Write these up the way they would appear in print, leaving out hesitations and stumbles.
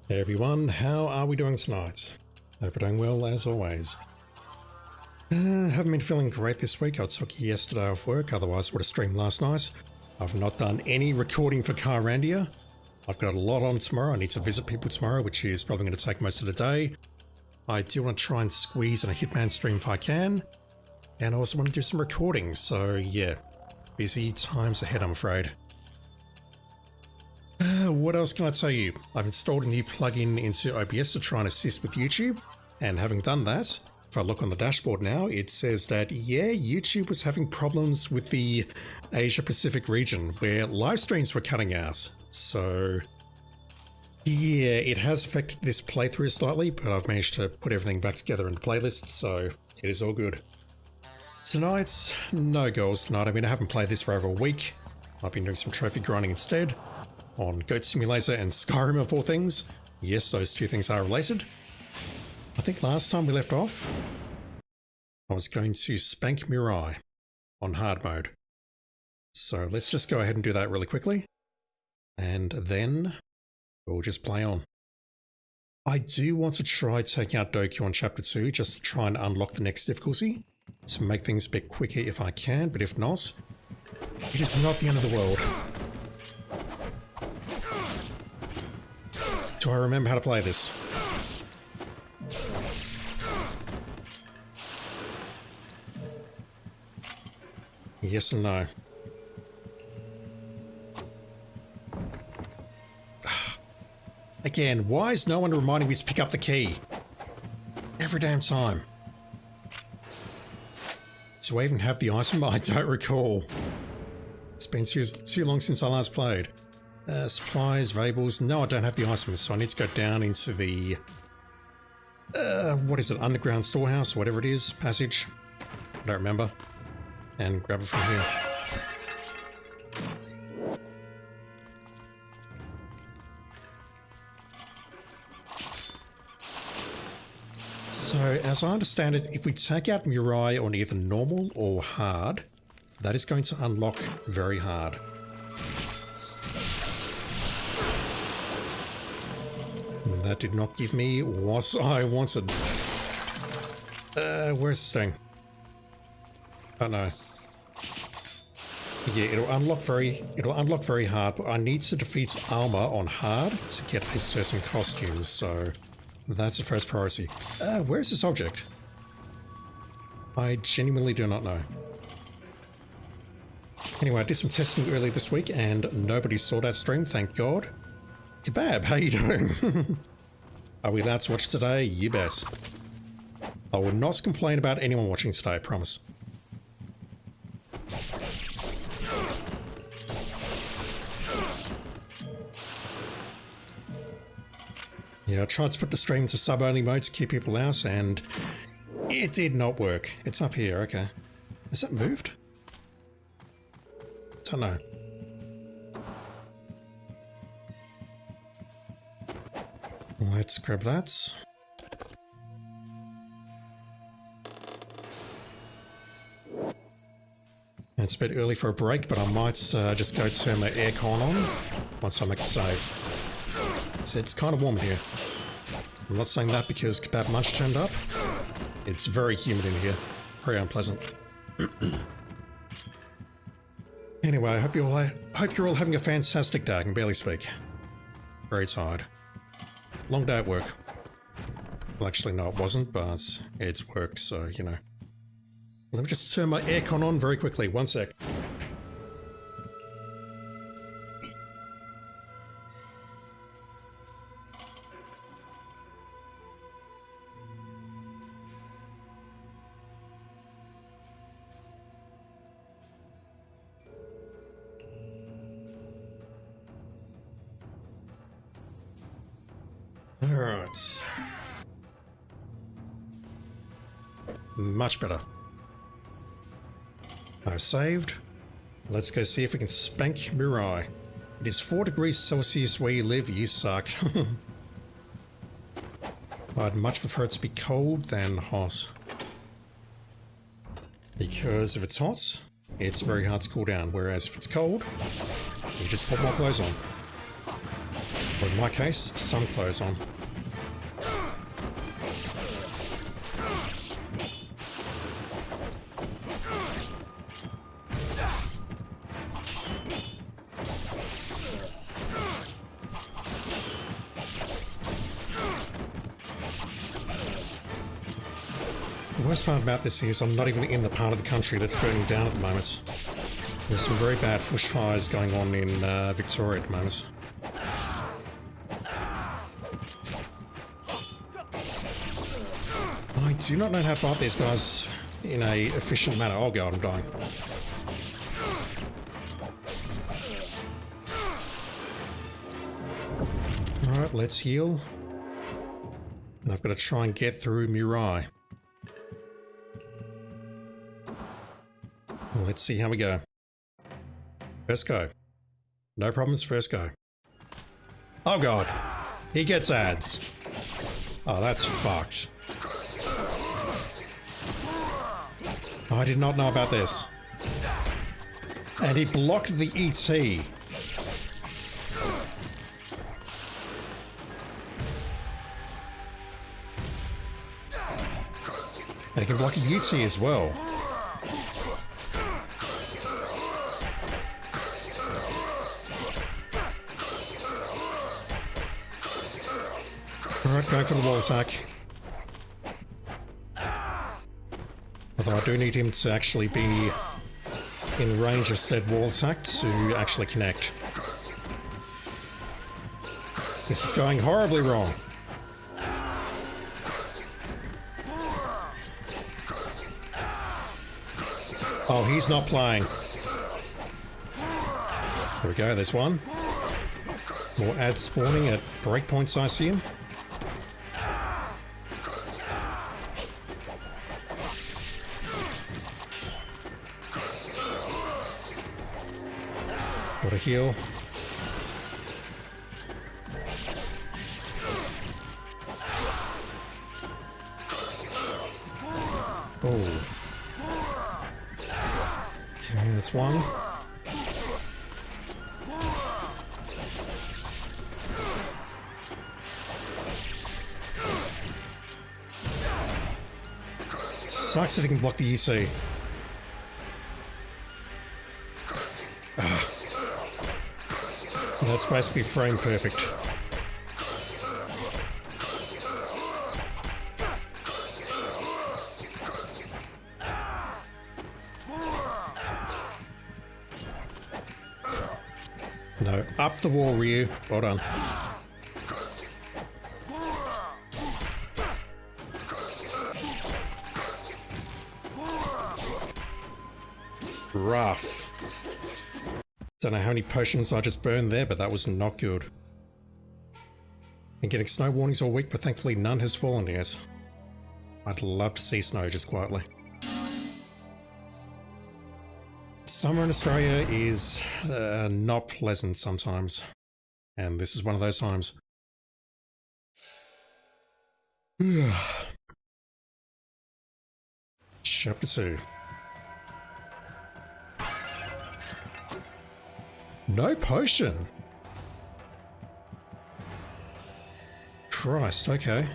Hey everyone, how are we doing tonight? Hope you're doing well as always. Haven't been feeling great this week. I took yesterday off work, otherwise would have streamed last night. I've not done any recording for Carandia. I've got a lot on tomorrow. I need to visit people tomorrow, which is probably going to take most of the day. I do want to try and squeeze in a Hitman stream if I can. And I also want to do some recording, so yeah. Busy times ahead, I'm afraid. What else can I tell you? I've installed a new plugin into OBS to try and assist with YouTube, and having done that, if I look on the dashboard now, it says that, yeah, YouTube was having problems with the Asia Pacific region where live streams were cutting out. So, yeah, it has affected this playthrough slightly, but I've managed to put everything back together in the playlist, so it is all good. Tonight, no goals tonight. I mean, I haven't played this for over a week. I've been doing some trophy grinding instead. On Goat Simulator and Skyrim of all things. Yes, those two things are related. I think last time we left off, I was going to spank Mirai on hard mode. So let's just go ahead and do that really quickly. And then we'll just play on. I do want to try taking out Doku on Chapter 2 just to try and unlock the next difficulty. To make things a bit quicker if I can, but if not, it is not the end of the world. Do I remember how to play this? Yes and no. Again, why is no one reminding me to pick up the key? Every damn time. Do I even have the item? I don't recall. It's been too long since I last played. Supplies, variables. No, I don't have the items, so I need to go down into the... what is it? Underground storehouse, whatever it is. Passage. I don't remember. And grab it from here. So, as I understand it, if we take out Mirai on either normal or hard, that is going to unlock very hard. That did not give me what I wanted. Where's this thing? Oh no. Yeah, it'll unlock very hard, but I need to defeat armor on hard to get a certain costume, so that's the first priority. Where's this object? I genuinely do not know. Anyway, I did some testing earlier this week and nobody saw that stream, thank God. Kebab, how you doing? Are we allowed to watch today? You bet. I will not complain about anyone watching today, I promise. Yeah, I tried to put the stream into sub-only mode to keep people out, and it did not work. It's up here, okay. Has that moved? Don't know. Let's grab that. It's a bit early for a break, but I might just go turn my aircon on once I make a save. It's kind of warm here. I'm not saying that because Kebab Munch turned up. It's very humid in here. Very unpleasant. Anyway, I hope you're all having a fantastic day. I can barely speak. Very tired. Long day at work. Well, actually, no, it wasn't, but it's work, so, you know. Let me just turn my aircon on very quickly. One sec. Alright. Much better. I've saved. Let's go see if we can spank Mirai. It is 4 degrees Celsius where you live, you suck. I'd much prefer it to be cold than hot. Because if it's hot, it's very hard to cool down, whereas if it's cold, you just put more clothes on. Or in my case, some clothes on. The worst part about this is I'm not even in the part of the country that's burning down at the moment. There's some very bad bushfires going on in Victoria at the moment. I do not know how to fight these guys in a efficient manner. Oh god, I'm dying. Alright, let's heal. And I've got to try and get through Mirai. Well, let's see how we go. First go. No problems, first go. Oh god. He gets ads. Oh, that's fucked. Oh, I did not know about this. And he blocked the ET. And he can block a UT as well. Alright, going for the wall attack. Although I do need him to actually be in range of said wall attack to actually connect. This is going horribly wrong. Oh, he's not playing. There we go, there's one. More ads spawning at breakpoints, I assume. Got to heal. Oh. Okay, that's one. It sucks that he can block the EC. That's basically frame perfect. No, up the wall, Ryu. Well done. Rough. Don't know how many potions I just burned there, but that was not good. Been getting snow warnings all week, but thankfully none has fallen yet. I'd love to see snow just quietly. Summer in Australia is not pleasant sometimes, and this is one of those times. Chapter 2. No potion! Christ, okay.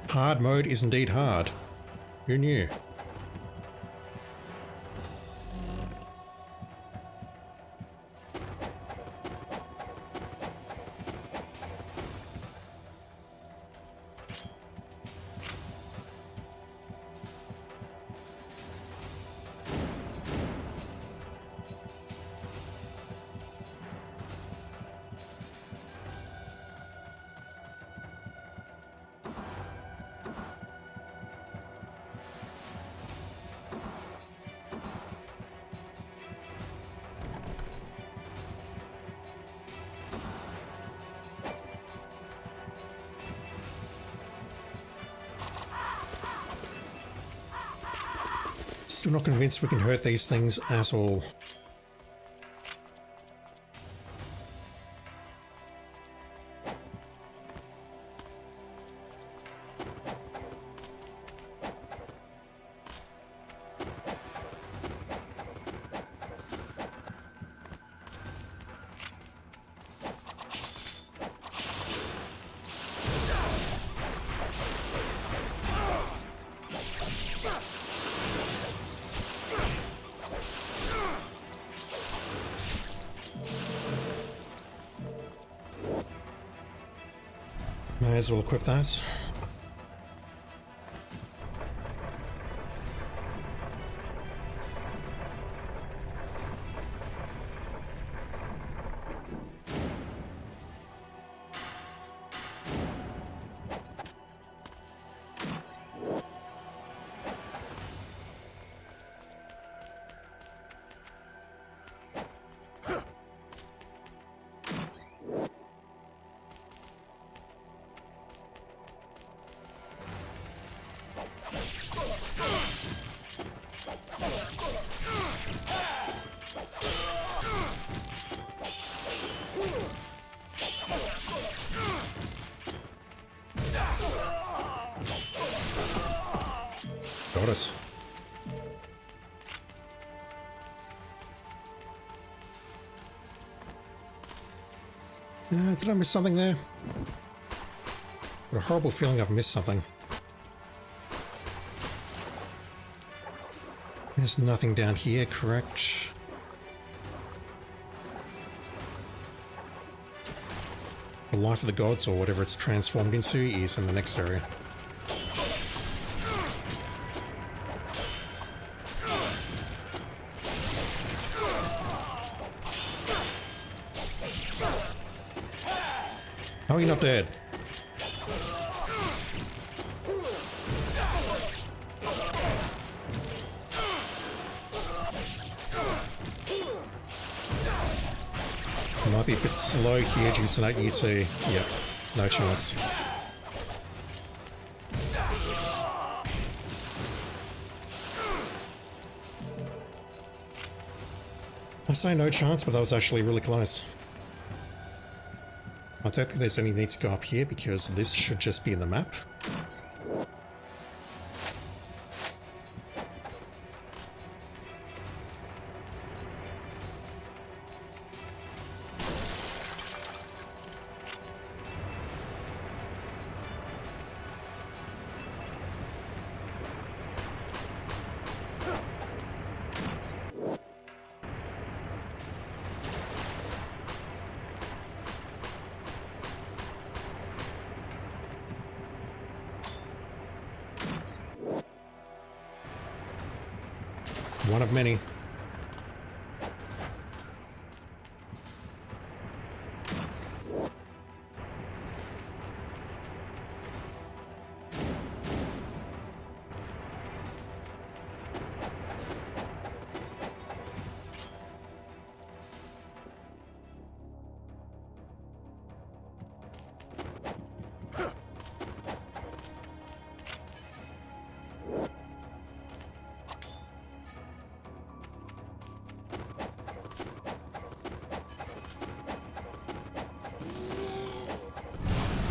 Hard mode is indeed hard. Who knew? Still not convinced we can hurt these things at all. May as well equip that. Got us. Did I miss something there? Got a horrible feeling I've missed something. There's nothing down here, correct? The life of the gods, or whatever it's transformed into, is in the next area. How are you not dead? I might be a bit slow here due to that UC. Yep, no chance. I say no chance, but that was actually really close. I don't think there's any need to go up here because this should just be in the map. One of many.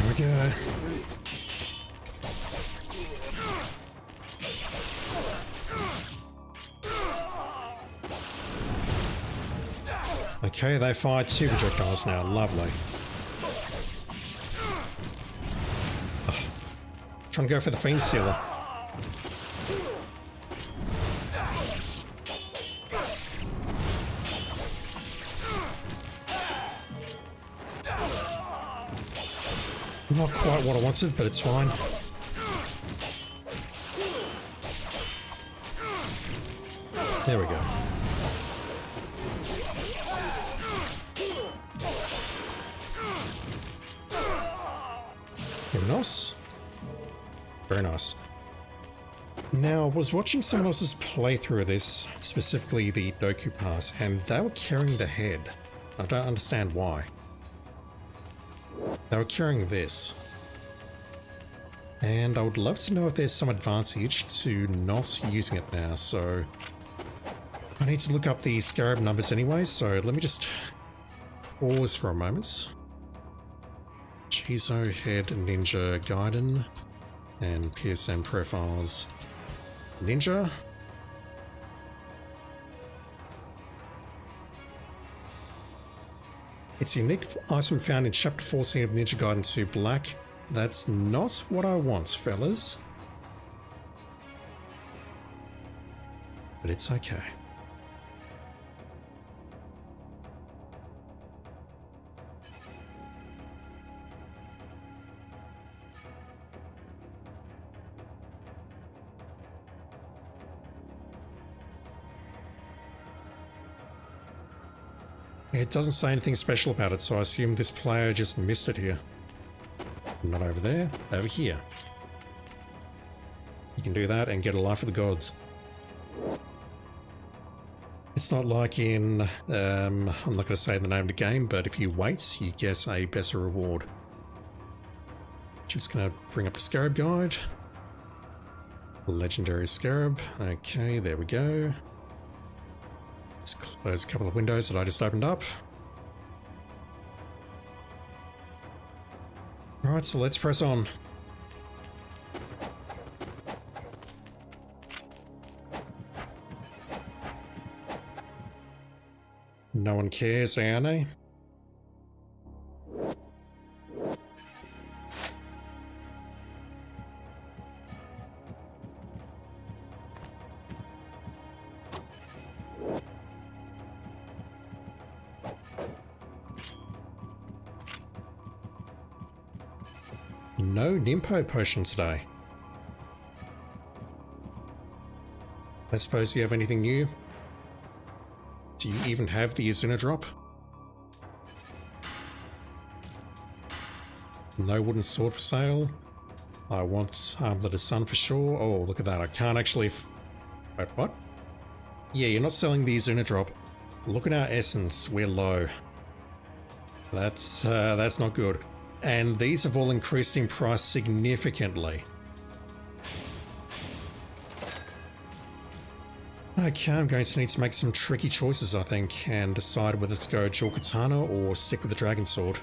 Here we go. Okay, they fired 2 projectiles now. Lovely. Ugh. Trying to go for the Fiend Sealer. Not quite what I wanted, but it's fine. There we go. Very nice. Very nice. Now, I was watching someone else's playthrough of this, specifically the Doku Pass, and they were carrying the head. I don't understand why. They were carrying this. And I would love to know if there's some advantage to not using it now, so I need to look up the Scarab numbers anyway, so let me just pause for a moment. Chizo, Head, Ninja, Gaiden, and PSM profiles. Ninja. It's a unique item found in Chapter 14 of Ninja Gaiden 2 Black. That's not what I want, fellas. But it's okay. It doesn't say anything special about it, so I assume this player just missed it here. Not over there, over here. You can do that and get a life of the gods. It's not like in, I'm not going to say the name of the game, but if you wait, you get a better reward. Just going to bring up the Scarab Guide. Legendary Scarab. Okay, there we go. Let's close a couple of windows that I just opened up. Alright, so let's press on. No one cares, Ayane. No Nimpo potion today. I suppose you have anything new? Do you even have the Izuna drop? No wooden sword for sale. I want Armlet of Sun for sure. Oh, look at that. I can't actually... Wait, what? Yeah, you're not selling the Izuna drop. Look at our essence. We're low. That's not good. And these have all increased in price significantly. Okay, I'm going to need to make some tricky choices, I think, and decide whether to go dual katana or stick with the dragon sword.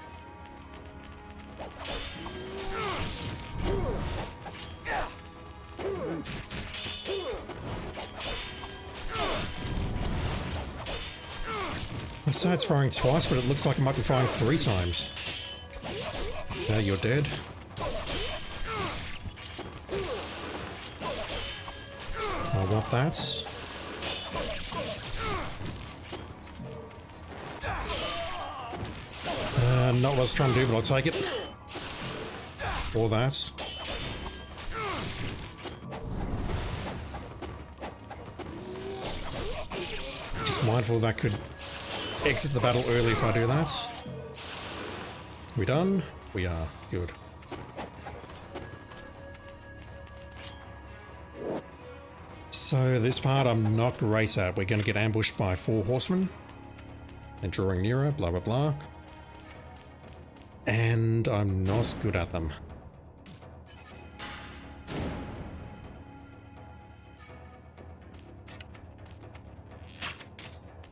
I say it's firing twice, but it looks like it might be firing 3 times. Now you're dead. I want that. Not what I was trying to do, but I'll take it. Or that. Just mindful that could exit the battle early if I do that. We done? We are. Good. So this part I'm not great at. We're going to get ambushed by 4 horsemen. And drawing nearer, blah blah blah. And I'm not good at them.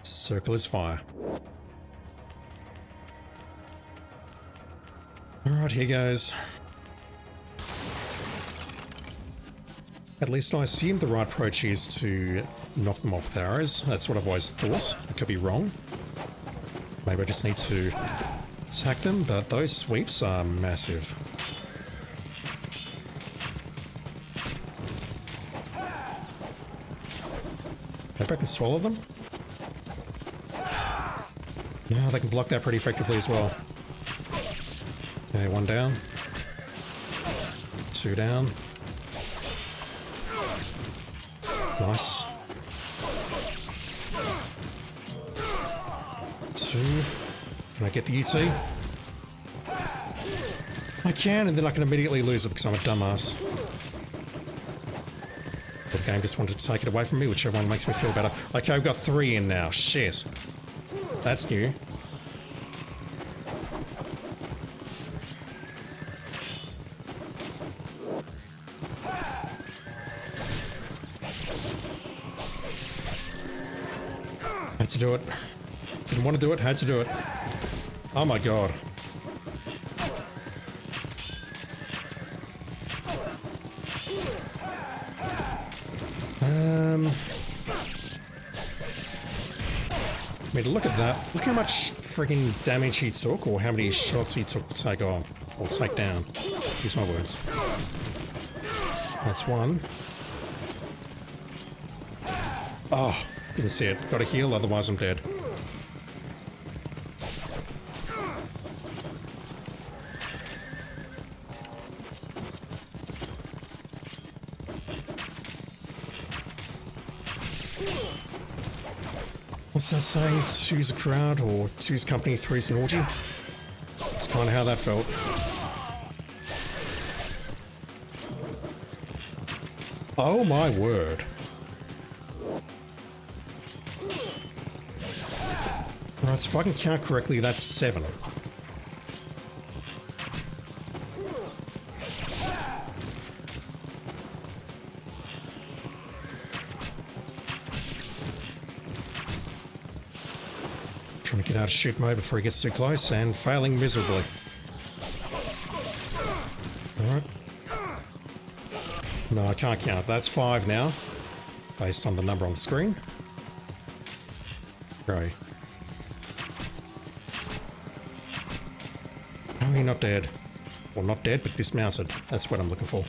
Circle is fire. Alright, here goes. At least I assume the right approach is to knock them off with arrows. That's what I've always thought. I could be wrong. Maybe I just need to attack them, but those sweeps are massive. Maybe I can swallow them? Yeah, they can block that pretty effectively as well. Okay, 1 down. 2 down. Nice. 2. Can I get the UT? I can, and then I can immediately lose it because I'm a dumbass. The game just wanted to take it away from me, whichever one makes me feel better. Okay, I've got 3 in now. Shit. That's new. Had to do it. Didn't want to do it, had to do it. Oh my god. I mean, look at that. Look how much friggin' damage he took, or how many shots he took to take on, or take down. Use my words. That's 1. Oh, didn't see it. Gotta heal, otherwise I'm dead. What's that saying? Two's a crowd, or two's company, three's an orgy? That's kind of how that felt. Oh my word. Right, so if I can count correctly, that's 7. Trying to get out of shoot mode before he gets too close, and failing miserably. Alright. No, I can't count. That's 5 now, based on the number on the screen. Right. Oh, you're not dead. Well, not dead, but dismounted. That's what I'm looking for.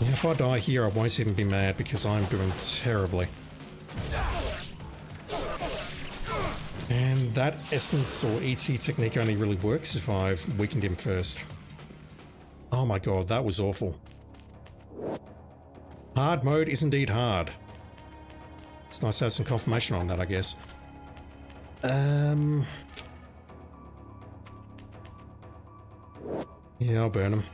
Yeah, if I die here, I won't even be mad because I'm doing terribly. And that essence or ET technique only really works if I've weakened him first. Oh my god, that was awful. Hard mode is indeed hard. It's nice to have some confirmation on that, I guess. Yeah, I'll burn him.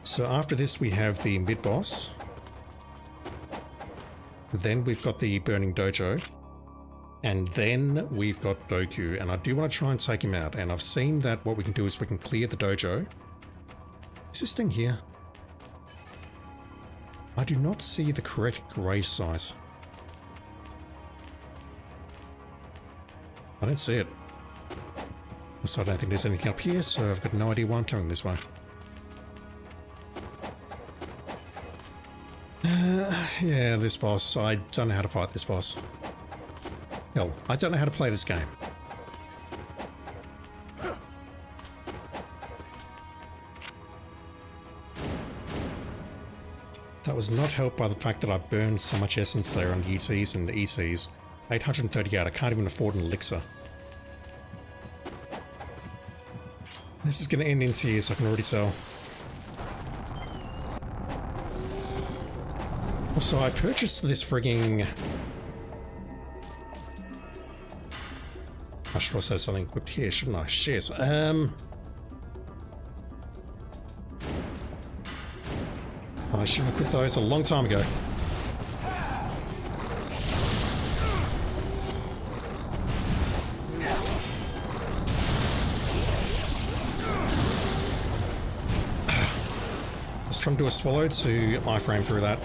So after this we have the mid-boss. Then we've got the Burning Dojo. And then we've got Doku. And I do want to try and take him out. And I've seen that what we can do is we can clear the dojo. Is this thing here? I do not see the correct grave size. I don't see it. So I don't think there's anything up here, so I've got no idea why I'm coming this way. Yeah, this boss. I don't know how to fight this boss. Hell, I don't know how to play this game. That was not helped by the fact that I burned so much essence there on UTs and ETs. 838, I can't even afford an elixir. This is going to end in tears, I can already tell. Also, I purchased this frigging... I should also have something equipped here, shouldn't I? Shit. I should have equipped those a long time ago. Let's try and do a swallow to iframe through that.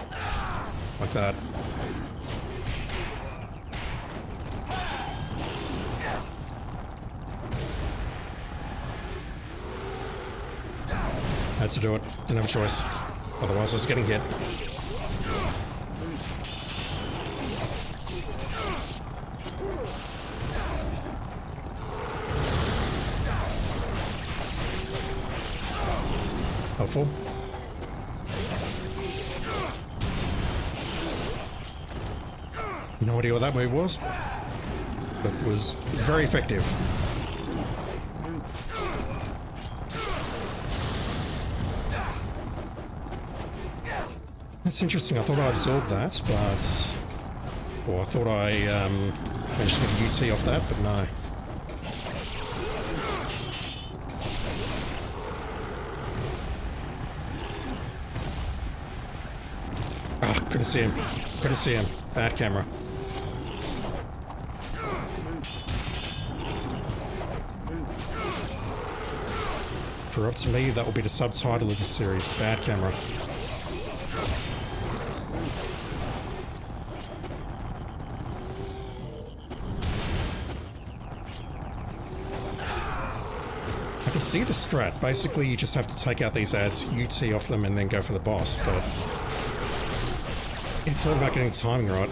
Like that. Had to do it. Didn't have a choice. Otherwise I was getting hit. Helpful. No idea what that move was, but it was very effective. That's interesting. I thought I absorbed that, but... Or I thought I managed to get a UC off that, but no. Ah, couldn't see him. Couldn't see him. Bad camera. For up to me, that will be the subtitle of the series. Bad camera. I can see the strat. Basically, you just have to take out these ads, UT off them, and then go for the boss, but it's all about getting timing right.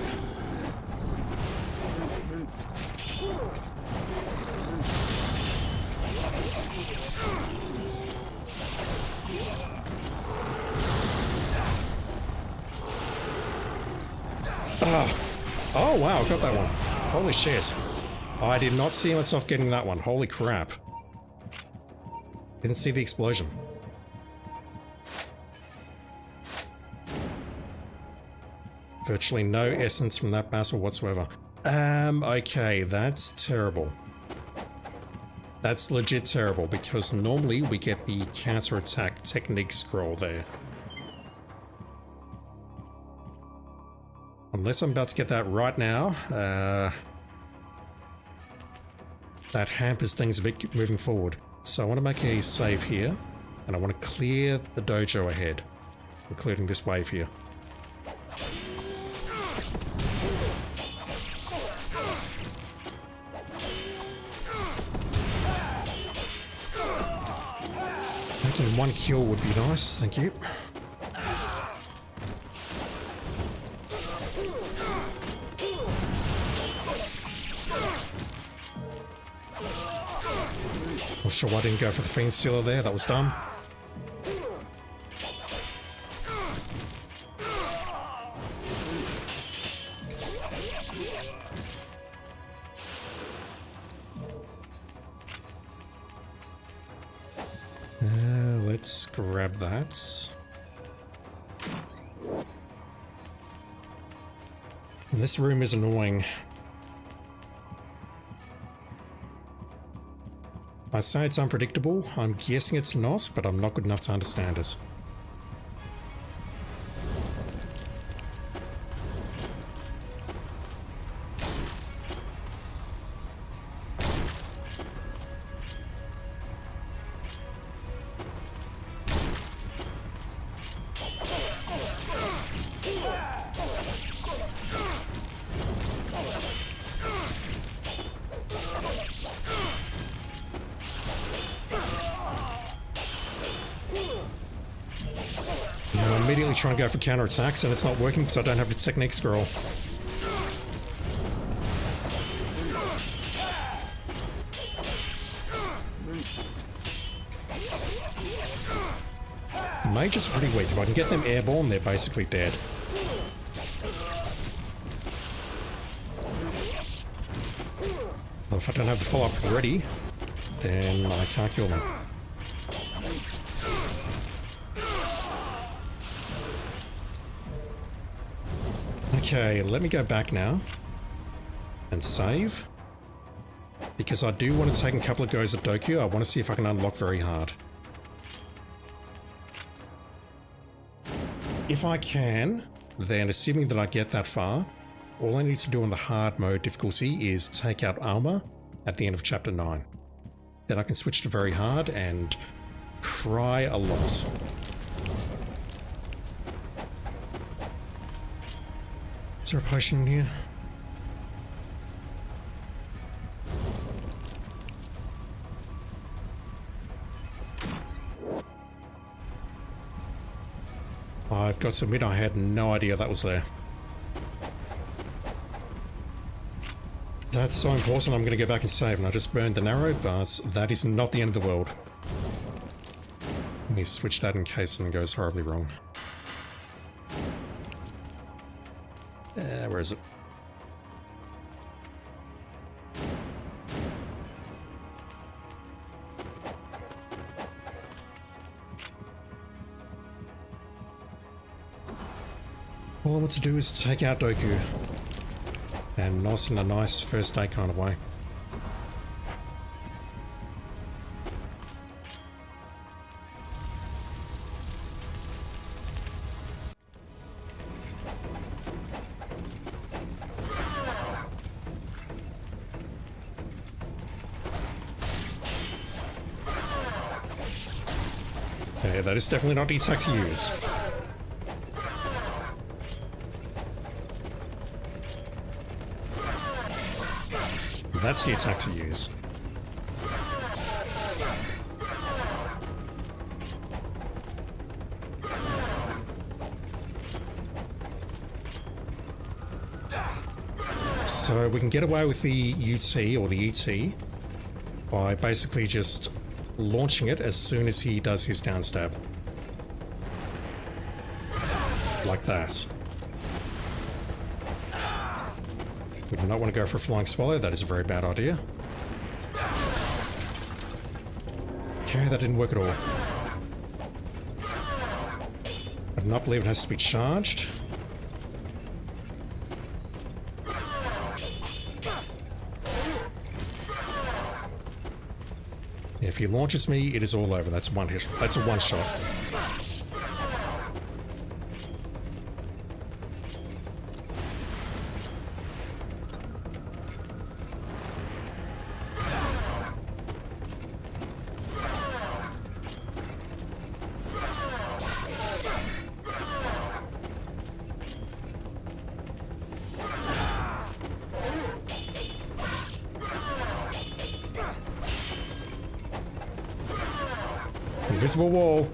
Oh wow, got that one. Holy shit. I did not see myself getting that one. Holy crap. Didn't see the explosion. Virtually no essence from that basel whatsoever. Okay, that's terrible. That's legit terrible, because normally we get the counter-attack technique scroll there. Unless I'm about to get that right now, that hampers things a bit moving forward. So I want to make a save here, and I want to clear the dojo ahead, including this wave here. Making one kill would be nice, thank you. Not sure why I didn't go for the Fiend Stealer there, that was dumb. Let's grab that. And this room is annoying. I say it's unpredictable. I'm guessing it's not, but I'm not good enough to understand it. I'm immediately trying to go for counterattacks and it's not working because I don't have the technique scroll. Mage is pretty weak. If I can get them airborne, they're basically dead. Well, if I don't have the follow-up ready, then I can't kill them. Okay, let me go back now and save, because I do want to take a couple of goes at Doku. I want to see if I can unlock very hard. If I can, then assuming that I get that far, all I need to do on the hard mode difficulty is take out armor at the end of chapter 9. Then I can switch to very hard and cry a lot. Is there a potion in here? I've got to admit I had no idea that was there. That's so important, I'm going to go back and save, and I just burned the narrow, but that is not the end of the world. Let me switch that in case something goes horribly wrong. Where is it? All I want to do is take out Doku. And not in a nice first day kind of way. Okay, that is definitely not the attack to use. That's the attack to use. So we can get away with the UT or the ET by basically just launching it as soon as he does his down stab. Like that. We do not want to go for a flying swallow, that is a very bad idea. Okay, that didn't work at all. I do not believe it has to be charged. If he launches me, it is all over. That's one hit. That's a one shot. Invisible wall.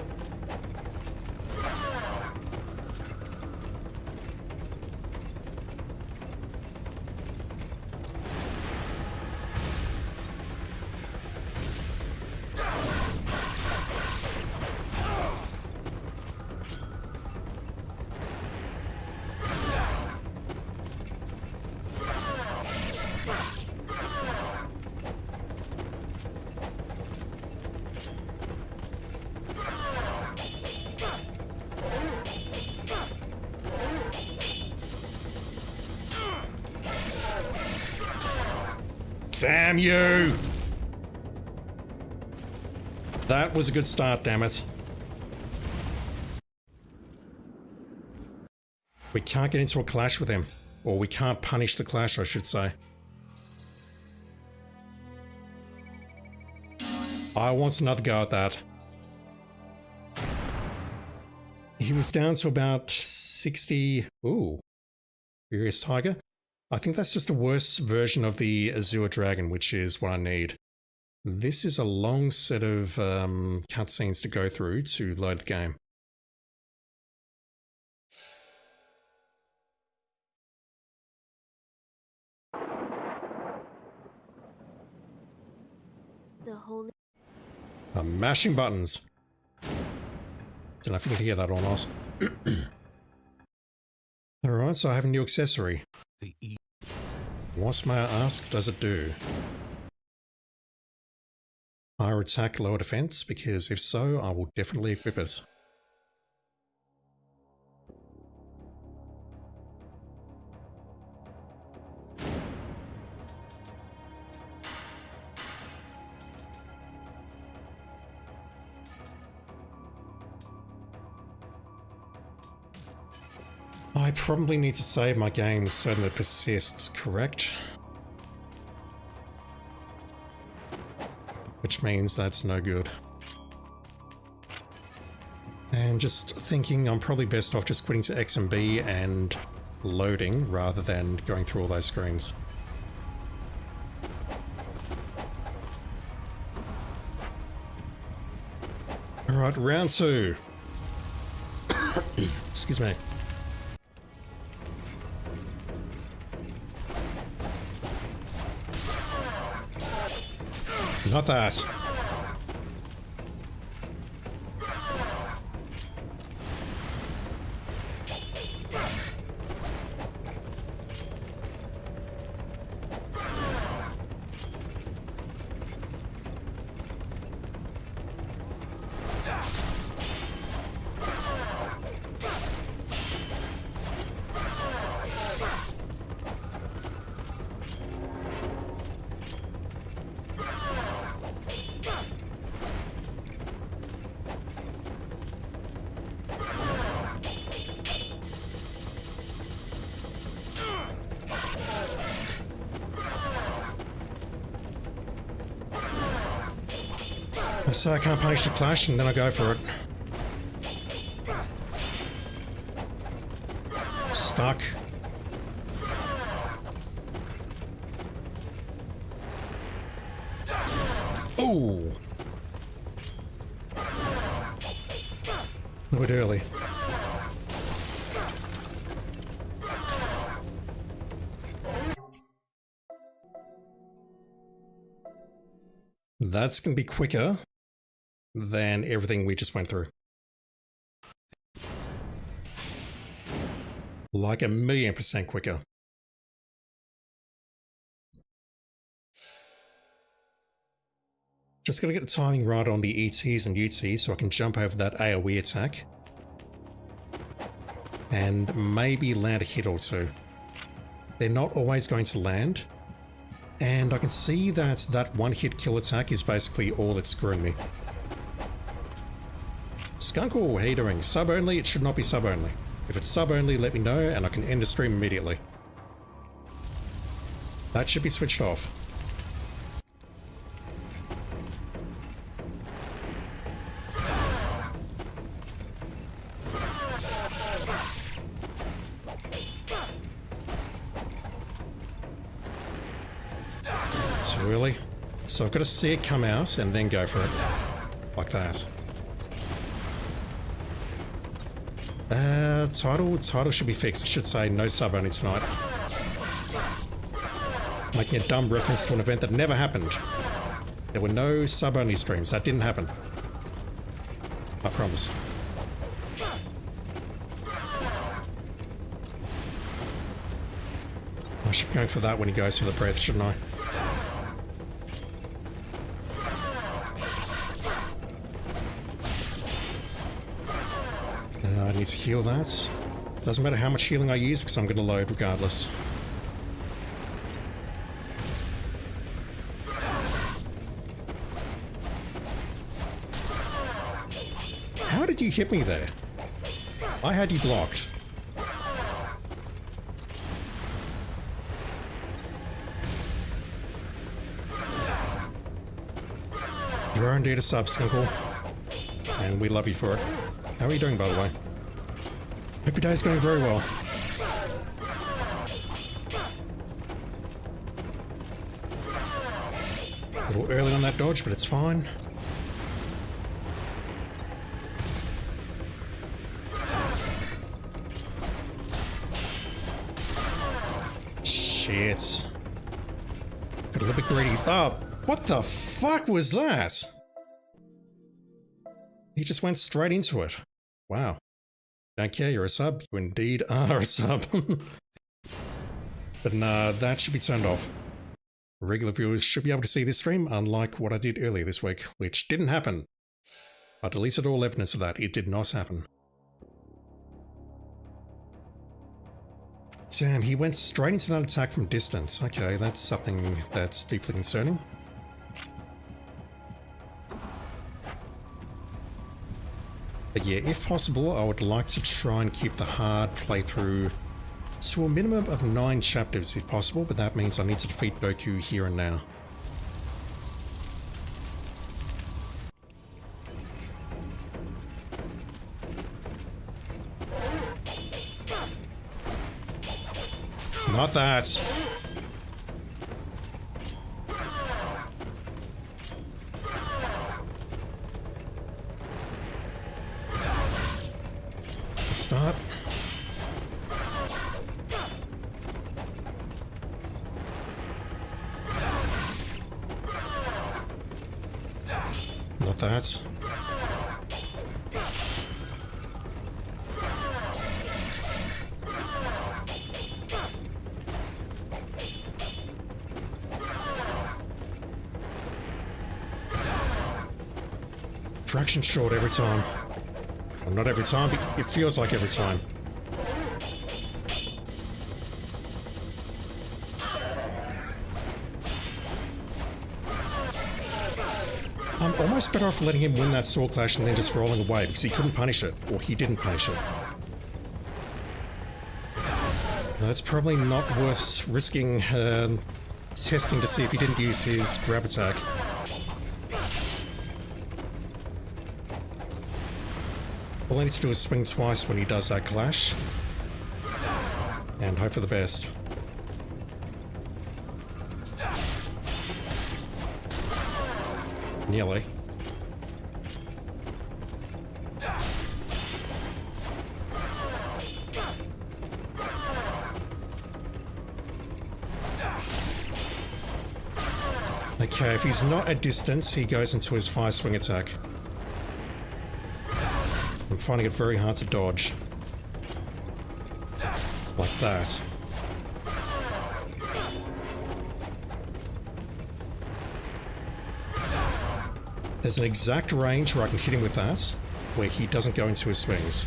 Damn you! That was a good start, damn it. We can't get into a clash with him. Or we can't punish the clash, I should say. I want another go at that. He was down to about 60... Ooh. Furious Tiger. I think that's just a worse version of the Azure Dragon, which is what I need. This is a long set of cutscenes to go through to load the game. I'm mashing buttons. Don't know if you can hear that or not. Alright, so I have a new accessory. What, may I ask, does it do? Higher attack, lower defense? Because if so, I will definitely equip it. I probably need to save my game so that it persists, correct? Which means that's no good. And just thinking I'm probably best off just quitting to X and B and loading rather than going through all those screens. Alright, round two. Excuse me. Not that. So I can't punish the clash and then I go for it. Stuck. Ooh. A little bit early. That's going to be quicker than everything we just went through. Like 1,000,000% quicker. Just gotta get the timing right on the ETs and UTs so I can jump over that AoE attack. And maybe land a hit or two. They're not always going to land. And I can see that that one-hit kill attack is basically all that's screwing me. Skunkle, how you doing? Sub only? It should not be sub only. If it's sub only, let me know and I can end the stream immediately. That should be switched off. Too early. So I've got to see it come out and then go for it. Like that. Title should be fixed. It should say no sub only tonight. Making a dumb reference to an event that never happened. There were no sub only streams. That didn't happen. I promise. I should be going for that when he goes for the breath, shouldn't I? I need to heal that. Doesn't matter how much healing I use because I'm going to load regardless. How did you hit me there? I had you blocked. You are indeed a sub, Skunkle. And we love you for it. How are you doing, by the way? Hope your day's going very well. A little early on that dodge, but it's fine. Shit. Got a little bit greedy. Oh, what the fuck was that? He just went straight into it. Wow. Don't care, you're a sub. You indeed are a sub. But nah, that should be turned off. Regular viewers should be able to see this stream, unlike what I did earlier this week, which didn't happen. I deleted all evidence of that. It did not happen. Damn, he went straight into that attack from distance. Okay, that's something that's deeply concerning. But yeah, if possible, I would like to try and keep the hard playthrough to a minimum of 9 chapters if possible, but that means I need to defeat Goku here and now. Not that! Stop. Not that. Fraction short every time. Well, not every time, but it feels like every time. I'm almost better off letting him win that sword clash and then just rolling away because he couldn't punish it, or he didn't punish it. That's probably not worth risking testing to see if he didn't use his grab attack. All I need to do is swing twice when he does that clash, and hope for the best. Nearly. Okay, if he's not at distance, he goes into his fire swing attack. I'm finding it very hard to dodge. Like that. There's an exact range where I can hit him with that, where he doesn't go into his swings.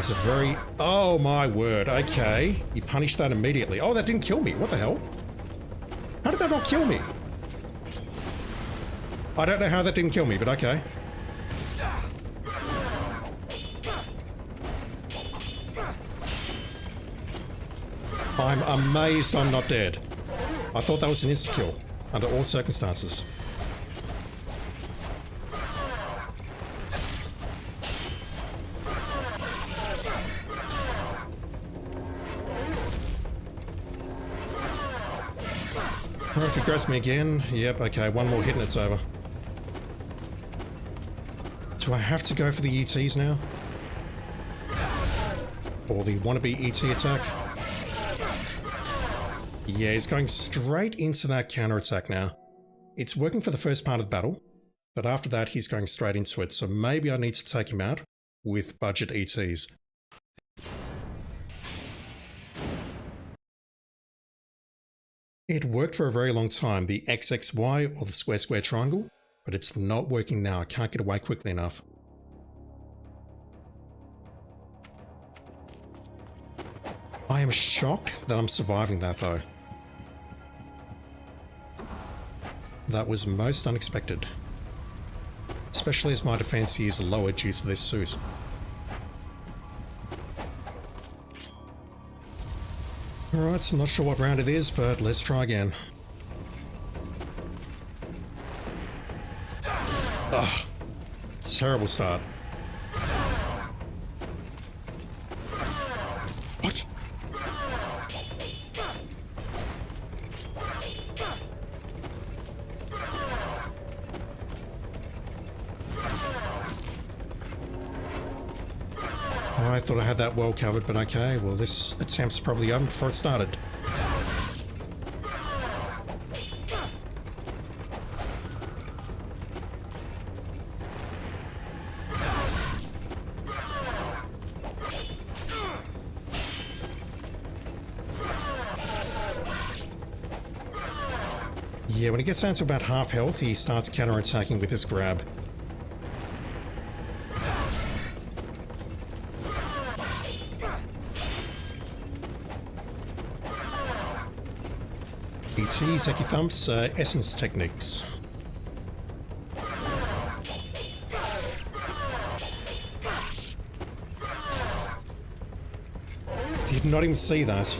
It's a very... Oh my word, okay. You punished that immediately. Oh, that didn't kill me. What the hell? How did that not kill me? I don't know how that didn't kill me, but okay. I'm amazed I'm not dead. I thought that was an insta-kill, under all circumstances. Or if it grabs me again, yep, okay, one more hit and it's over. Do I have to go for the ETs now? Or the wannabe ET attack? Yeah, he's going straight into that counterattack now. It's working for the first part of the battle, but after that he's going straight into it, so maybe I need to take him out with budget ETs. It worked for a very long time, the XXY or the square square triangle, but it's not working now. I can't get away quickly enough. I am shocked that I'm surviving that though. That was most unexpected. Especially as my defense is lower due to this suit. Alright, I'm not sure what round it is, but let's try again. Ugh. Terrible start. What? I thought I had that well covered, but okay, well this attempt's probably over before it started. Yeah, when he gets down to about half health, he starts counterattacking with his grab. BT, Zeki Thumps, Essence Techniques. Did not even see that.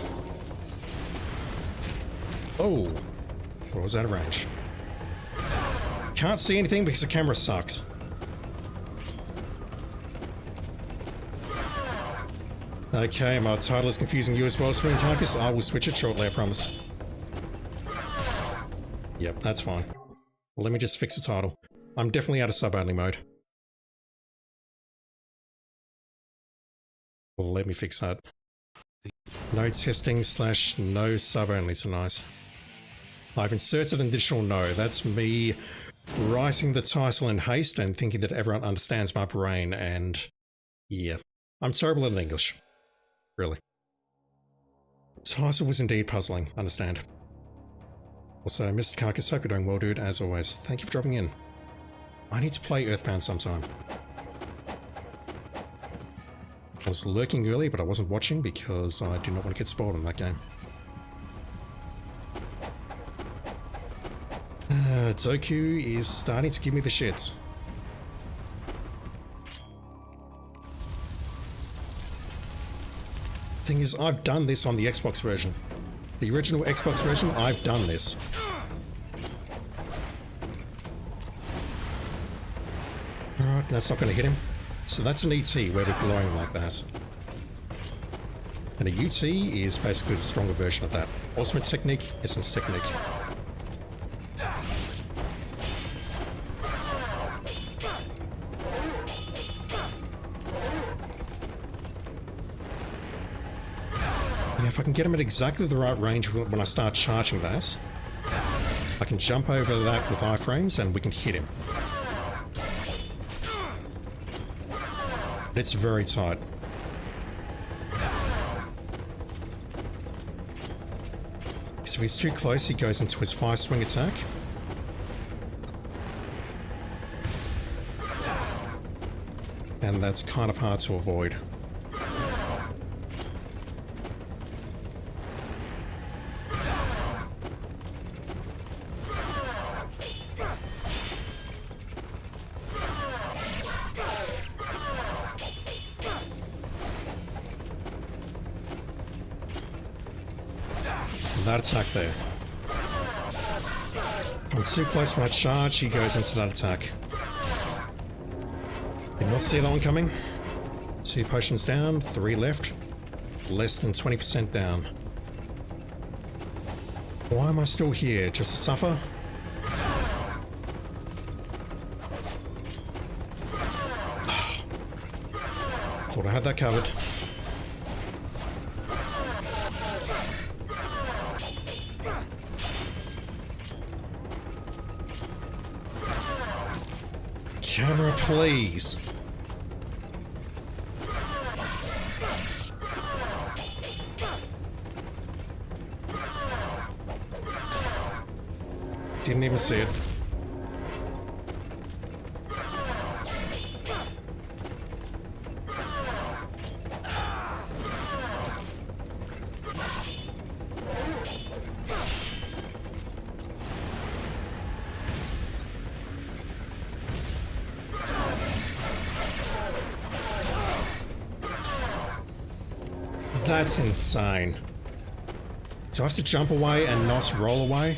Oh, or was that a range? Can't see anything because the camera sucks. Okay, my title is confusing you as well, Spoon Carcass. I will switch it shortly, I promise. Yep, that's fine. Well, let me just fix the title. I'm definitely out of sub-only mode. Well, let me fix that. No testing / no sub-only, so nice. I've inserted an additional no. That's me writing the title in haste and thinking that everyone understands my brain, and yeah, I'm terrible at English. Really. Title was indeed puzzling, understand. Also, Mr. Carcass, hope you're doing well, dude, as always. Thank you for dropping in. I need to play Earthbound sometime. I was lurking early, but I wasn't watching because I do not want to get spoiled in that game. Doku is starting to give me the shits. Thing is, I've done this on the Xbox version. The original Xbox version, I've done this. Alright, that's not going to hit him. So that's an ET where they're glowing like that. And a UT is basically the stronger version of that. Ultimate Technique, Essence Technique. If I can get him at exactly the right range when I start charging that, I can jump over that with iframes and we can hit him. But it's very tight. Because if he's too close, he goes into his 5-swing attack. And that's kind of hard to avoid. That attack there. If I'm too close when I charge, he goes into that attack. Did not see that one coming. 2 potions down, 3 left. Less than 20% down. Why am I still here? Just to suffer? Thought I had that covered. Camera, please. Didn't even see it. That's insane. Do I have to jump away and not roll away?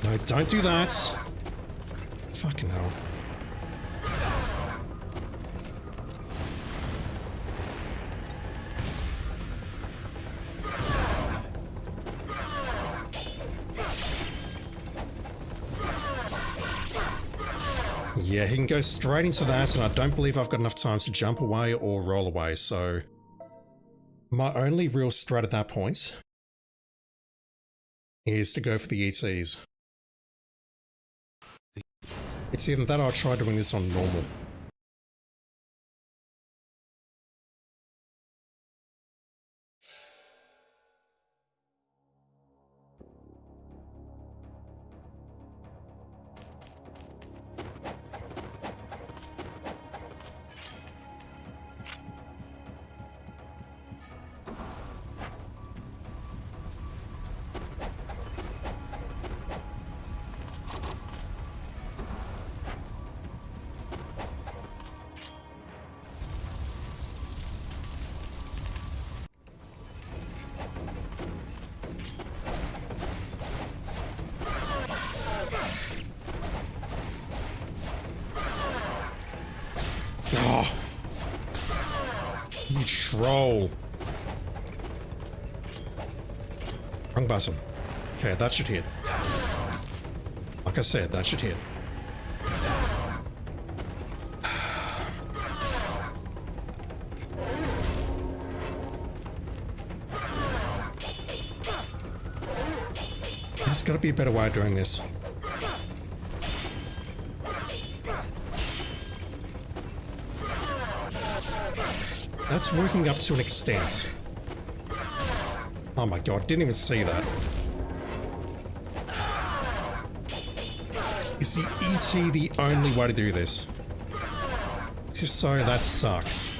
No, don't do that. Fucking hell. Yeah, he can go straight into that, and I don't believe I've got enough time to jump away or roll away, so... My only real strat at that point is to go for the ETs. It's either that or I try doing this on normal. Oh, you troll. Wrong button. Okay, that should hit. Like I said, that should hit. There's got to be a better way of doing this. That's working up to an extent. Oh my god, didn't even see that. Is the ET the only way to do this? If so, that sucks.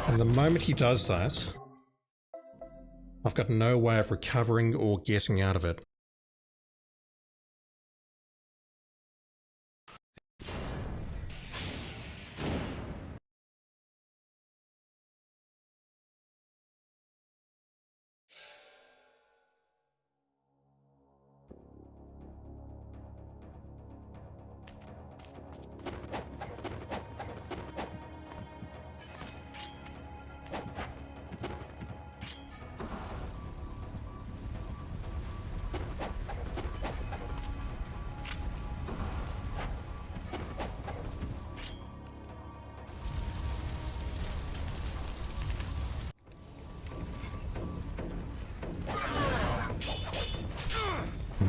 And the moment he does that, I've got no way of recovering or getting out of it.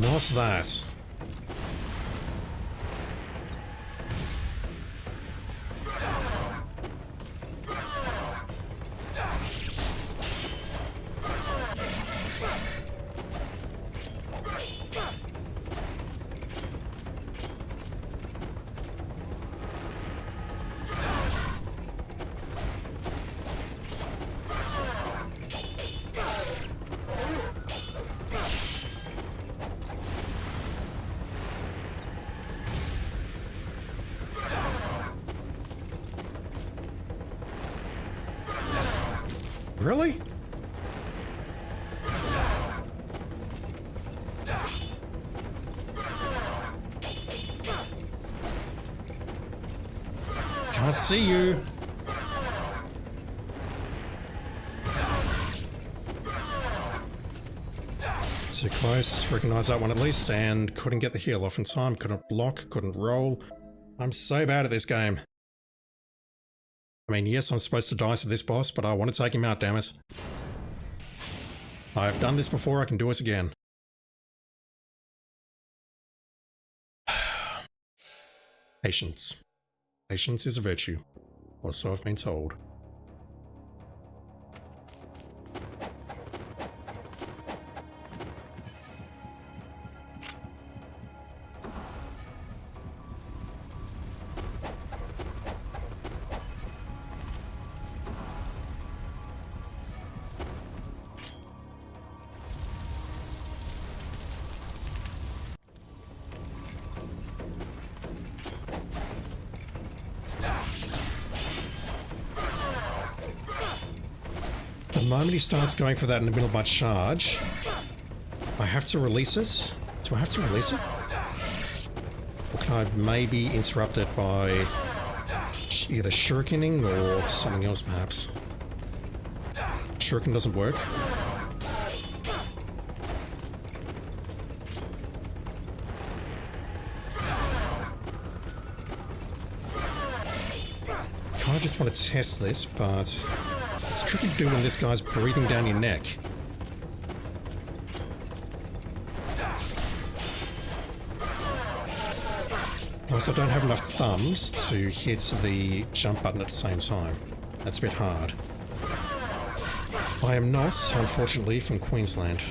Not that. Really? Can't see you. Too close. Recognize that one at least, and couldn't get the heal off in time. Couldn't block, couldn't roll. I'm so bad at this game. I mean, yes, I'm supposed to dice at this boss, but I want to take him out, damn it. I've done this before, I can do it again. Patience. Patience is a virtue, or so I've been told. The moment he starts going for that in the middle of my charge, I have to release it. Do I have to release it? Or can I maybe interrupt it by either shurikening or something else perhaps? Shuriken doesn't work. I just want to test this, but it's tricky to do when this guy's breathing down your neck. Also, I don't have enough thumbs to hit the jump button at the same time. That's a bit hard. I am not, unfortunately, from Queensland.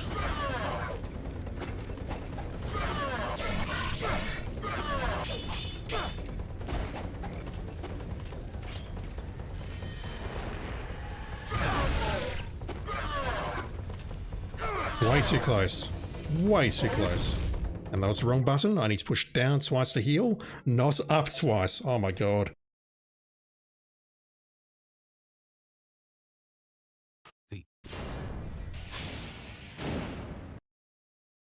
Way too close. Way too close. And that was the wrong button. I need to push down twice to heal, not up twice. Oh my god. The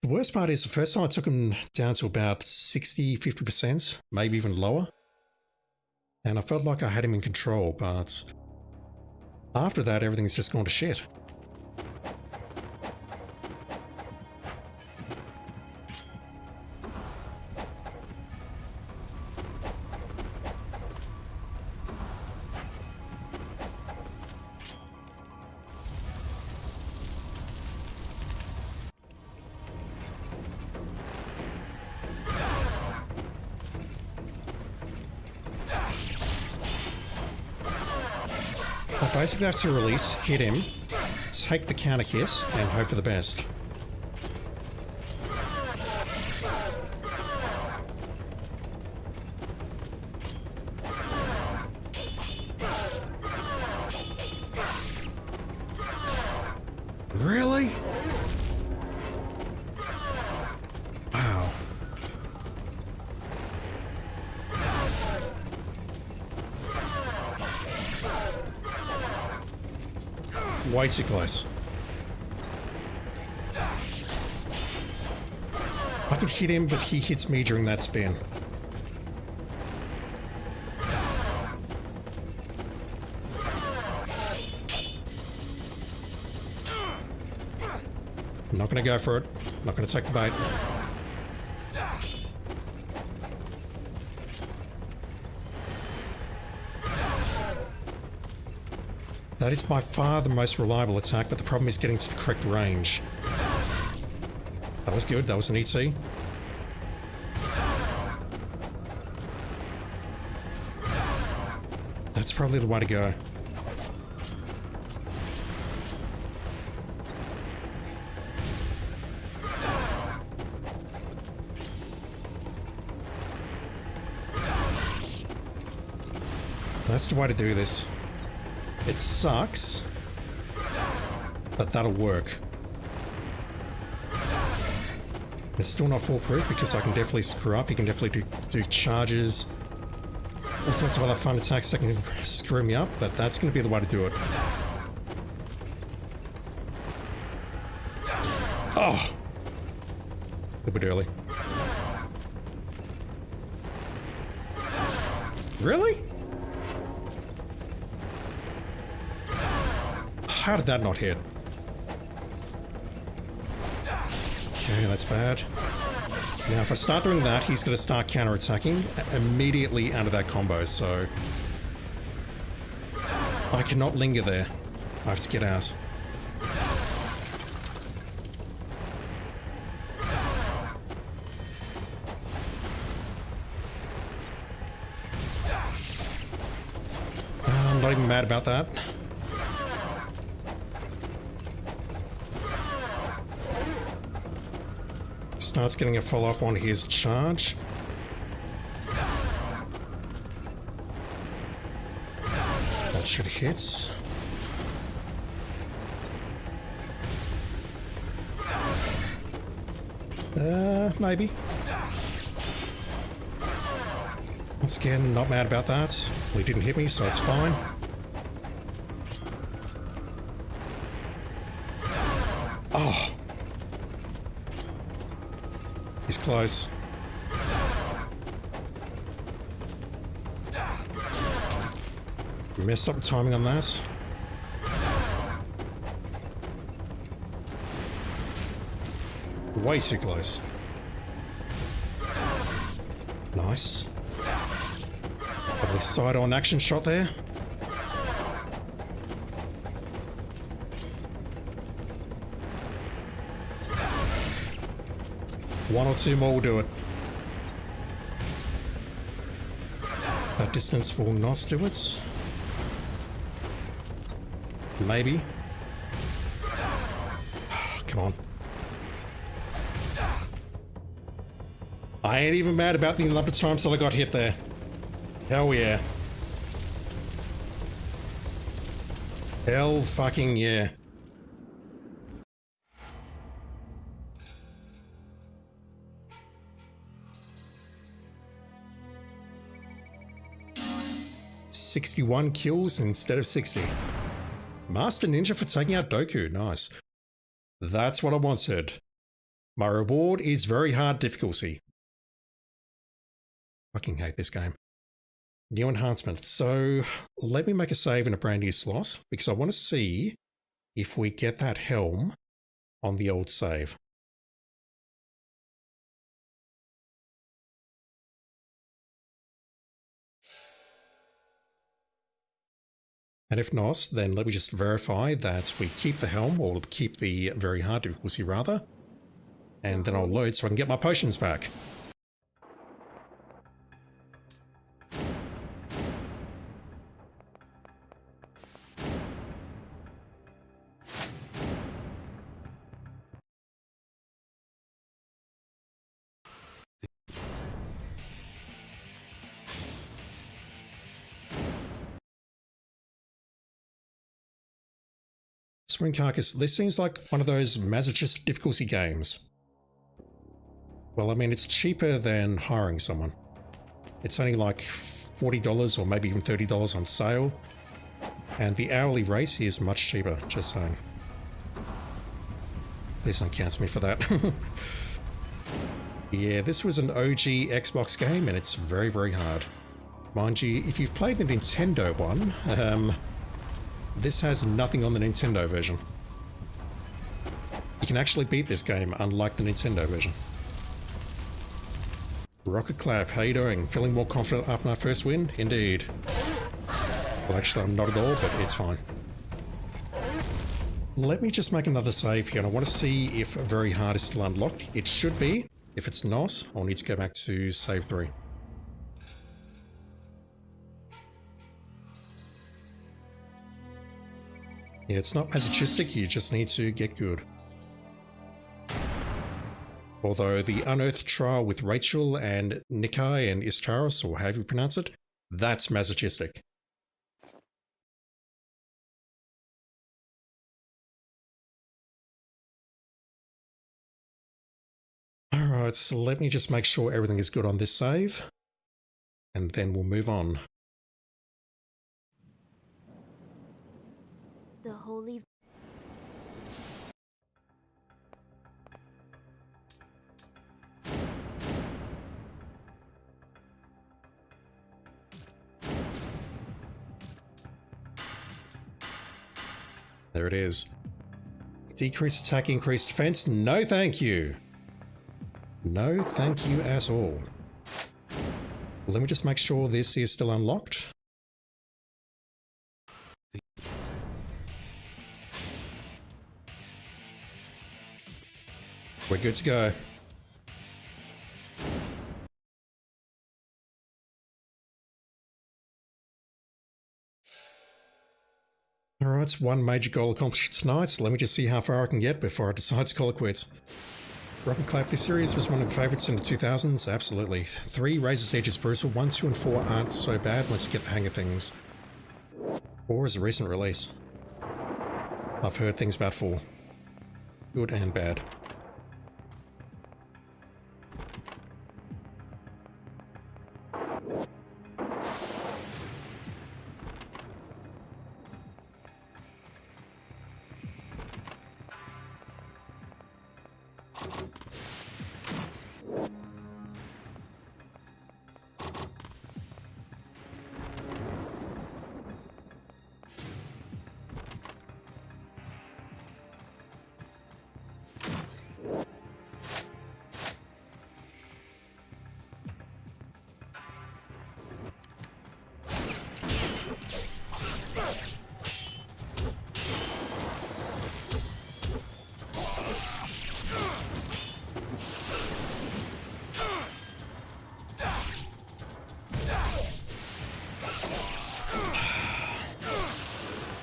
worst part is the first time I took him down to about 60, 50%, maybe even lower. And I felt like I had him in control, but after that everything's just gone to shit. I basically have to release, hit him, take the counter hit, and hope for the best. Really? Wow. Way too close. I can hit him, but he hits me during that spin. I'm not going to go for it. I'm not going to take the bait. That is by far the most reliable attack, but the problem is getting to the correct range. That was good, that was an ET. That's probably the way to go. That's the way to do this. It sucks, but that'll work. It's still not foolproof because I can definitely screw up. You can definitely do charges, all sorts of other fun attacks that can screw me up, but that's going to be the way to do it. Oh! A bit early. Really? How did that not hit? Okay, that's bad. Now, if I start doing that, he's going to start counter-attacking immediately out of that combo, so... I cannot linger there. I have to get out. I'm not even mad about that. Starts getting a follow-up on his charge. That should hit. Maybe. Once again, not mad about that. Well, he didn't hit me, so it's fine. Oh. He's close. Messed up the timing on that. Way too close. Nice. Lovely side-on action shot there. One or two more will do it. That distance will not do it. Maybe. Come on. I ain't even mad about the number of times that I got hit there. Hell yeah. Hell fucking yeah. "61 kills instead of 60. Master Ninja for taking out Doku. Nice. That's what I wanted. My reward is very hard difficulty. Fucking hate this game. New enhancement. So let me make a save in a brand new slot because I want to see if we get that helm on the old save. And if not, then let me just verify that we keep the helm, or keep the very hard difficulty rather. And then I'll load so I can get my potions back. Spring Carcass, this seems like one of those masochistic difficulty games. Well, I mean, it's cheaper than hiring someone. It's only like $40 or maybe even $30 on sale. And the hourly rate is much cheaper, just saying. Please don't cancel me for that. Yeah, this was an OG Xbox game and it's very, very hard. Mind you, if you've played the Nintendo one, this has nothing on the Nintendo version. You can actually beat this game, unlike the Nintendo version. Rocket Clap, how you doing? Feeling more confident after my first win? Indeed. Well, actually, I'm not at all, but it's fine. Let me just make another save here, and I want to see if very hard is still unlocked. It should be. If it's not, I'll need to go back to save 3. Yeah, it's not masochistic, you just need to get good. Although the unearthed trial with Rachel and Nikai and Istaros, or however you pronounce it, that's masochistic. Alright, so let me just make sure everything is good on this save, and then we'll move on. The holy... There it is. Decreased attack, increased defense. No thank you. No thank you at all. Let me just make sure this is still unlocked. We're good to go. Alright, it's one major goal accomplished tonight, so let me just see how far I can get before I decide to call it quits. Rock and Clap, this series was one of the favourites in the 2000s, absolutely. 3, Razor's Edge is brutal, 1, 2 and 4 aren't so bad once you get the hang of things. 4 is a recent release. I've heard things about 4. Good and bad.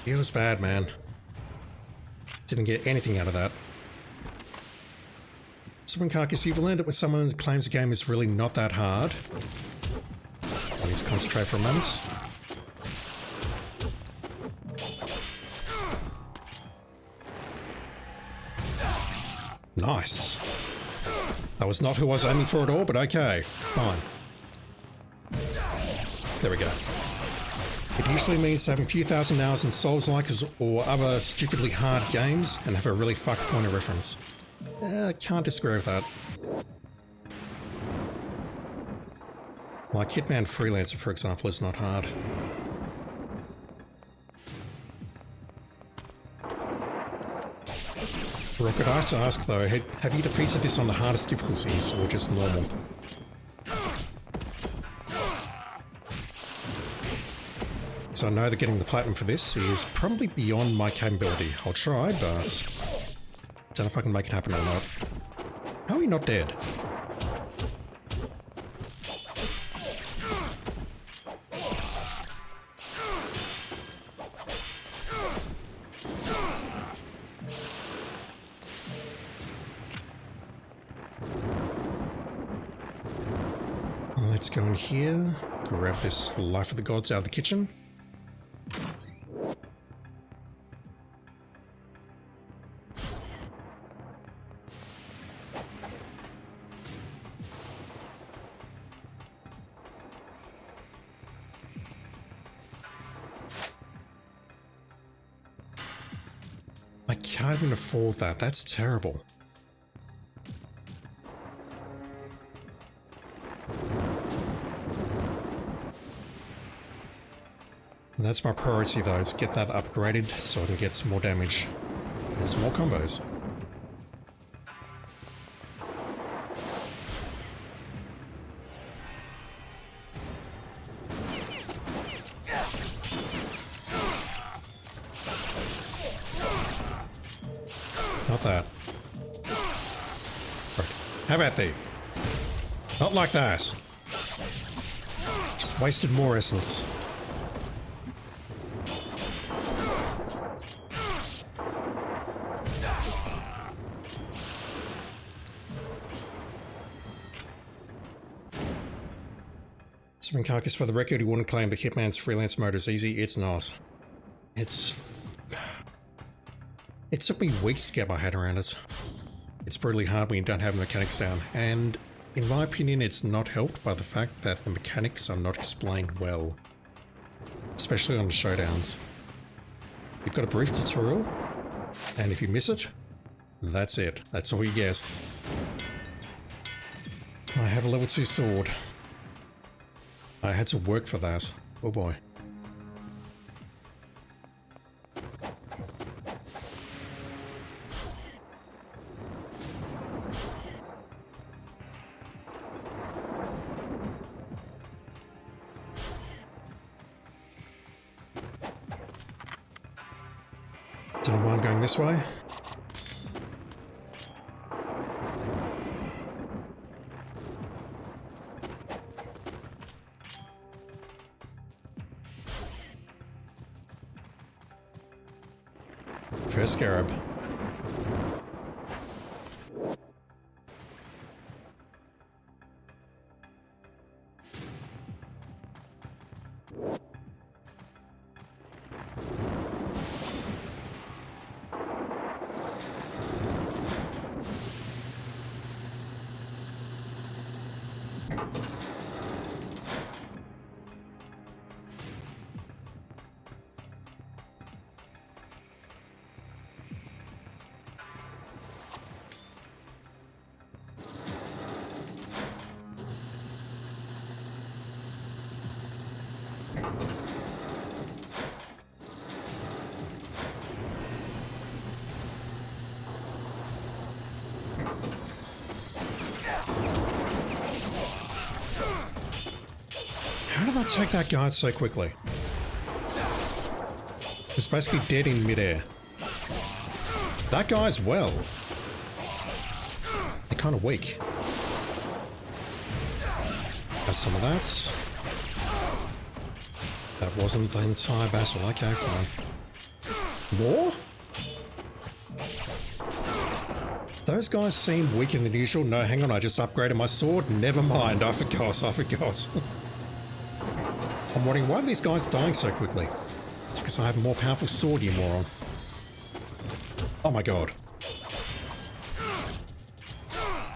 It was bad, man. Didn't get anything out of that. So when Carcass, you've learned it with someone who claims the game is really not that hard. I need to concentrate for a moment. Nice. That was not who I was aiming for at all, but okay. Fine. There we go. It usually means having a few thousand hours in Souls-like or other stupidly hard games and have a really fucked point of reference. Can't disagree with that. Like Hitman Freelancer, for example, is not hard. Rocket, I have to ask though, have you defeated this on the hardest difficulties or just normal? So I know that getting the platinum for this is probably beyond my capability. I'll try, but don't know if I can make it happen or not. How are you not dead? Let's go in here, grab this Life of the Gods out of the kitchen. I can't even afford that, that's terrible. That's my priority though, is get that upgraded so I can get some more damage and some more combos. Not that. Right. Have at thee. Not like that. Just wasted more essence. Spring Carcass, for the record, you wouldn't claim that Hitman's freelance mode is easy. It's not. It took me weeks to get my head around it. It's brutally hard when you don't have the mechanics down, and in my opinion it's not helped by the fact that the mechanics are not explained well. Especially on the showdowns. You've got a brief tutorial, and if you miss it, that's it. That's all you get. I have a level 2 sword. I had to work for that. Oh boy. going this way. First scarab. How did I take that guard so quickly? He was basically dead in midair. That guy as well. They're kind of weak. Have some of that. That wasn't the entire battle. Okay, fine. More? Those guys seem weaker than usual. No, hang on, I just upgraded my sword. Never mind, I forgot. I'm wondering, why are these guys dying so quickly? It's because I have a more powerful sword, you moron. Oh my god.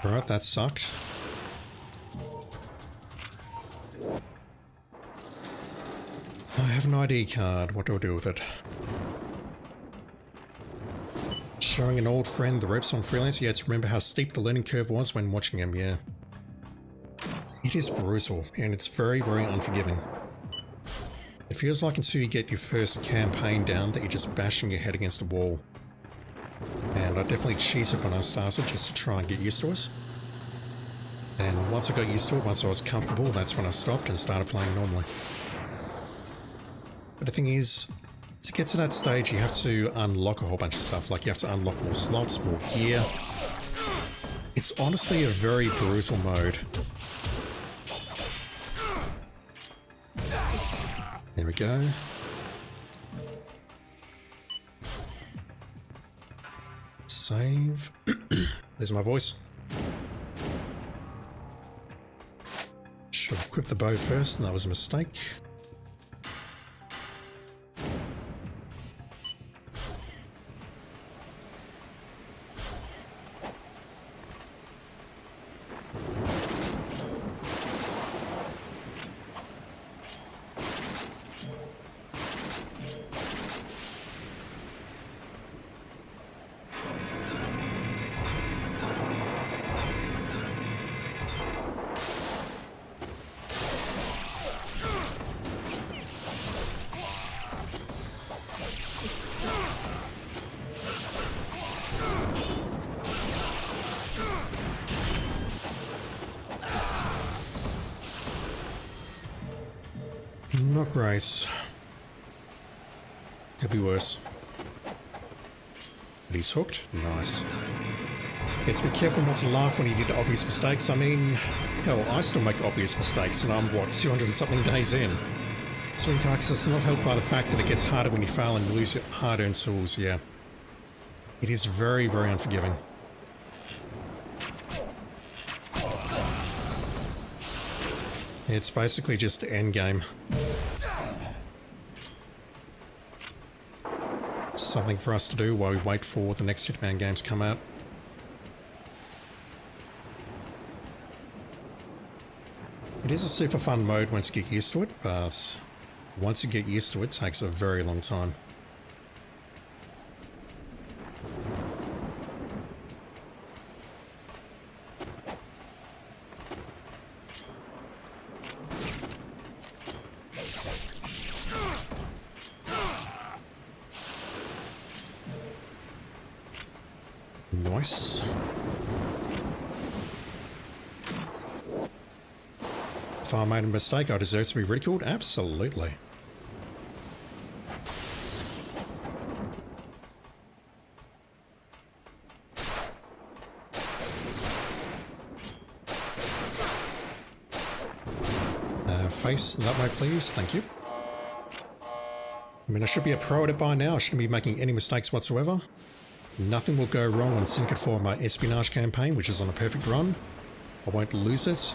Alright, that sucked. I have an ID card. What do I do with it? Showing an old friend the ropes on freelance. Yeah, to remember how steep the learning curve was when watching him, yeah. It is brutal, and it's very, very unforgiving. It feels like until you get your first campaign down that you're just bashing your head against a wall. And I definitely cheated when I started just to try and get used to it. And once I got used to it, once I was comfortable, that's when I stopped and started playing normally. But the thing is, to get to that stage you have to unlock a whole bunch of stuff, like you have to unlock more slots, more gear. It's honestly a very brutal mode. There we go. Save. There's my voice. Should have equipped the bow first, and that was a mistake. Not great. Could be worse. But he's hooked. Nice. It's be careful not to laugh when you did obvious mistakes. I mean, hell, I still make obvious mistakes and I'm, what, 200 and something days in. Swing Carcass is not helped by the fact that it gets harder when you fail and you lose your hard-earned tools, yeah. It is very, very unforgiving. It's basically just endgame. Something for us to do while we wait for the next Hitman games to come out. It is a super fun mode once you get used to it, but once you get used to it, it takes a very long time. Nice. If I made a mistake, I deserve to be ridiculed? Absolutely. face that way, please. Thank you. I mean, I should be a pro at it by now. I shouldn't be making any mistakes whatsoever. Nothing will go wrong on Syndicate 4, my espionage campaign, which is on a perfect run. I won't lose it.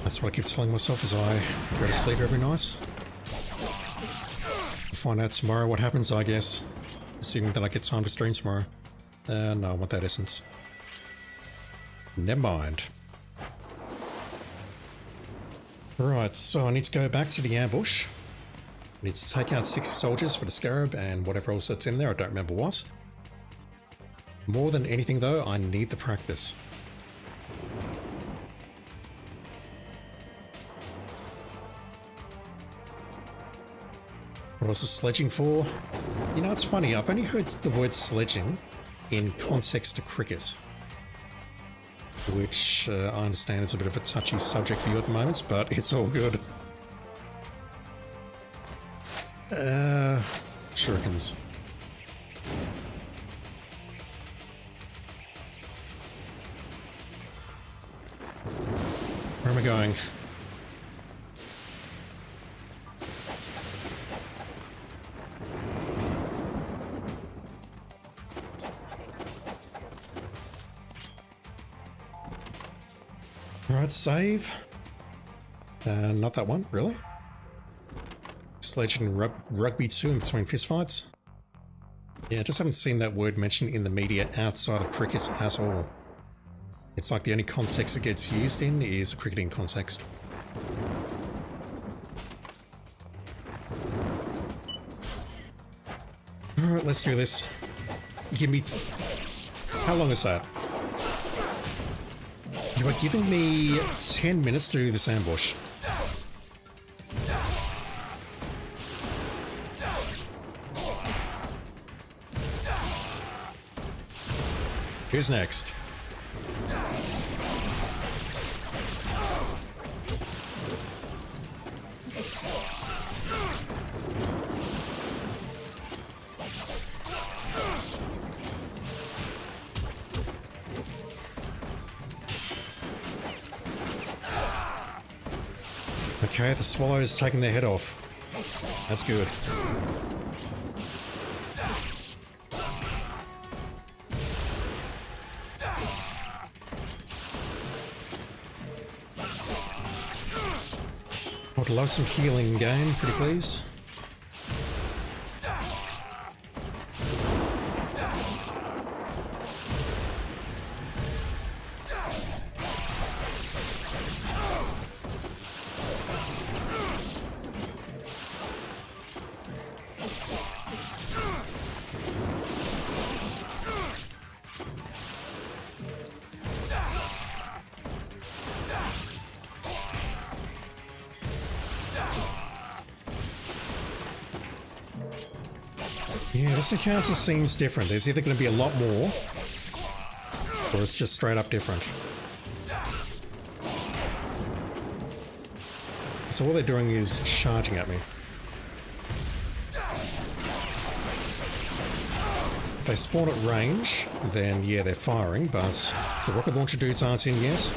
That's what I keep telling myself as I go to sleep every night. I'll find out tomorrow what happens, I guess. Assuming that I get time to stream tomorrow. No, I want that essence. Never mind. Right, so I need to go back to the ambush. I need to take out 60 soldiers for the scarab and whatever else that's in there, I don't remember what. More than anything though, I need the practice. What else is sledging for? You know, it's funny, I've only heard the word sledging in context to cricket. Which I understand is a bit of a touchy subject for you at the moment, but it's all good. Shurikens. Where am I going? Right, save. Not that one, really? Sledging rugby 2 in between fistfights? Yeah, I just haven't seen that word mentioned in the media outside of cricket at all. It's like the only context it gets used in is a cricketing context. Alright, let's do this. Give me... How long is that? You are giving me 10 minutes to do this ambush. Who's next? Okay, the swallow's taking their head off. That's good. I'd love some healing game, pretty please. Yeah, this encounter seems different. There's either going to be a lot more, or it's just straight up different. So all they're doing is charging at me. If they spawn at range, then yeah, they're firing, but the rocket launcher dudes aren't in yet.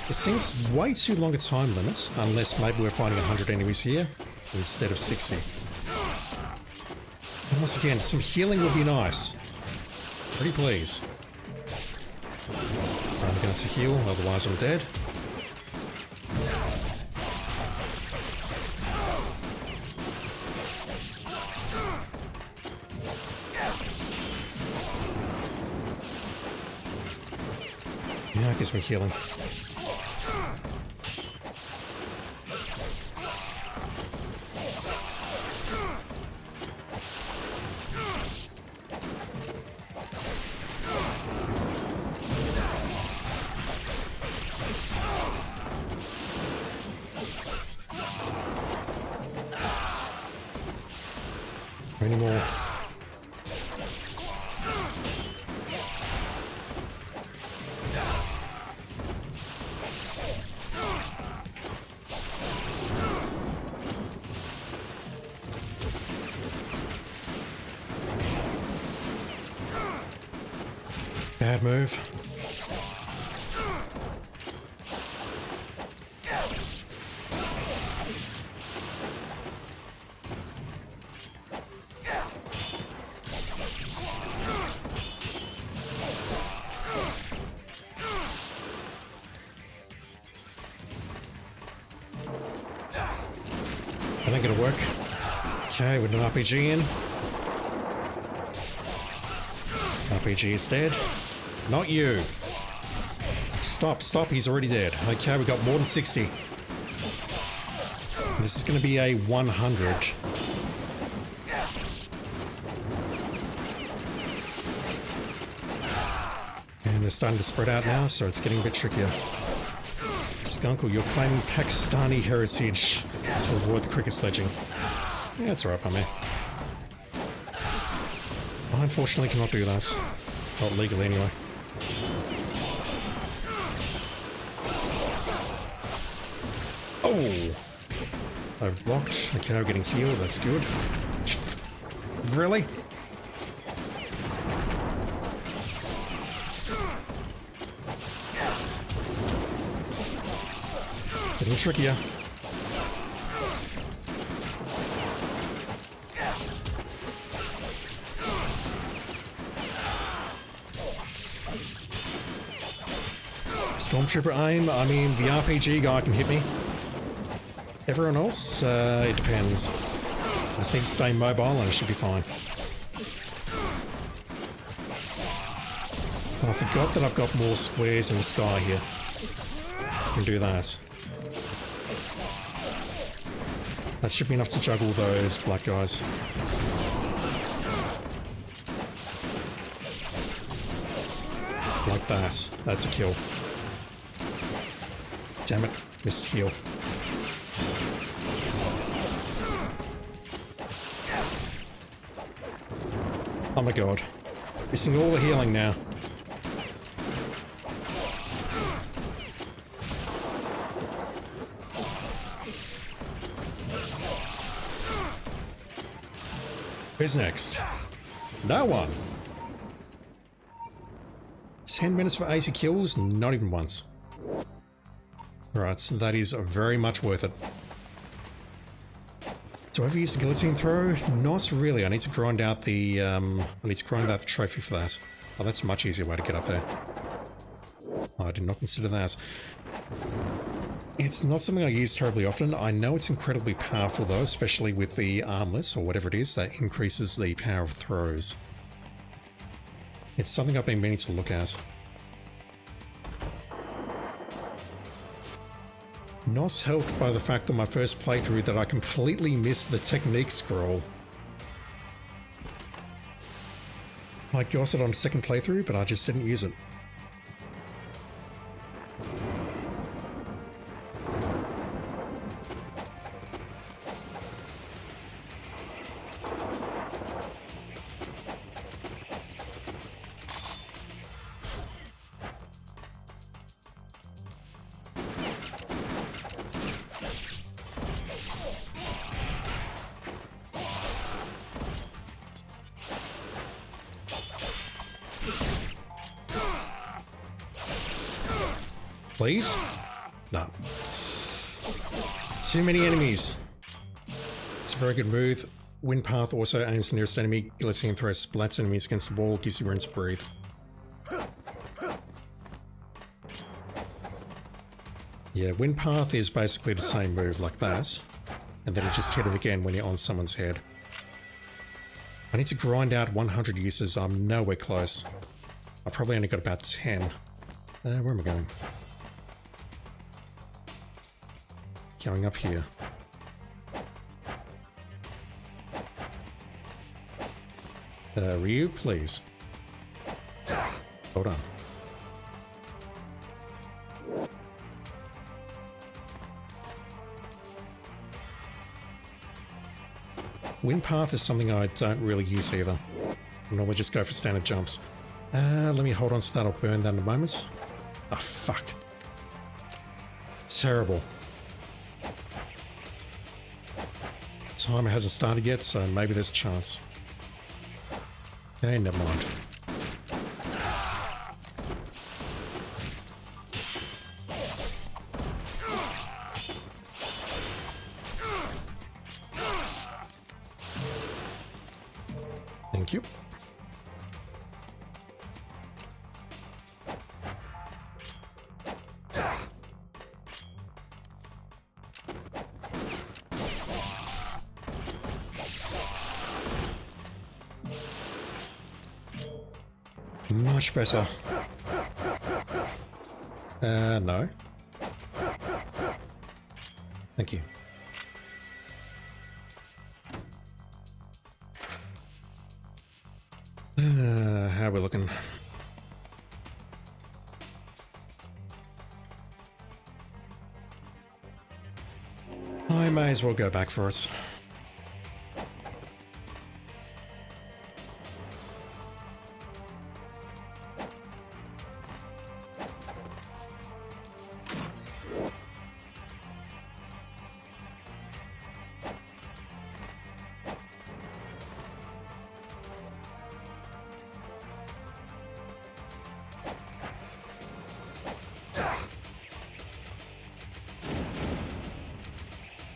It seems way too long a time limit, unless maybe we're fighting 100 enemies here instead of 60. And once again, some healing would be nice. Pretty please. I'm going to heal, otherwise I'm dead. Yeah, it gives me healing. Any more? Bad move. That ain't gonna work. Okay, with an RPG in. RPG is dead. Not you. Stop, stop, he's already dead. Okay, we got more than 60. This is gonna be a 100. And they're starting to spread out now, so it's getting a bit trickier. Skunkle, you're claiming Pakistani heritage to avoid the cricket sledging. Yeah, it's alright by me. I unfortunately cannot do that. Not legally anyway. Oh! I've blocked. Okay, I'm getting healed. That's good. Really? Getting trickier. Stormtrooper aim, I mean, the RPG guy can hit me. Everyone else, it depends. I just need to stay mobile and I should be fine. I forgot that I've got more squares in the sky here. I can do that. That should be enough to juggle those black guys. Like that. That's a kill. Damn it. Missed heal. Oh my god. Missing all the healing now. Who's next? No one. 10 minutes for 80 kills? Not even once. Alright, so that is very much worth it. Do I ever use the guillotine throw? Not really. I need to grind out the trophy for that. Oh, that's a much easier way to get up there. Oh, I did not consider that. It's not something I use terribly often. I know it's incredibly powerful though, especially with the armlet or whatever it is that increases the power of throws. It's something I've been meaning to look at. Not helped by the fact that my first playthrough that I completely missed the technique scroll. I got it on second playthrough, but I just didn't use it. Please? No. Too many enemies. It's a very good move. Wind path also aims the nearest enemy. Guillotine throw splats enemies against the wall, gives you room to breathe. Yeah, wind path is basically the same move like that. And then you just hit it again when you're on someone's head. I need to grind out 100 uses. I'm nowhere close. I've probably only got about 10. Where am I going? Going up here. Ryu, please. Hold on. Wind path is something I don't really use either. I normally just go for standard jumps. Let me hold on to that. I'll burn that in a moment. Oh, fuck. Terrible. Timer hasn't started yet, so maybe there's a chance. Okay, never mind. Thank you. Much better. No. Thank you. How are we looking? I may as well go back for it.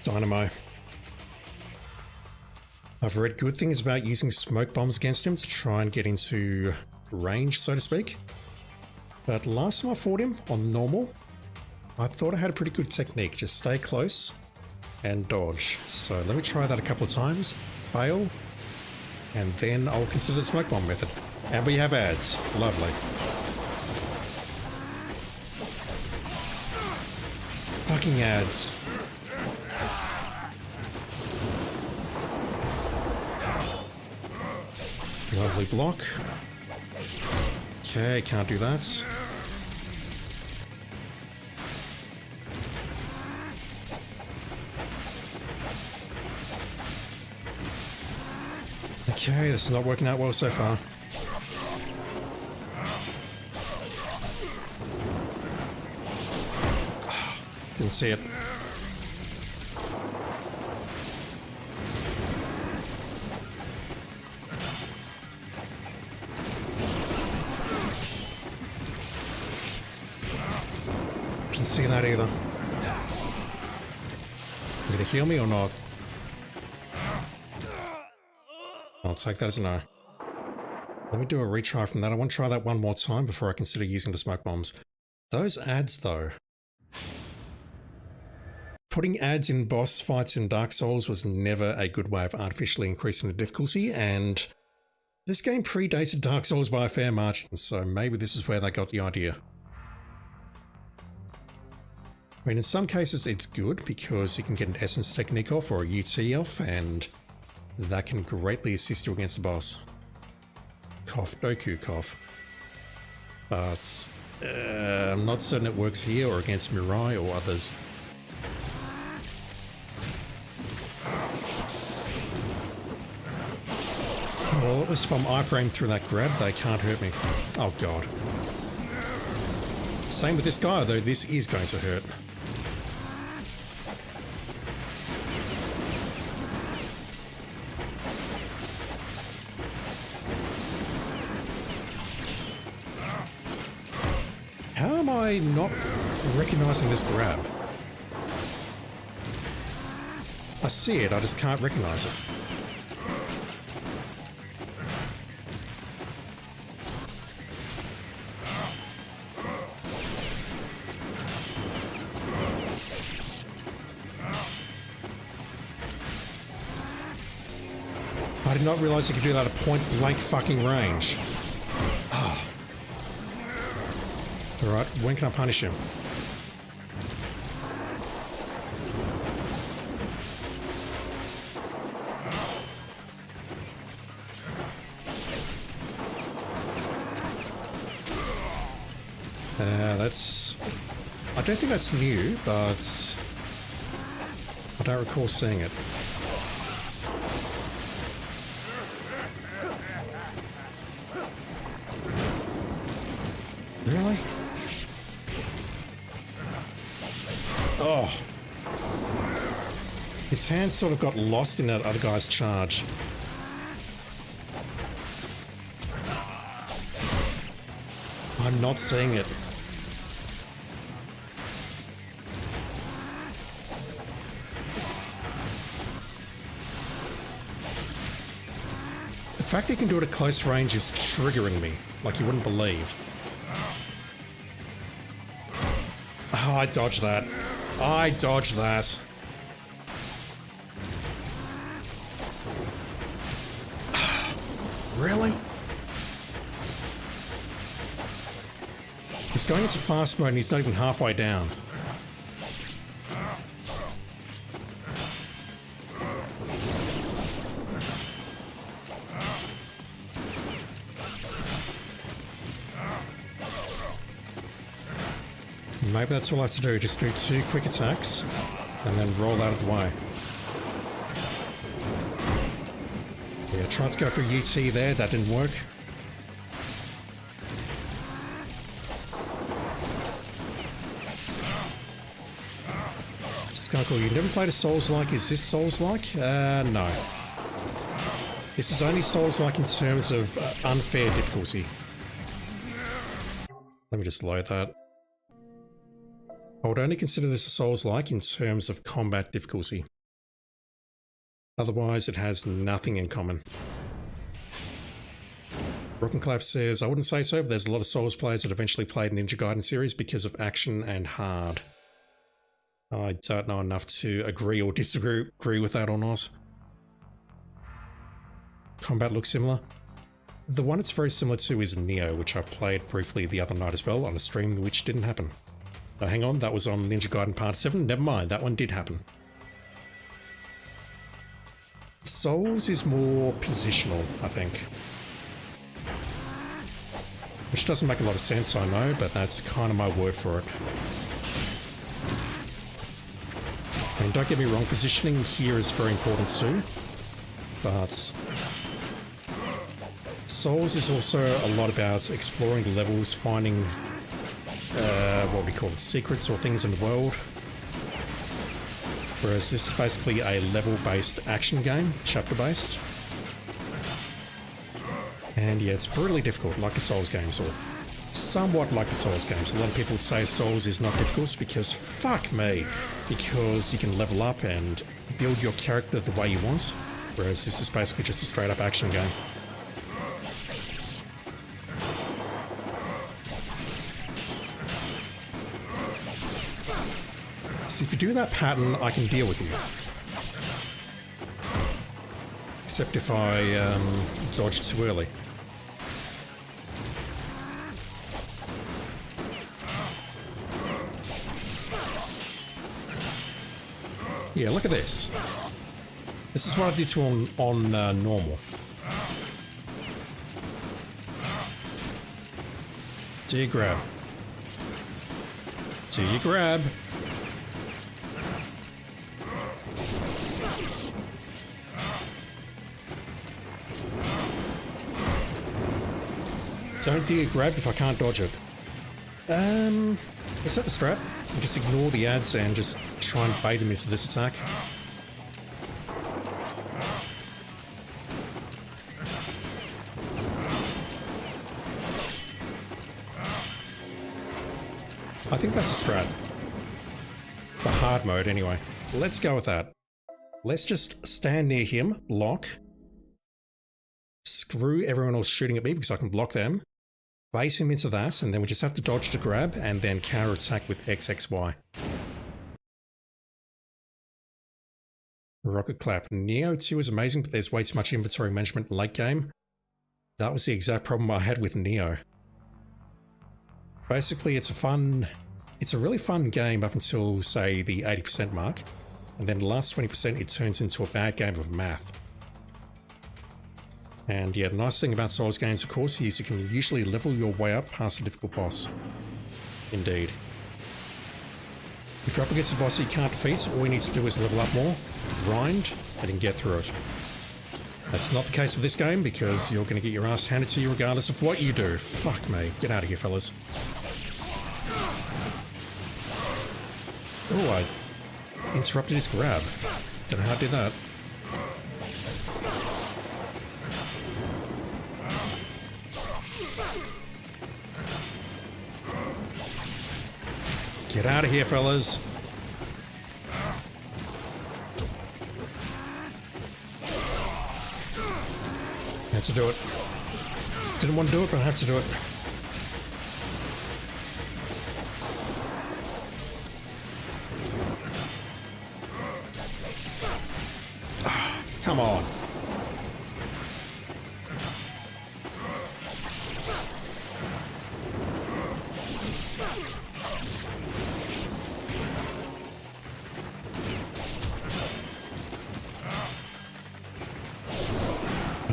Dynamo. I've read good things about using smoke bombs against him to try and get into range, so to speak. But last time I fought him on normal, I thought I had a pretty good technique. Just stay close and dodge. So let me try that a couple of times, fail, and then I'll consider the smoke bomb method. And we have ads. Lovely. Fucking ads. Lovely block. Okay, can't do that. Okay, this is not working out well so far. Didn't see it. Didn't see that either. You gonna heal me or not? I'll take that as a no. Let me do a retry from that. I want to try that one more time before I consider using the smoke bombs. Those ads though. Putting ads in boss fights in Dark Souls was never a good way of artificially increasing the difficulty, and this game predated Dark Souls by a fair margin, so maybe this is where they got the idea. I mean, in some cases it's good because you can get an essence technique off or a UT off, and that can greatly assist you against the boss. Cough, Doku cough. But I'm not certain it works here or against Mirai or others. Well, at least if I'm iframe through that grab, they can't hurt me. Oh god. Same with this guy, though this is going to hurt. How am I not recognizing this grab? I see it, I just can't recognize it. I did not realize you could do that at point blank fucking range. Ah. Alright, when can I punish him? That's... I don't think that's new, but I don't recall seeing it. Really? Oh. His hand sort of got lost in that other guy's charge. I'm not seeing it. The fact that you can do it at close range is triggering me, like you wouldn't believe. Oh, I dodged that. I dodged that. Really? He's going into fast mode and he's not even halfway down. Maybe that's all I have to do, just do 2 quick attacks and then roll out of the way. Yeah, tried to go for a UT there, that didn't work. Skunkle, you never played a Souls-like. Is this Souls-like? No. This is only Souls-like in terms of unfair difficulty. Let me just load that. I would only consider this a Souls-like in terms of combat difficulty. Otherwise, it has nothing in common. Rock and Clap says, I wouldn't say so, but there's a lot of Souls players that eventually played Ninja Gaiden series because of action and hard. I don't know enough to agree or disagree with that or not. Combat looks similar. The one it's very similar to is Neo, which I played briefly the other night as well on a stream, which didn't happen. Oh, hang on, that was on Ninja Gaiden Part 7. Never mind, that one did happen. Souls is more positional, I think. Which doesn't make a lot of sense, I know, but that's kind of my word for it. And don't get me wrong, positioning here is very important too, but Souls is also a lot about exploring the levels, finding what we call it, secrets or things in the world. Whereas this is basically a level-based action game, chapter-based. And yeah, it's brutally difficult, like the Souls games, or somewhat like the Souls games. A lot of people would say Souls is not difficult because, fuck me, because you can level up and build your character the way you want. Whereas this is basically just a straight-up action game. So if you do that pattern, I can deal with you. Except if I dodge too early. Yeah, look at this. This is what I did to him on normal. Do you grab? Do you grab? Don't do you grab if I can't dodge it. Is that the strat? Just ignore the ads and just try and bait him into this attack. I think that's a strat. The hard mode, anyway. Let's go with that. Let's just stand near him, lock. Screw everyone else shooting at me because I can block them. Base him into that, and then we just have to dodge to grab, and then counter attack with XXY. Rocket Clap. Neo 2 is amazing, but there's way too much inventory management late game. That was the exact problem I had with Neo. Basically, it's a really fun game up until, say, the 80% mark, and then the last 20% it turns into a bad game of math. And yeah, the nice thing about Souls games, of course, is you can usually level your way up past a difficult boss. Indeed. If you're up against a boss you can't defeat, all you need to do is level up more, grind, and then get through it. That's not the case with this game, because you're going to get your ass handed to you regardless of what you do. Fuck me. Get out of here, fellas. Oh, I interrupted his grab. Don't know how I did that. Get out of here, fellas. Had to do it. Didn't want to do it, but I have to do it. Ah, come on.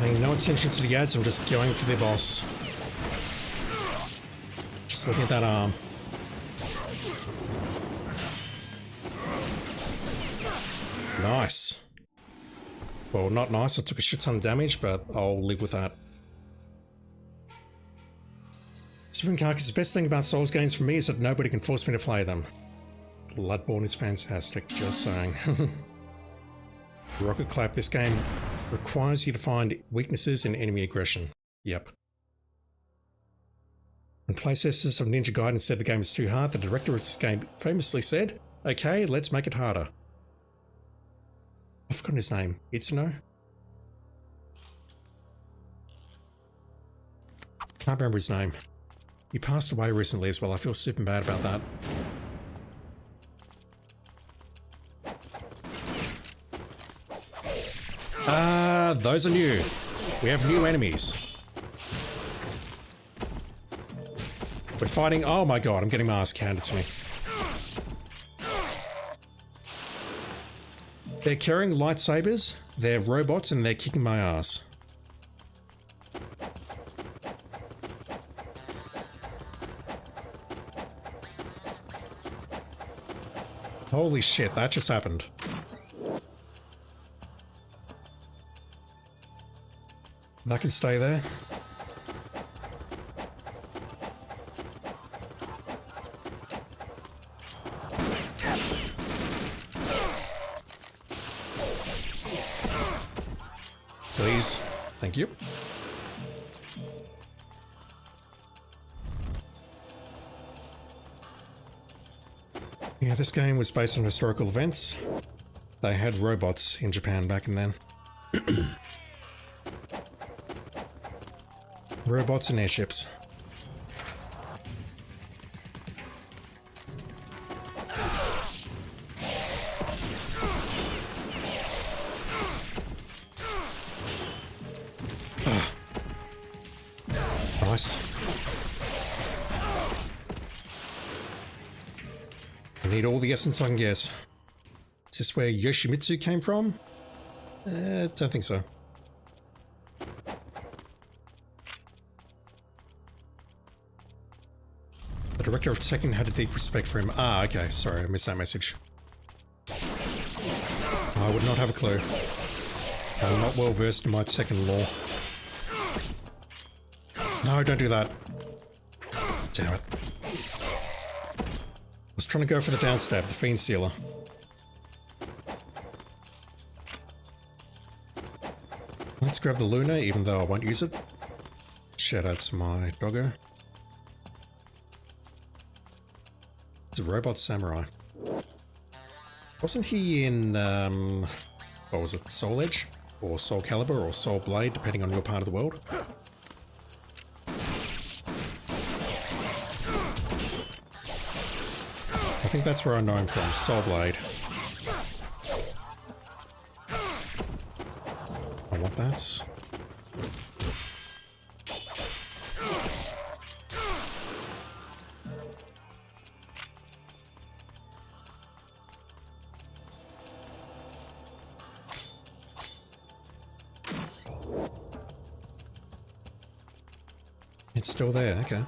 Paying no attention to the ads, I'm just going for the boss. Just looking at that arm. Nice. Well, not nice. I took a shit ton of damage, but I'll live with that. Spring Carcass, the best thing about Souls games for me is that nobody can force me to play them. Bloodborne is fantastic, just saying. Rocket Clap, this game requires you to find weaknesses in enemy aggression. Yep. When playtesters of Ninja Gaiden said the game was too hard, the director of this game famously said, "Okay, let's make it harder." I've forgotten his name. Itsuno? Can't remember his name. He passed away recently as well. I feel super bad about that. Those are new. We have new enemies. We're fighting. Oh my god, I'm getting my ass handed to me. They're carrying lightsabers, they're robots, and they're kicking my ass. Holy shit, that just happened. That can stay there. Please. Thank you. Yeah, this game was based on historical events. They had robots in Japan back in then. Robots and airships. Nice. I need all the essence I can get. Is this where Yoshimitsu came from? Don't think so. The director of Tekken had a deep respect for him. Ah, okay. Sorry, I missed that message. I would not have a clue. I'm not well versed in my Tekken lore. No, don't do that. Damn it. I was trying to go for the downstab, the Fiend Sealer. Let's grab the Luna, even though I won't use it. Shout out to my doggo. It's a robot samurai. Wasn't he in, what was it, Soul Edge? Or Soul Calibur, or Soul Blade, depending on your part of the world? I think that's where I know him from, Soul Blade. I want that. It's still there, okay.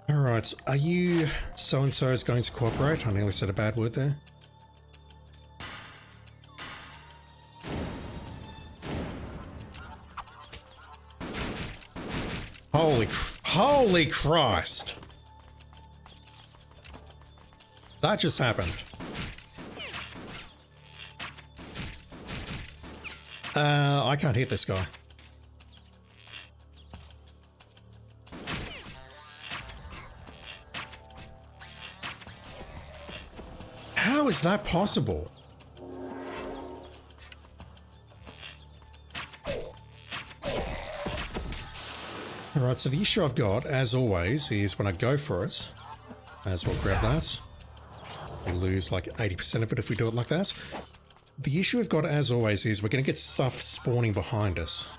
Alright, are you so-and-so's going to cooperate? I nearly said a bad word there. Holy Christ! That just happened. I can't hit this guy. How is that possible? Alright, so the issue I've got, as always, is when I go for it, may as well grab that. We lose like 80% of it if we do it like that. The issue we've got, as always, is we're going to get stuff spawning behind us.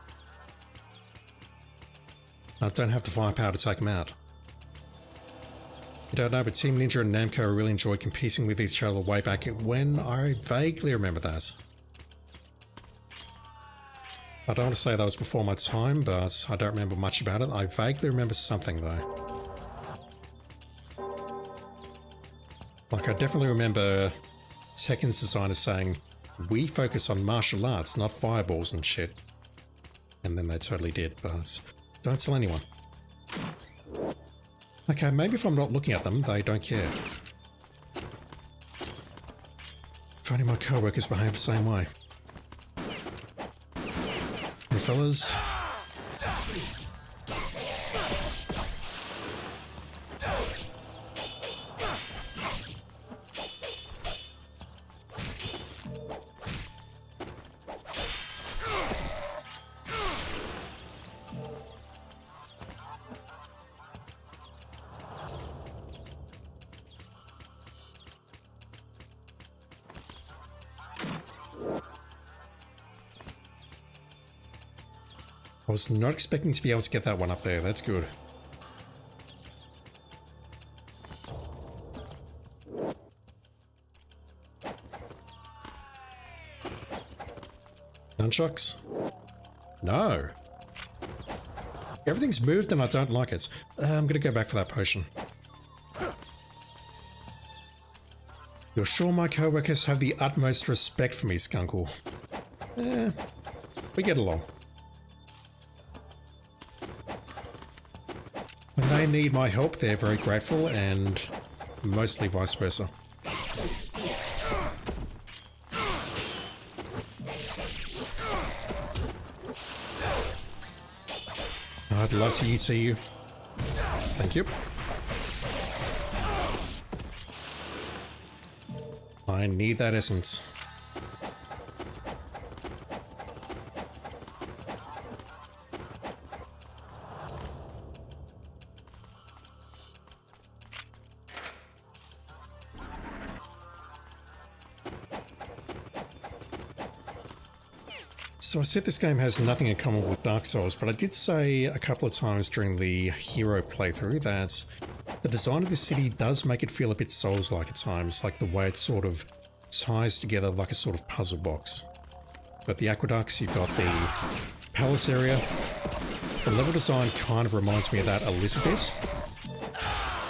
I don't have the firepower to take them out. I don't know, but Team Ninja and Namco really enjoyed competing with each other way back when. I vaguely remember that. I don't want to say that was before my time, but I don't remember much about it. I vaguely remember something though. Like, I definitely remember Tekken's designer saying, we focus on martial arts, not fireballs and shit. And then they totally did, but don't tell anyone. Okay, maybe if I'm not looking at them, they don't care. If only my co-workers behave the same way. Hey fellas. I was not expecting to be able to get that one up there. That's good. Nunchucks? No. Everything's moved and I don't like it. I'm gonna go back for that potion. You're sure my co-workers have the utmost respect for me, Skunkle? We get along. When they need my help, they're very grateful, and mostly vice versa. I'd love to eat you. Thank you. I need that essence. So I said this game has nothing in common with Dark Souls, but I did say a couple of times during the hero playthrough that the design of this city does make it feel a bit Souls-like at times, like the way it sort of ties together like a sort of puzzle box. But the aqueducts, you've got the palace area. The level design kind of reminds me of that a little bit,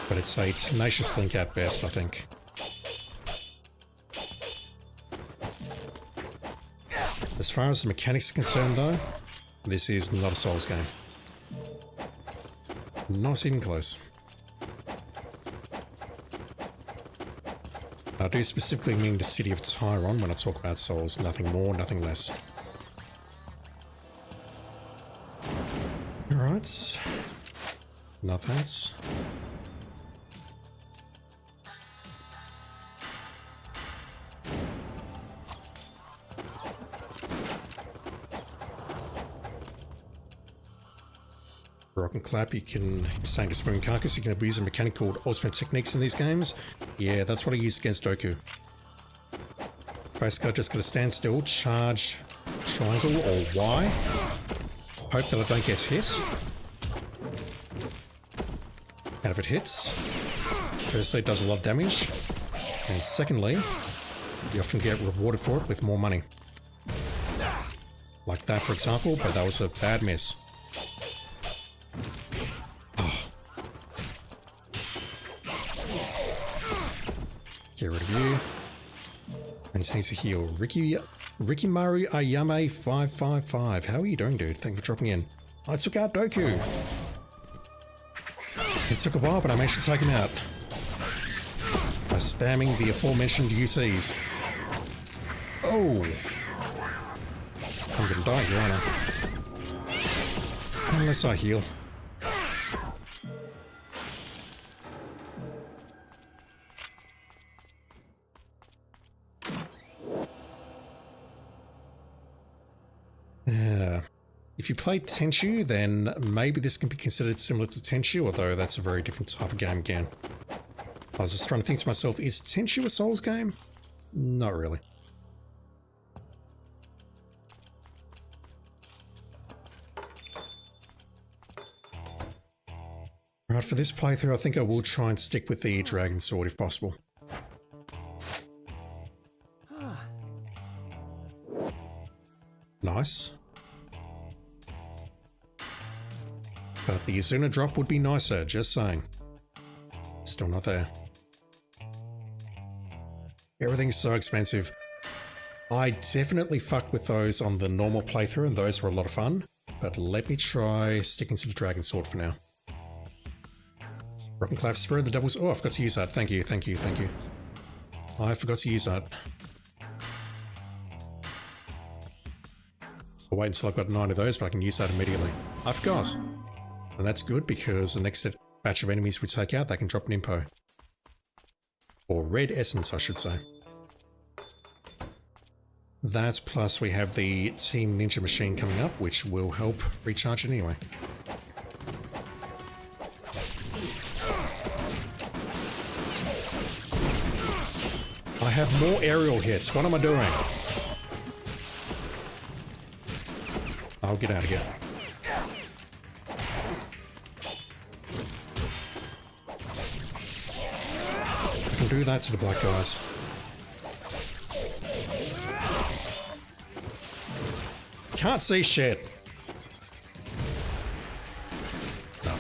but it's a tenacious link at best, I think. As far as the mechanics are concerned though, this is not a Souls game. Not even close. I do specifically mean the city of Tyron when I talk about Souls, nothing more, nothing less. Alright. Not that. Rock and clap, you can, saying to Spoon Carcass, you can abuse a mechanic called ultimate techniques in these games. Yeah, that's what I use against Doku. Basically, I just gotta stand still, charge triangle or Y, hope that I don't get hit. And if it hits, firstly it does a lot of damage, and secondly, you often get rewarded for it with more money. Like that for example, but that was a bad miss. Get rid of you. And he needs to heal. Ricky Maru Ayame 555. How are you doing, dude? Thank you for dropping in. I took out Doku. It took a while, but I managed to take him out. By spamming the aforementioned UCs. Oh! I'm gonna die here, aren't I? Unless I heal. If you played Tenchu, then maybe this can be considered similar to Tenchu, although that's a very different type of game again. I was just trying to think to myself, is Tenchu a Souls game? Not really. Right, for this playthrough, I think I will try and stick with the Dragon Sword if possible. Nice. But the Izuna drop would be nicer, just saying. Still not there. Everything's so expensive. I definitely fucked with those on the normal playthrough, and those were a lot of fun. But let me try sticking to the Dragon Sword for now. Rock and Clap Spirit of the Devil's... Oh, I forgot to use that. Thank you, thank you, thank you. I forgot to use that. I'll wait until I've got 9 of those, but I can use that immediately. I forgot. And that's good, because the next batch of enemies we take out, they can drop an impo. Or red essence, I should say. That, plus we have the Team Ninja machine coming up, which will help recharge it anyway. I have more aerial hits. What am I doing? I'll get out of here. I can do that to the black guys. Can't see shit. No.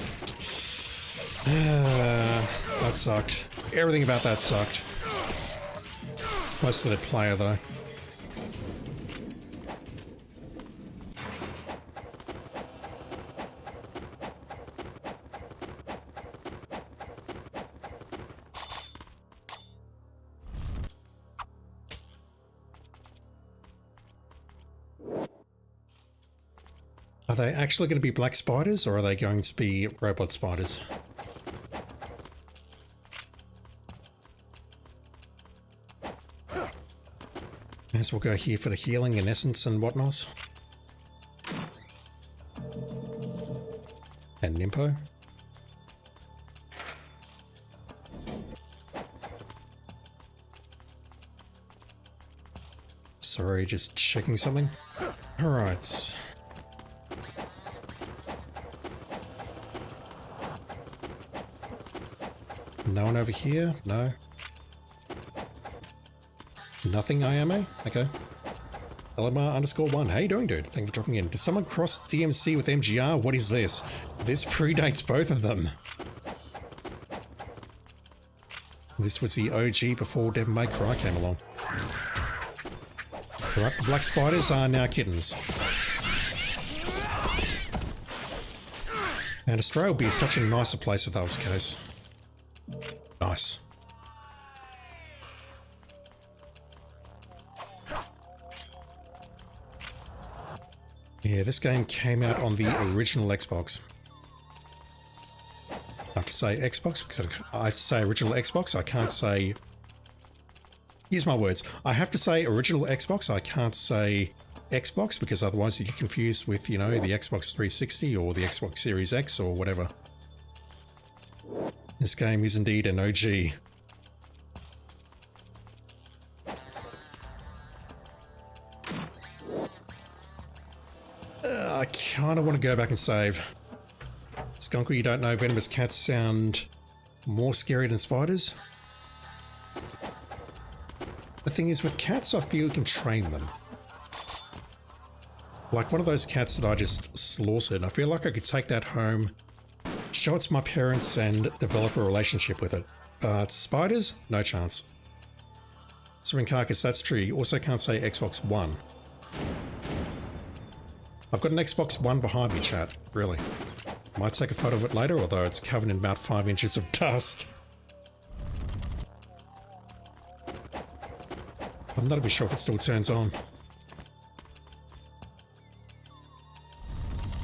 That sucked. Everything about that sucked. Most of the player though. Are they actually going to be black spiders, or are they going to be robot spiders? May as well go here for the healing and essence and whatnot. And Nimpo. Sorry, just checking something. Alright. No one over here? No. Nothing IMA? Okay. LMR_1. How you doing, dude? Thank you for dropping in. Did someone cross DMC with MGR? What is this? This predates both of them. This was the OG before Devil May Cry came along. Alright, the black spiders are now kittens. And Australia would be such a nicer place if that was the case. Nice. Yeah, this game came out on the original Xbox. I have to say Xbox because I have to say original Xbox. I can't say... Here's my words. I have to say original Xbox. I can't say Xbox because otherwise you get confused with, you know, the Xbox 360 or the Xbox Series X or whatever. This game is indeed an OG. I kind of want to go back and save. Skunkle, you don't know venomous cats sound more scary than spiders? The thing is, with cats, I feel you can train them. Like one of those cats that I just slaughtered, I feel like I could take that home, show it to my parents, and develop a relationship with it. But spiders? No chance. Swing Carcass, that's true. You also can't say Xbox One. I've got an Xbox One behind me, chat. Really. Might take a photo of it later, although it's covered in about 5 inches of dust. I'm not even sure if it still turns on.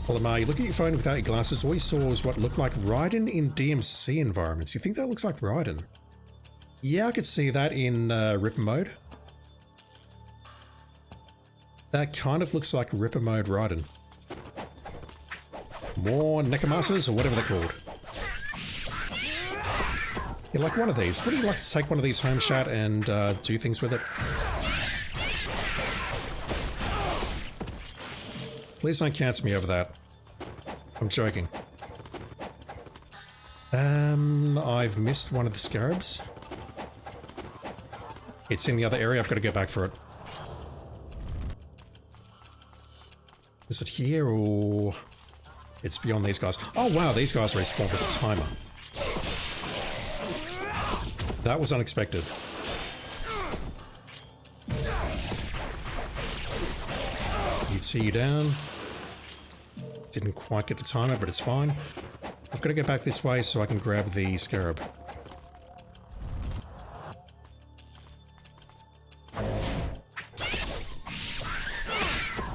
Well, you look at your phone without your glasses, all you saw was what looked like Raiden in DMC environments. You think that looks like Raiden? Yeah, I could see that in Ripper mode. That kind of looks like Ripper mode Raiden. More Necromancers, or whatever they're called. Yeah, like one of these. Would you like to take one of these home, chat, and do things with it? Please don't cancel me over that. I'm joking. I've missed one of the scarabs. It's in the other area, I've got to go back for it. Is it here, or... It's beyond these guys. Oh wow, these guys respawn with a timer. That was unexpected. You down. Didn't quite get the timer, but it's fine. I've got to get back this way so I can grab the scarab.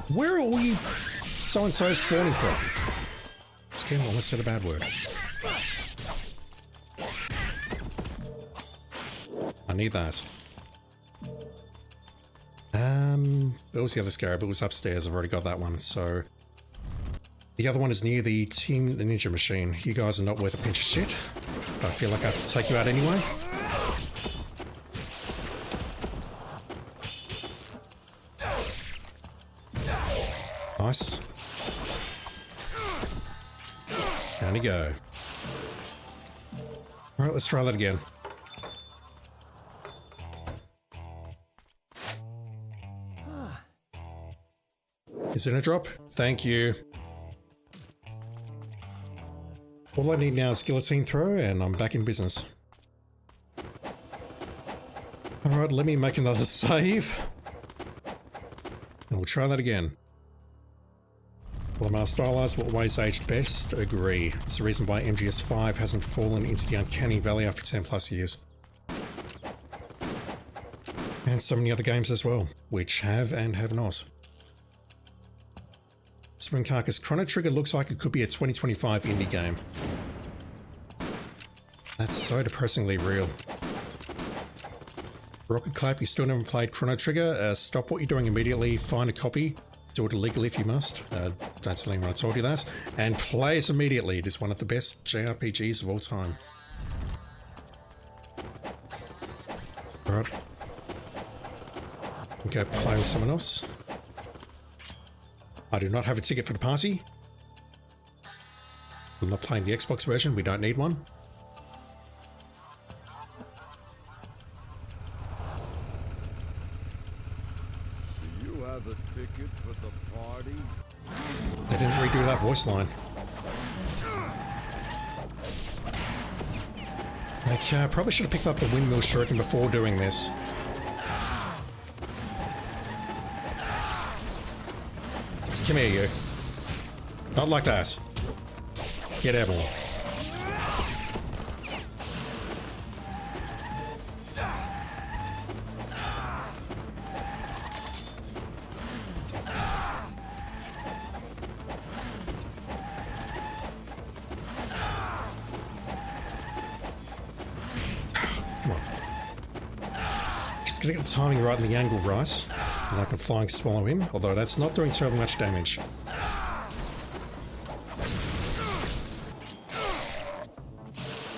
Where are all you so-and-so spawning from? Again, I almost said a bad word. I need that. Where was the other scarab? It was upstairs. I've already got that one, so... The other one is near the Team Ninja machine. You guys are not worth a pinch of shit. But I feel like I have to take you out anyway. Nice. Down you go. Alright, let's try that again. Is it a drop? Thank you. All I need now is guillotine throw and I'm back in business. Alright, let me make another save. And we'll try that again. Lamar stylized what ways aged best? Agree. It's the reason why MGS5 hasn't fallen into the uncanny valley after 10 plus years. And so many other games as well, which have and have not. Spring Carcass Chrono Trigger looks like it could be a 2025 indie game. That's so depressingly real. Rocket Clap, you still never played Chrono Trigger? Stop what you're doing immediately, find a copy, do it illegally if you must, don't tell anyone I told you that, and play it immediately. It is one of the best JRPGs of all time. Alright. Go play with someone else. I do not have a ticket for the party. I'm not playing the Xbox version, we don't need one. Do you have a ticket for the party? They didn't redo that voice line. Okay, I probably should have picked up the windmill shuriken before doing this. Come here, you. Not like that. Get airborne. Come on. Just gotta get the timing right and the angle right. And I can flying swallow him, although that's not doing terribly much damage.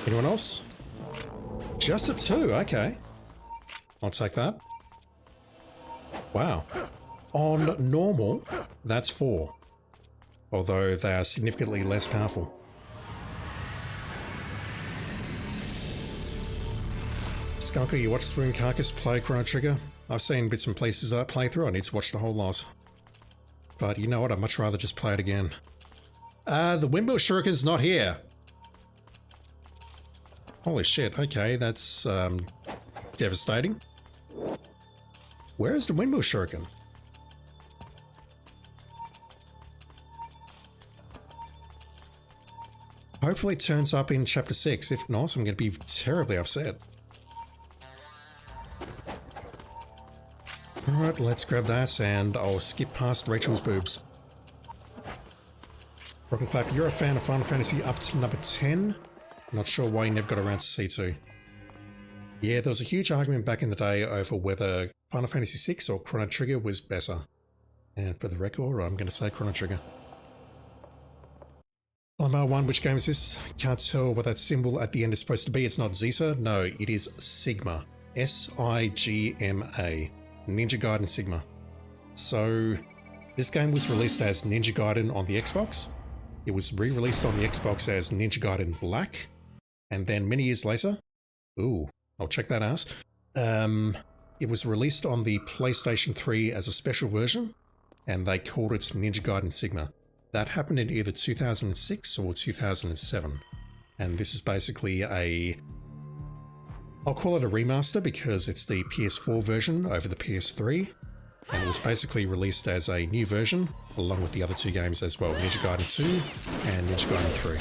Anyone else? Just a 2, okay. I'll take that. Wow. On normal, that's 4. Although they are significantly less powerful. Skunker, you watch Spring Carcass play Chrono Trigger? I've seen bits and pieces of that playthrough. I need to watch the whole lot. But you know what? I'd much rather just play it again. The windmill shuriken's not here. Holy shit. Okay, that's devastating. Where is the windmill shuriken? Hopefully it turns up in chapter 6. If not, I'm going to be terribly upset. Alright, let's grab that and I'll skip past Rachel's boobs. Rock Clap, you're a fan of Final Fantasy up to number 10? Not sure why you never got around to C2. Yeah, there was a huge argument back in the day over whether Final Fantasy VI or Chrono Trigger was better. And for the record, I'm going to say Chrono Trigger. Lamar 1, which game is this? Can't tell what that symbol at the end is supposed to be. It's not Zeta. No, it is Sigma. S-I-G-M-A. Ninja Gaiden Sigma. So, this game was released as Ninja Gaiden on the Xbox. It was re-released on the Xbox as Ninja Gaiden Black. And then many years later, ooh, I'll check that out. It was released on the PlayStation 3 as a special version, and they called it Ninja Gaiden Sigma. That happened in either 2006 or 2007. And this is basically I'll call it a remaster because it's the PS4 version over the PS3. And it was basically released as a new version, along with the other two games as well, Ninja Gaiden 2 and Ninja Gaiden 3.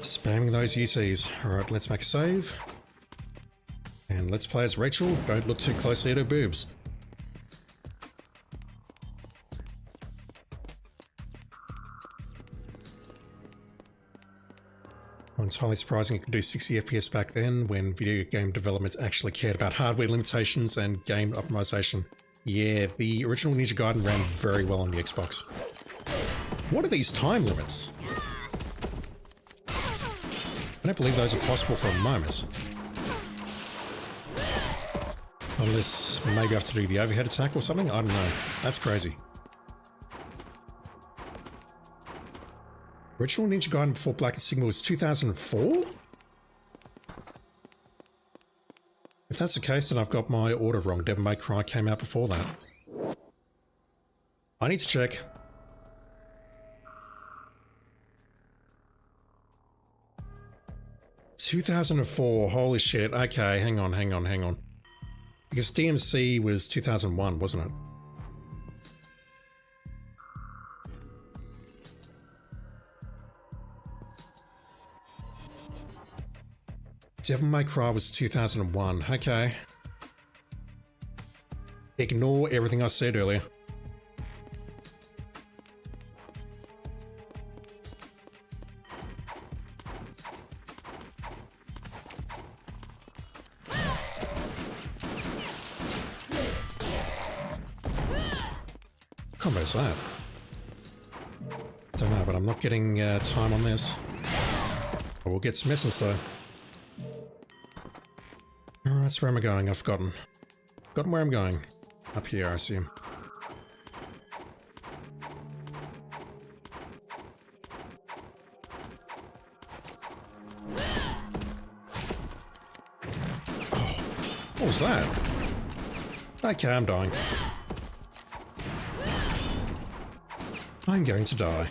Spamming those UTs. Alright, let's make a save. And let's play as Rachel. Don't look too closely at her boobs. Well, it's highly surprising it could do 60 FPS back then when video game development actually cared about hardware limitations and game optimization. Yeah, the original Ninja Gaiden ran very well on the Xbox. What are these time limits? I don't believe those are possible for a moment. Unless maybe I have to do the overhead attack or something? I don't know. That's crazy. Original Ninja Gaiden before Gaiden Sigma was 2004? If that's the case, then I've got my order wrong. Devil May Cry came out before that. I need to check. ...2004, holy shit. Okay, hang on. Because DMC was 2001, wasn't it? Devil May Cry was 2001, okay. Ignore everything I said earlier. Combo's that? Don't know, but I'm not getting time on this. But we'll get some essence though. Alright, so where am I going? I've forgotten. Forgotten where I'm going. Up here, I assume. Oh, what was that? Okay, I'm dying. I'm going to die.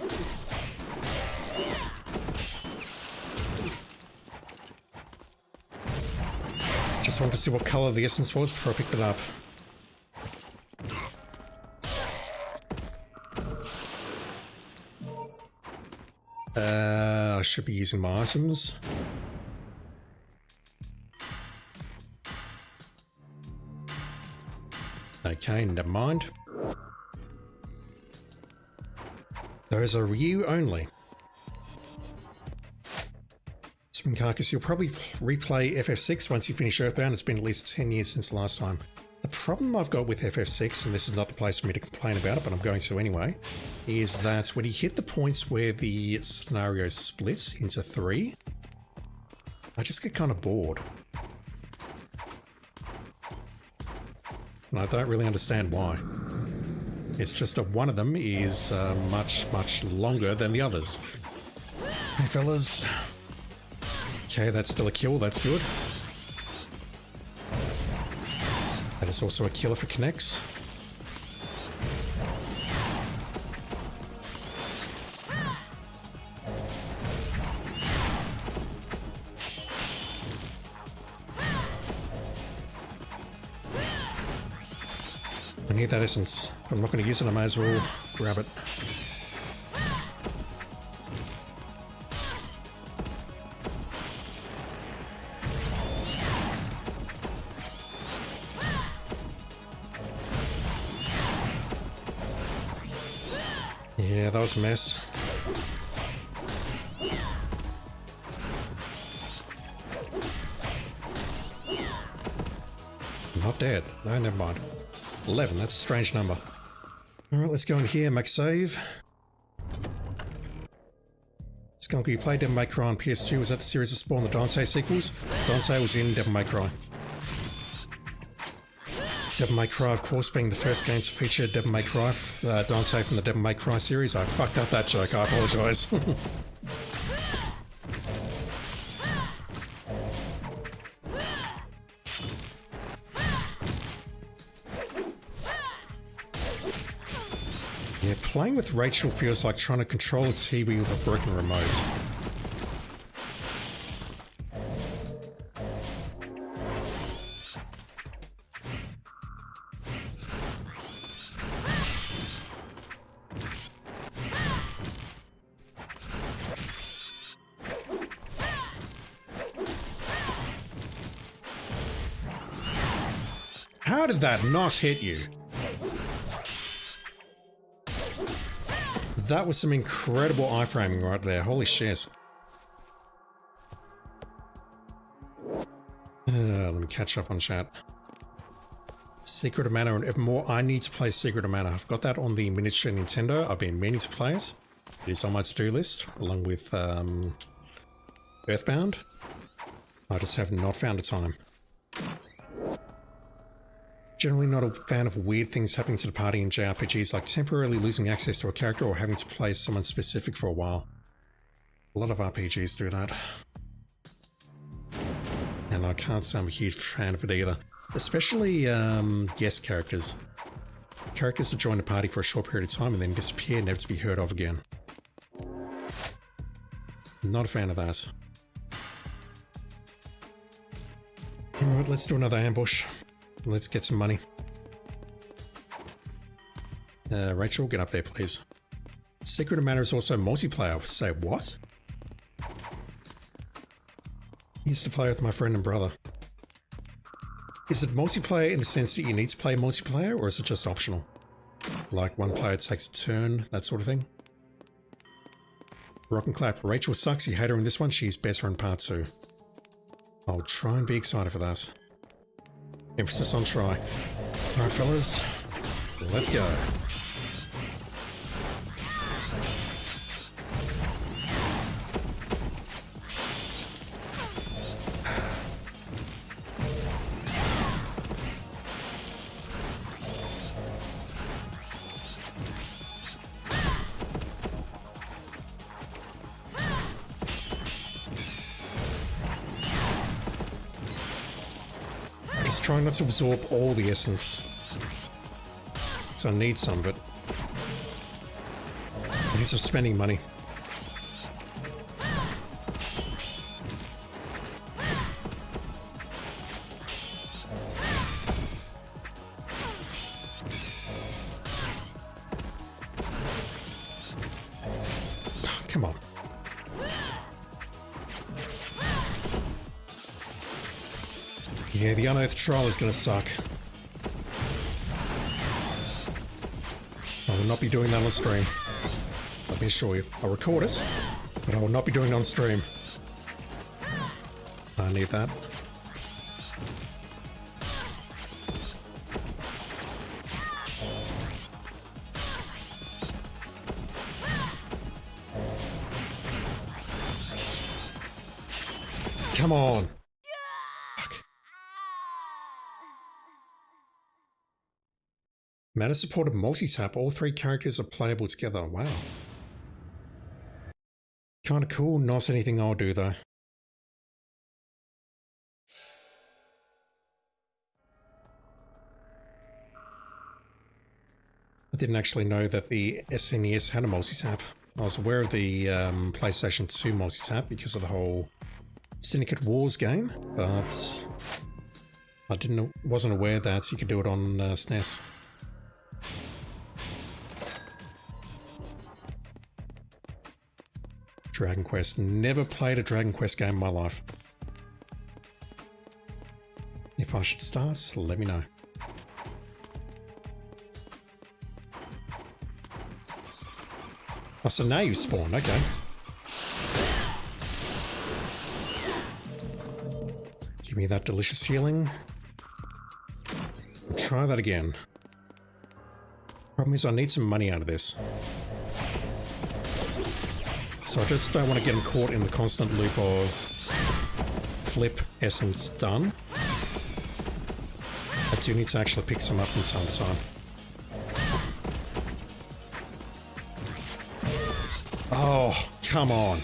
Just wanted to see what color the essence was before I picked it up. I should be using my items. Okay, never mind. Those are Ryu only. Carcass, you'll probably replay FF6 once you finish Earthbound. It's been at least 10 years since the last time. The problem I've got with FF6, and this is not the place for me to complain about it, but I'm going to anyway, is that when you hit the points where the scenario splits into 3, I just get kind of bored. And I don't really understand why. It's just that one of them is much longer than the others. Hey fellas. Okay, that's still a kill, that's good. That is also a kill if it connects. I need that essence. If I'm not going to use it, I may as well grab it. Yeah, that was a mess. Not dead. No, never mind. 11, that's a strange number. Alright, let's go in here, make a save. Skunky, you played Devil May Cry on PS2. Was that the series that spawned the Dante sequels? Dante was in Devil May Cry. Devil May Cry, of course, being the first game to feature Devil May Cry, Dante from the Devil May Cry series. I fucked up that joke, I apologise. Yeah, playing with Rachel feels like trying to control a TV with a broken remote. How did that not hit you? That was some incredible iframing right there. Holy shit. Let me catch up on chat. Secret of Mana, and if more, I need to play Secret of Mana. I've got that on the miniature Nintendo. I've been meaning to play it. It is on my to-do list, along with Earthbound. I just have not found a time. Generally not a fan of weird things happening to the party in JRPGs, like temporarily losing access to a character or having to play someone specific for a while. A lot of RPGs do that. And I can't say I'm a huge fan of it either. Especially guest characters. Characters that join the party for a short period of time and then disappear, never to be heard of again. Not a fan of that. Alright, let's do another ambush. Let's get some money. Rachel, get up there, please. Secret of Mana is also multiplayer. Say what? I used to play with my friend and brother. Is it multiplayer in the sense that you need to play multiplayer, or is it just optional? Like one player takes a turn, that sort of thing? Rock and clap. Rachel sucks. You hate her in this one. She's better in part 2. I'll try and be excited for that. Emphasis on try. Alright, fellas. Let's go. Just trying not to absorb all the essence. So I need some of it. I guess I'm spending money. Oh, come on. Yeah, the unearthed trial is going to suck. I will not be doing that on stream. Let me assure you. I'll record it, but I will not be doing it on stream. I need that. Come on. Mana supported multi-tap, all 3 characters are playable together. Wow. Kinda cool, not anything I'll do though. I didn't actually know that the SNES had a multi-tap. I was aware of the PlayStation 2 multi-tap because of the whole Syndicate Wars game, but I wasn't aware that you could do it on SNES. Dragon Quest. Never played a Dragon Quest game in my life. If I should start, let me know. Oh, so now you spawn, okay. Give me that delicious healing. I'll try that again. Problem is I need some money out of this. So I just don't want to get caught in the constant loop of flip, essence, done. I do need to actually pick some up from time to time. Oh, come on.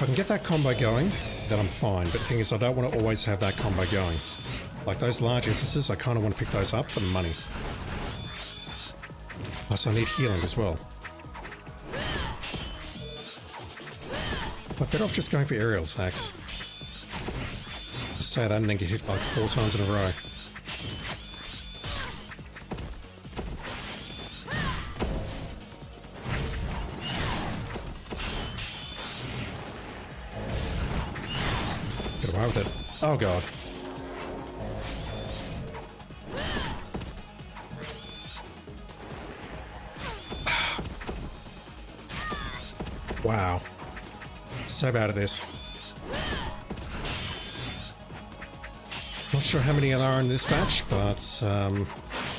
If I can get that combo going, then I'm fine. But the thing is, I don't want to always have that combo going. Like those large essences, I kind of want to pick those up for the money. Plus I need healing as well. I'm better off just going for aerials, Axe. Just say that and then get hit like 4 times in a row. Get away with it. Oh god. Wow. So bad at this. Not sure how many there are in this batch, but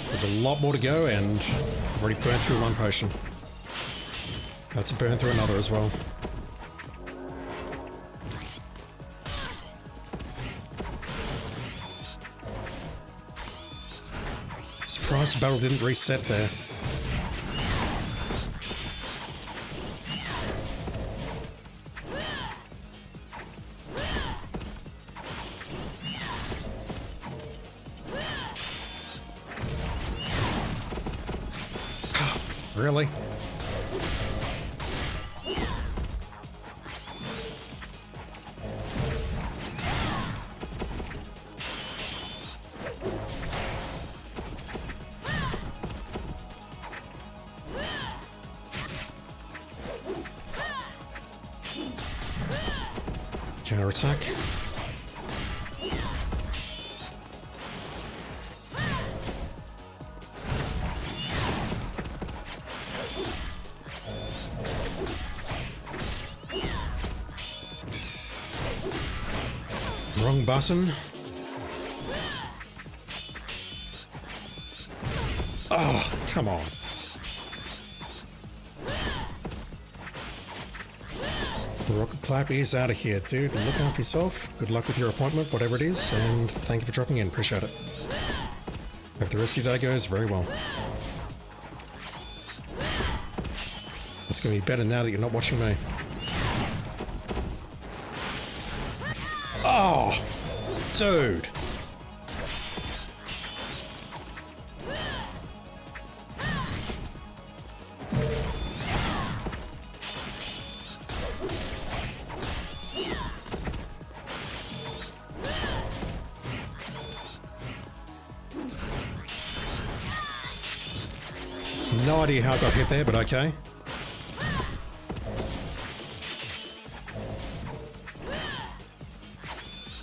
there's a lot more to go, and I've already burned through 1 potion. That's a burn through another as well. Surprised the battle didn't reset there. Really? Counter attack. Wrong button. Oh, come on. Rocket Clap is out of here, dude. Look after yourself. Good luck with your appointment, whatever it is, and thank you for dropping in. Appreciate it. Hope the rest of your day goes very well. It's going to be better now that you're not watching me. Oh, dude. No idea how I got hit there, but okay.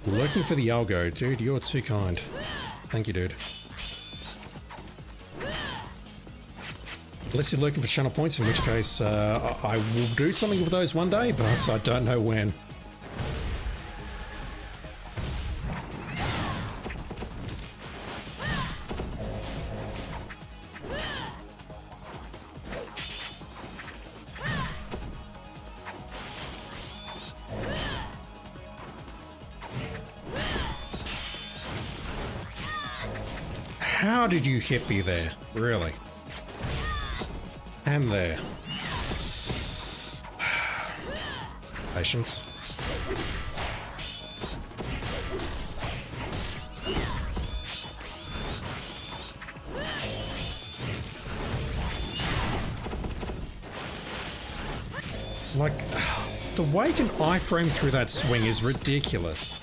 Looking for the algo. Dude, you're too kind. Thank you, dude. Unless you're looking for channel points, in which case I will do something with those one day, but I don't know when. How did you hit me there? Really? And there. Patience. Like, the way you can iframe through that swing is ridiculous.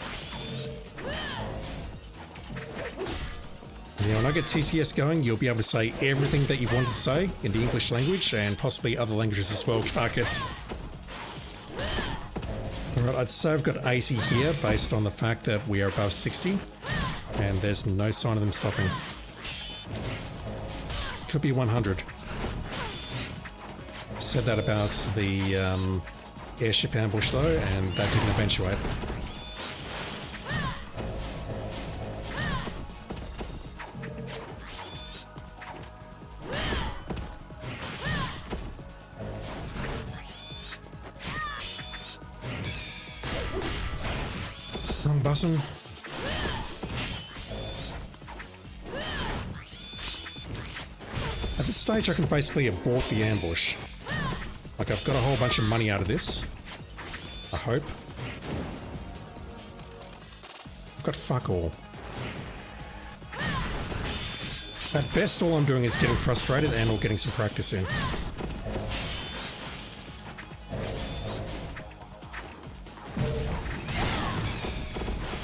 Now, when I get TTS going, you'll be able to say everything that you want to say in the English language and possibly other languages as well, Carcass. Alright, I'd say I've got 80 here based on the fact that we are above 60 and there's no sign of them stopping. Could be 100. Said that about the airship ambush though, and that didn't eventuate. Wrong button. At this stage I can basically abort the ambush. Like, I've got a whole bunch of money out of this. I hope. I've got fuck all. At best, all I'm doing is getting frustrated and or getting some practice in.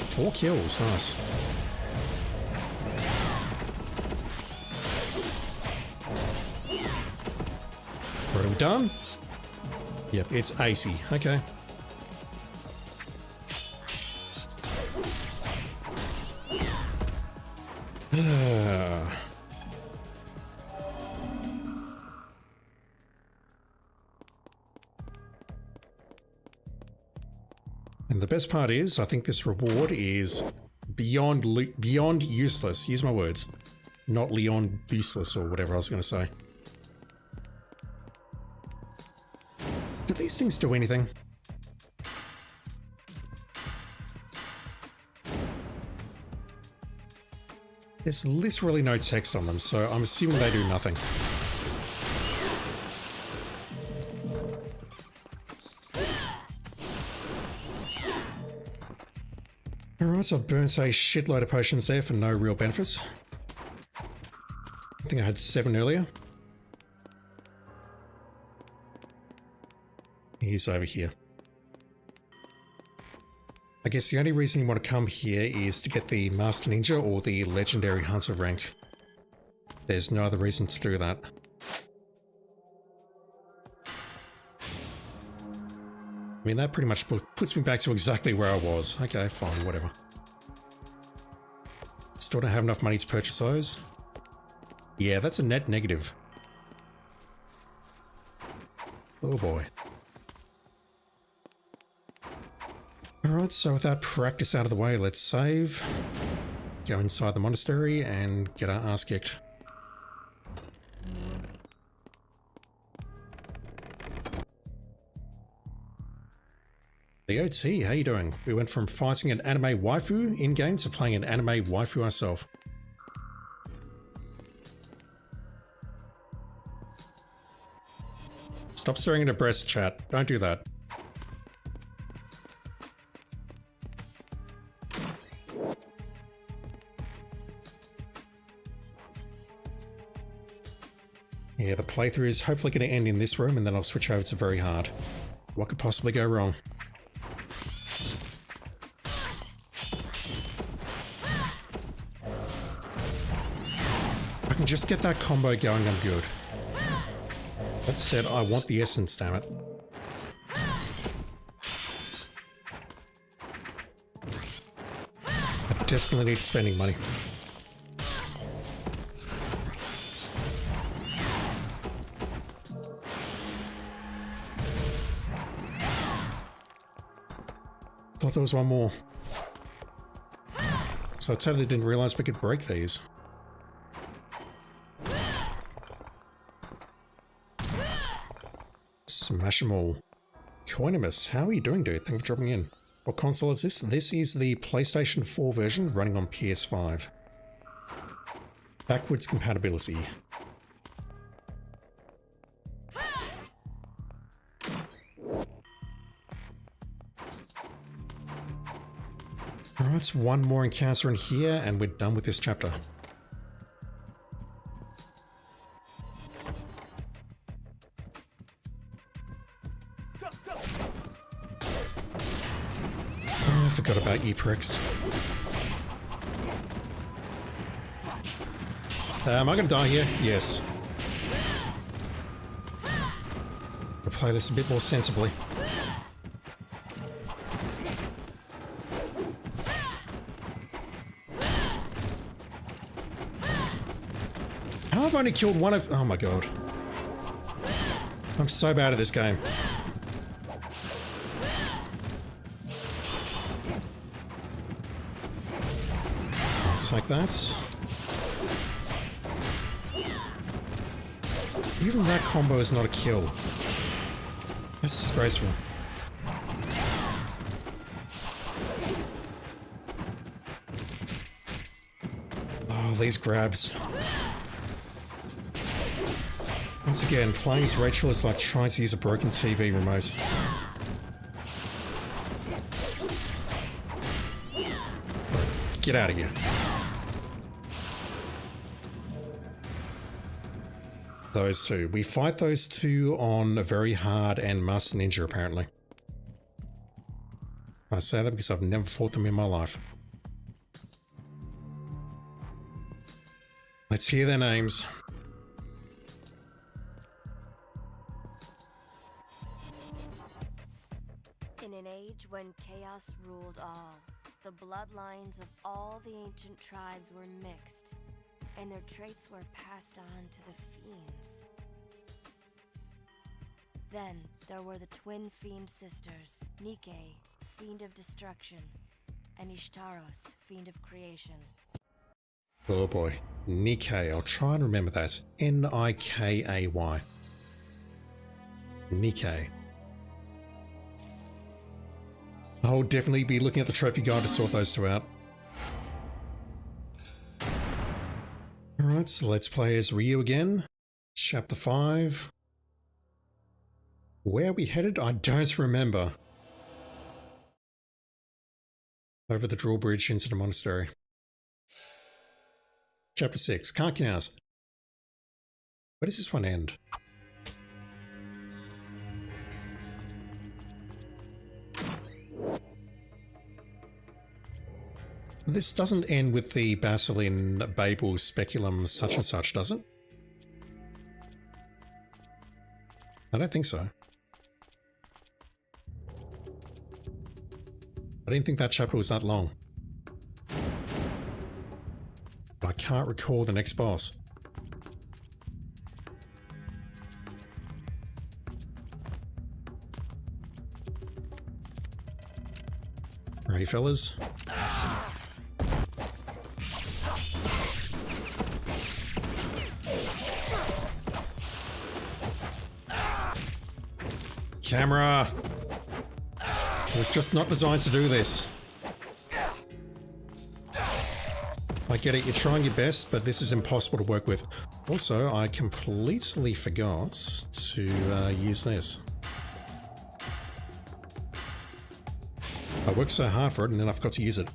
Four kills, nice. What are we done? Yep, it's AC. Okay. And the best part is, I think this reward is beyond useless. Use my words. Not Leon useless or whatever I was going to say. Do these things do anything? There's literally no text on them, so I'm assuming they do nothing. Alright, so I've burnt a shitload of potions there for no real benefits. I think I had 7 earlier. He's over here. I guess the only reason you want to come here is to get the Master Ninja or the Legendary Hunter rank. There's no other reason to do that. I mean, that pretty much puts me back to exactly where I was. Okay, fine, whatever. Still don't have enough money to purchase those. Yeah, that's a net negative. Oh boy. Alright, so with that practice out of the way, let's save, go inside the monastery, and get our ass kicked. The OT, how you doing? We went from fighting an anime waifu in-game to playing an anime waifu ourselves. Stop staring at a breast, chat. Don't do that. Yeah, the playthrough is hopefully going to end in this room, and then I'll switch over to very hard. What could possibly go wrong? If I can just get that combo going, I'm good. That said, I want the essence, damn it. I desperately need spending money. Thought there was one more. So I totally didn't realize we could break these. Smash them all. Coinimus, how are you doing, dude? Thank you for dropping in. What console is this? This is the PlayStation 4 version running on PS5. Backwards compatibility. Alright, one more encounter in here and we're done with this chapter. Oh, I forgot about you pricks. Am I gonna die here? Yes. I'll play this a bit more sensibly. I've only killed one of... Oh my god. I'm so bad at this game. I'll take that. Even that combo is not a kill. That's disgraceful. Oh, these grabs. Once again, playing as Rachel is like trying to use a broken TV remote. Get out of here. Those two. We fight those two on a very hard and Master Ninja, apparently. I say that because I've never fought them in my life. Let's hear their names. In an age when chaos ruled all, the bloodlines of all the ancient tribes were mixed, and their traits were passed on to the fiends. Then there were the twin fiend sisters, Nike, fiend of destruction, and Ishtaros, fiend of creation. Oh boy. Nikkei. I'll try and remember that. Nikay. Nikkei. I'll definitely be looking at the trophy guide to sort those two out. Alright, so let's play as Ryu again. Chapter 5. Where are we headed? I don't remember. Over the drawbridge into the monastery. Chapter 6. Can't count. Where does this one end? This doesn't end with the Basilean Babel Speculum such and such, does it? I don't think so. I didn't think that chapter was that long. But I can't recall the next boss. Ready, fellas? Camera! It was just not designed to do this. I get it, you're trying your best, but this is impossible to work with. Also, I completely forgot to use this. I worked so hard for it and then I forgot to use it.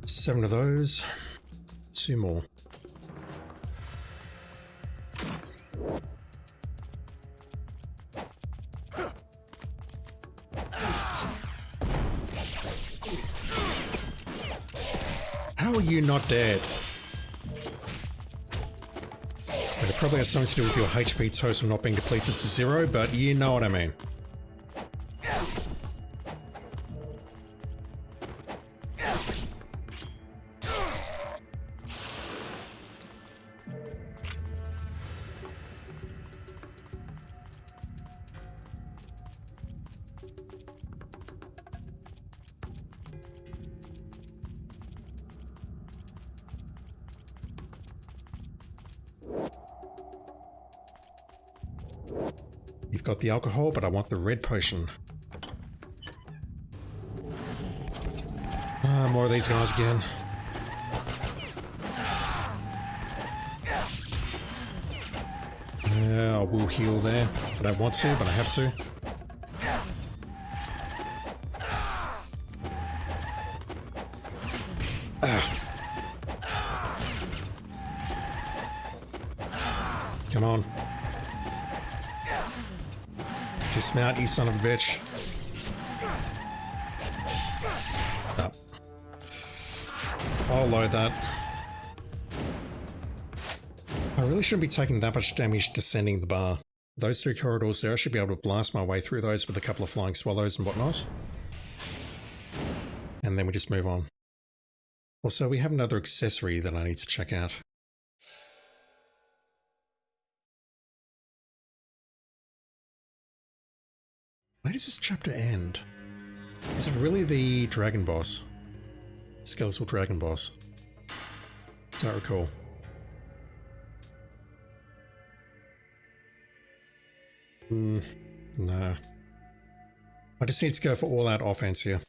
Seven of those. Two more. How are you not dead? It probably has something to do with your HP total not being depleted to 0, but you know what I mean. You've got the alcohol, but I want the red potion. Ah, more of these guys again. Yeah, I will heal there. I don't want to, but I have to. Come on. Dismount, you son of a bitch. No. I'll load that. I really shouldn't be taking that much damage descending the bar. Those three corridors there, I should be able to blast my way through those with a couple of flying swallows and whatnot. And then we just move on. Also, we have another accessory that I need to check out. Where does this chapter end? Is it really the dragon boss? Skeletal dragon boss? Don't recall. No. I just need to go for all-out offense here.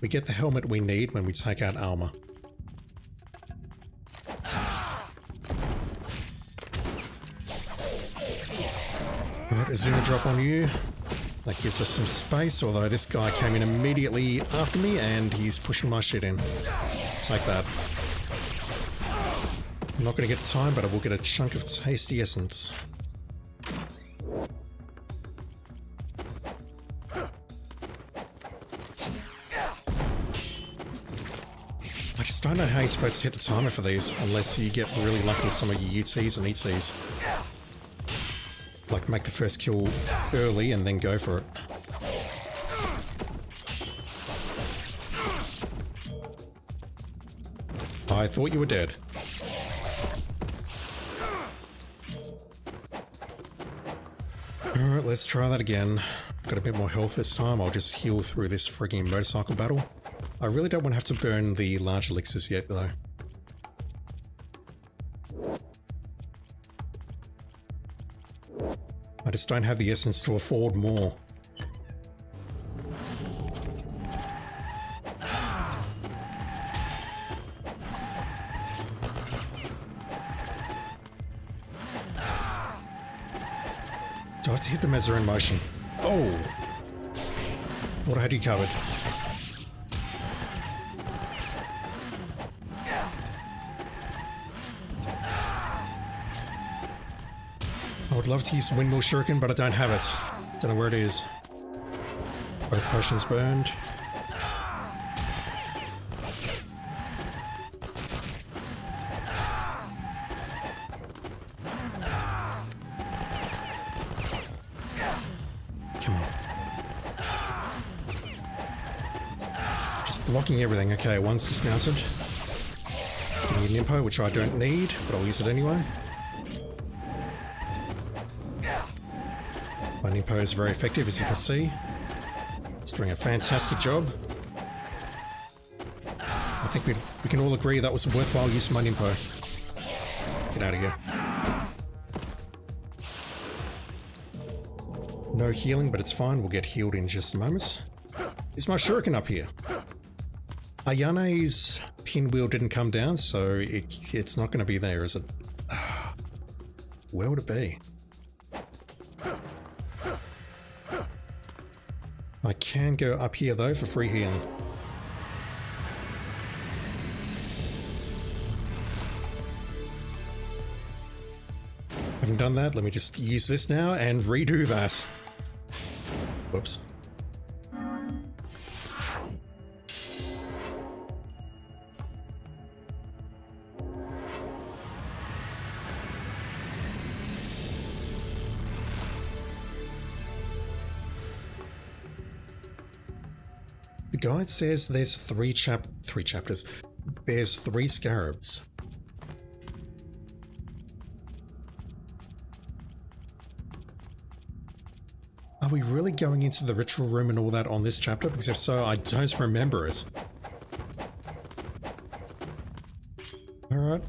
We get the helmet we need when we take out armor. Alright, a Zuna drop on you. That gives us some space, although this guy came in immediately after me and he's pushing my shit in. Take that. I'm not going to get the time, but I will get a chunk of tasty essence. I just don't know how you're supposed to hit the timer for these, unless you get really lucky with some of your UTs and ETs. Like make the first kill early and then go for it. I thought you were dead. Alright, let's try that again. Got a bit more health this time. I'll just heal through this frigging motorcycle battle. I really don't want to have to burn the large elixirs yet, though. I just don't have the essence to afford more. Do I have to hit them as they're in motion? Oh! Thought I had you covered. I would love to use Windmill Shuriken, but I don't have it. Don't know where it is. Both potions burned. Come on. Just blocking everything. Okay, one's dismounted. Give me an impo, which I don't need, but I'll use it anyway. My Nimpo is very effective, as you can see. It's doing a fantastic job. I think we can all agree that was a worthwhile use of my Nimpo. Get out of here. No healing, but it's fine. We'll get healed in just a moment. Is my Shuriken up here? Ayane's pinwheel didn't come down, so it's not going to be there, is it? Where would it be? I can go up here though for free healing. Having done that, let me just use this now and redo that. Whoops. The guide says there's three chapters. There's 3 scarabs. Are we really going into the ritual room and all that on this chapter? Because if so, I don't remember it. Alright.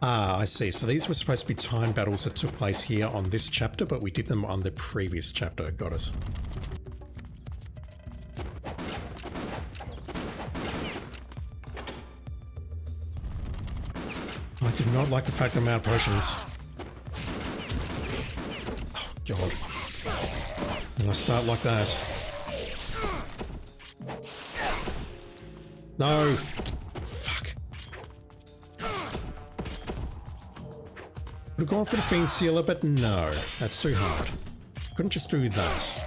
Ah, I see. So these were supposed to be time battles that took place here on this chapter, but we did them on the previous chapter. Got it. I do not like the fact that I'm out of potions. Oh, God. And I start like that. No! Fuck. Would have gone for the Fiend Sealer, but no. That's too hard. Couldn't just do that.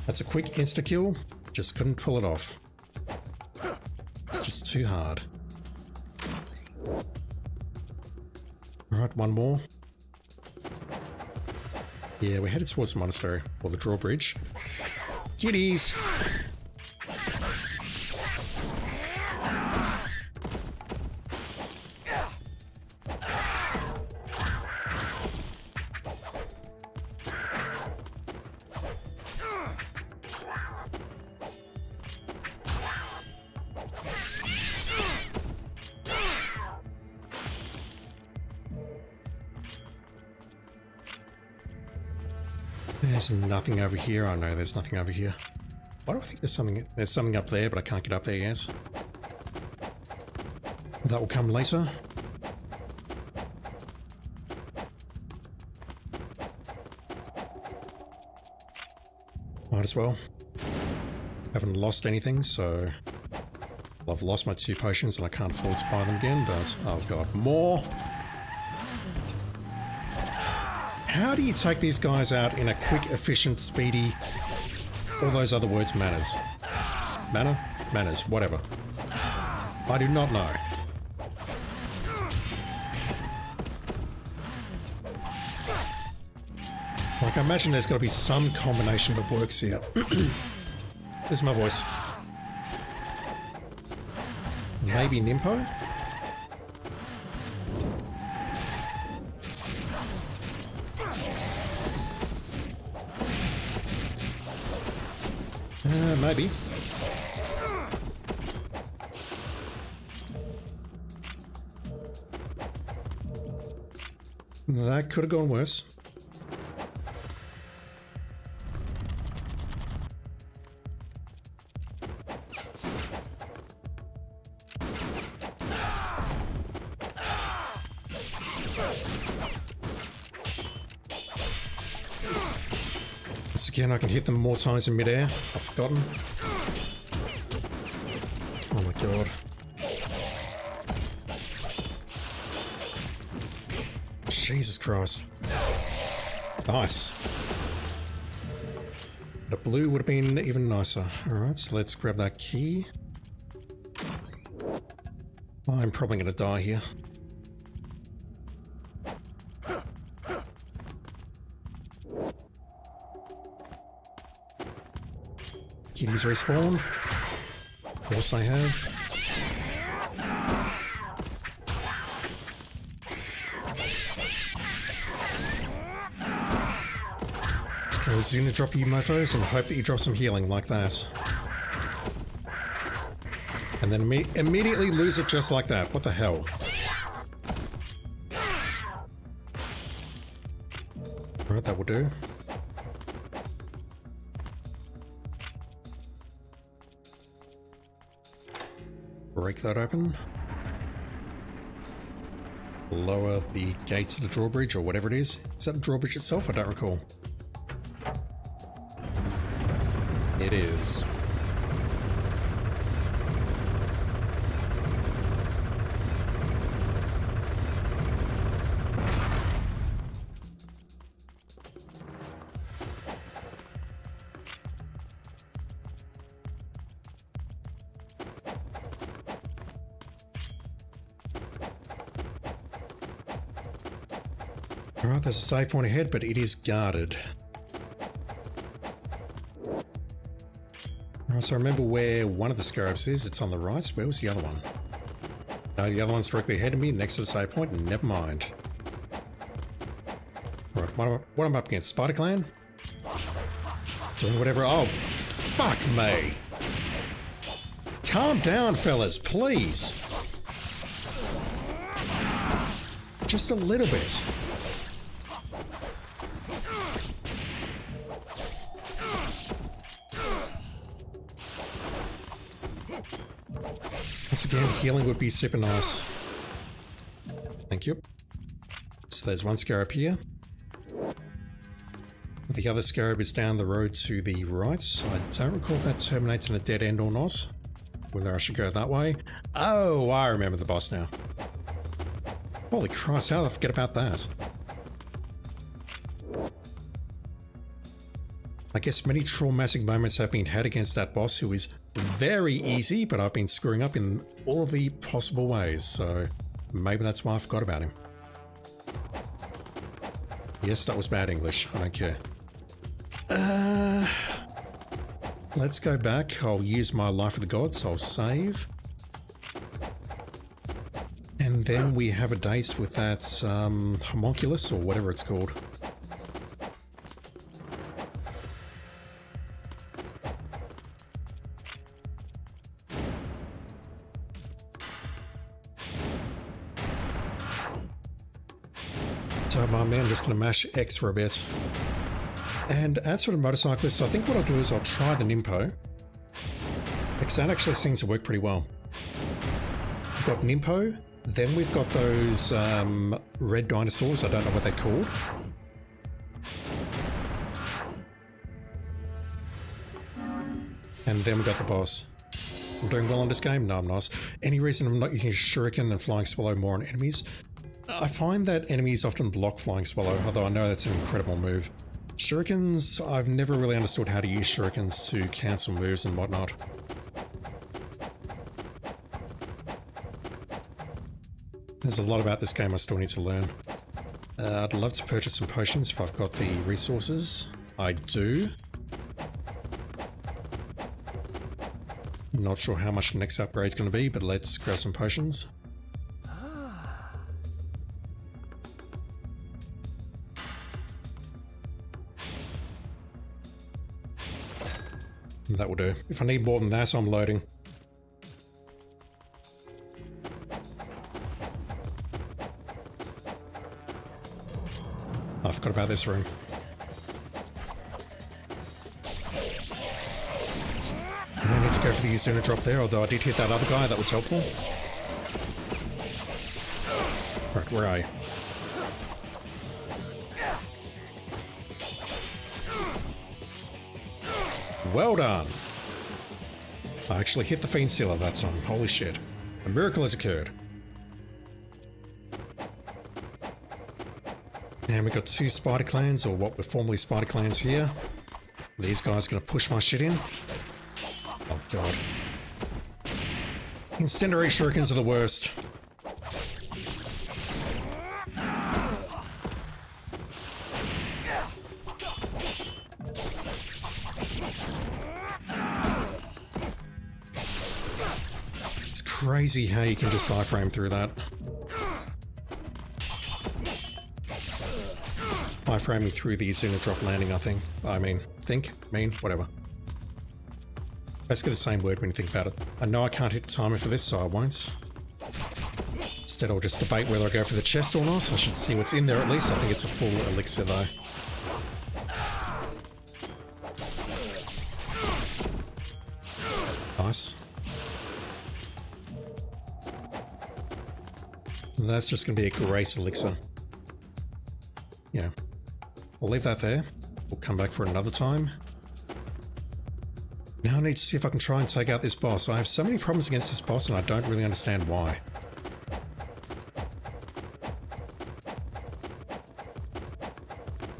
That's a quick insta-kill. Just couldn't pull it off. It's just too hard. Alright, one more. Yeah, we're headed towards the monastery, or the drawbridge. Kitties! There's nothing over here. Oh no, there's nothing over here. Why do I think there's something? There's something up there, but I can't get up there yet. That will come later. Might as well. Haven't lost anything, so I've lost my 2 potions and I can't afford to buy them again, but oh god, more! How do you take these guys out in a quick, efficient, speedy, all those other words, manners? Manner? Manners, whatever. I do not know. Like, I imagine there's got to be some combination that works here. There's my voice. Maybe Nimpo? Maybe. That could have gone worse. Once again, I can hit them more times in midair. I've forgotten. Oh my god. Jesus Christ. Nice. The blue would have been even nicer. Alright, so let's grab that key. I'm probably going to die here. Kitties respawn. Of course I have. I was going to drop you mofos and hope that you drop some healing like that. And then immediately lose it just like that. What the hell? Alright, that will do. Break that open. Lower the gates of the drawbridge or whatever it is. Is that the drawbridge itself? I don't recall. It is. Alright, there's a save point ahead, but it is guarded. Alright, so I remember where one of the scarabs is. It's on the right. Where was the other one? No, the other one's directly ahead of me, next to the save point. Never mind. Right, what am I up against? Spider Clan? Doing whatever. Oh, fuck me. Calm down, fellas, please. Just a little bit. Once again, healing would be super nice. Thank you. So there's one scarab here. The other scarab is down the road to the right. I don't recall if that terminates in a dead end or not. Whether I should go that way. Oh, I remember the boss now. Holy Christ, how did I forget about that? I guess many traumatic moments have been had against that boss who is very easy, but I've been screwing up in all of the possible ways, so maybe that's why I forgot about him. Yes, that was bad English. I don't care. Let's go back. I'll use my Life of the Gods. I'll save. And then we have a date with that homunculus, or whatever it's called. So my man, I'm just going to mash X for a bit. And as for the motorcyclist, I think what I'll do is I'll try the Nimpo. Because that actually seems to work pretty well. We've got Nimpo, then we've got those red dinosaurs, I don't know what they're called. And then we got the boss. I'm doing well on this game? No, I'm not. Any reason I'm not using Shuriken and Flying Swallow more on enemies? I find that enemies often block Flying Swallow, although I know that's an incredible move. Shurikens, I've never really understood how to use Shurikens to cancel moves and whatnot. There's a lot about this game I still need to learn. I'd love to purchase some potions if I've got the resources. I do. Not sure how much the next upgrade's going to be, but let's grab some potions. That will do. If I need more than that, I'm loading. I forgot about this room. No need to go for the Izuna drop there, although I did hit that other guy, that was helpful. Right, where are you? Well done! I actually hit the Fiend Sealer that time, holy shit. A miracle has occurred. And we got two Spider Clans, or what were formerly Spider Clans here. These guys are going to push my shit in. Oh god. Incendiary shurikens are the worst. It's crazy how you can just iframe through that. Iframing through the Izuna drop landing, I think. Whatever. Basically the same word when you think about it. I know I can't hit the timer for this, so I won't. Instead I'll just debate whether I go for the chest or not. I should see what's in there at least. I think it's a full elixir though. Nice. And that's just going to be a great elixir. Yeah. I'll leave that there. We'll come back for another time. Now I need to see if I can try and take out this boss. I have so many problems against this boss and I don't really understand why.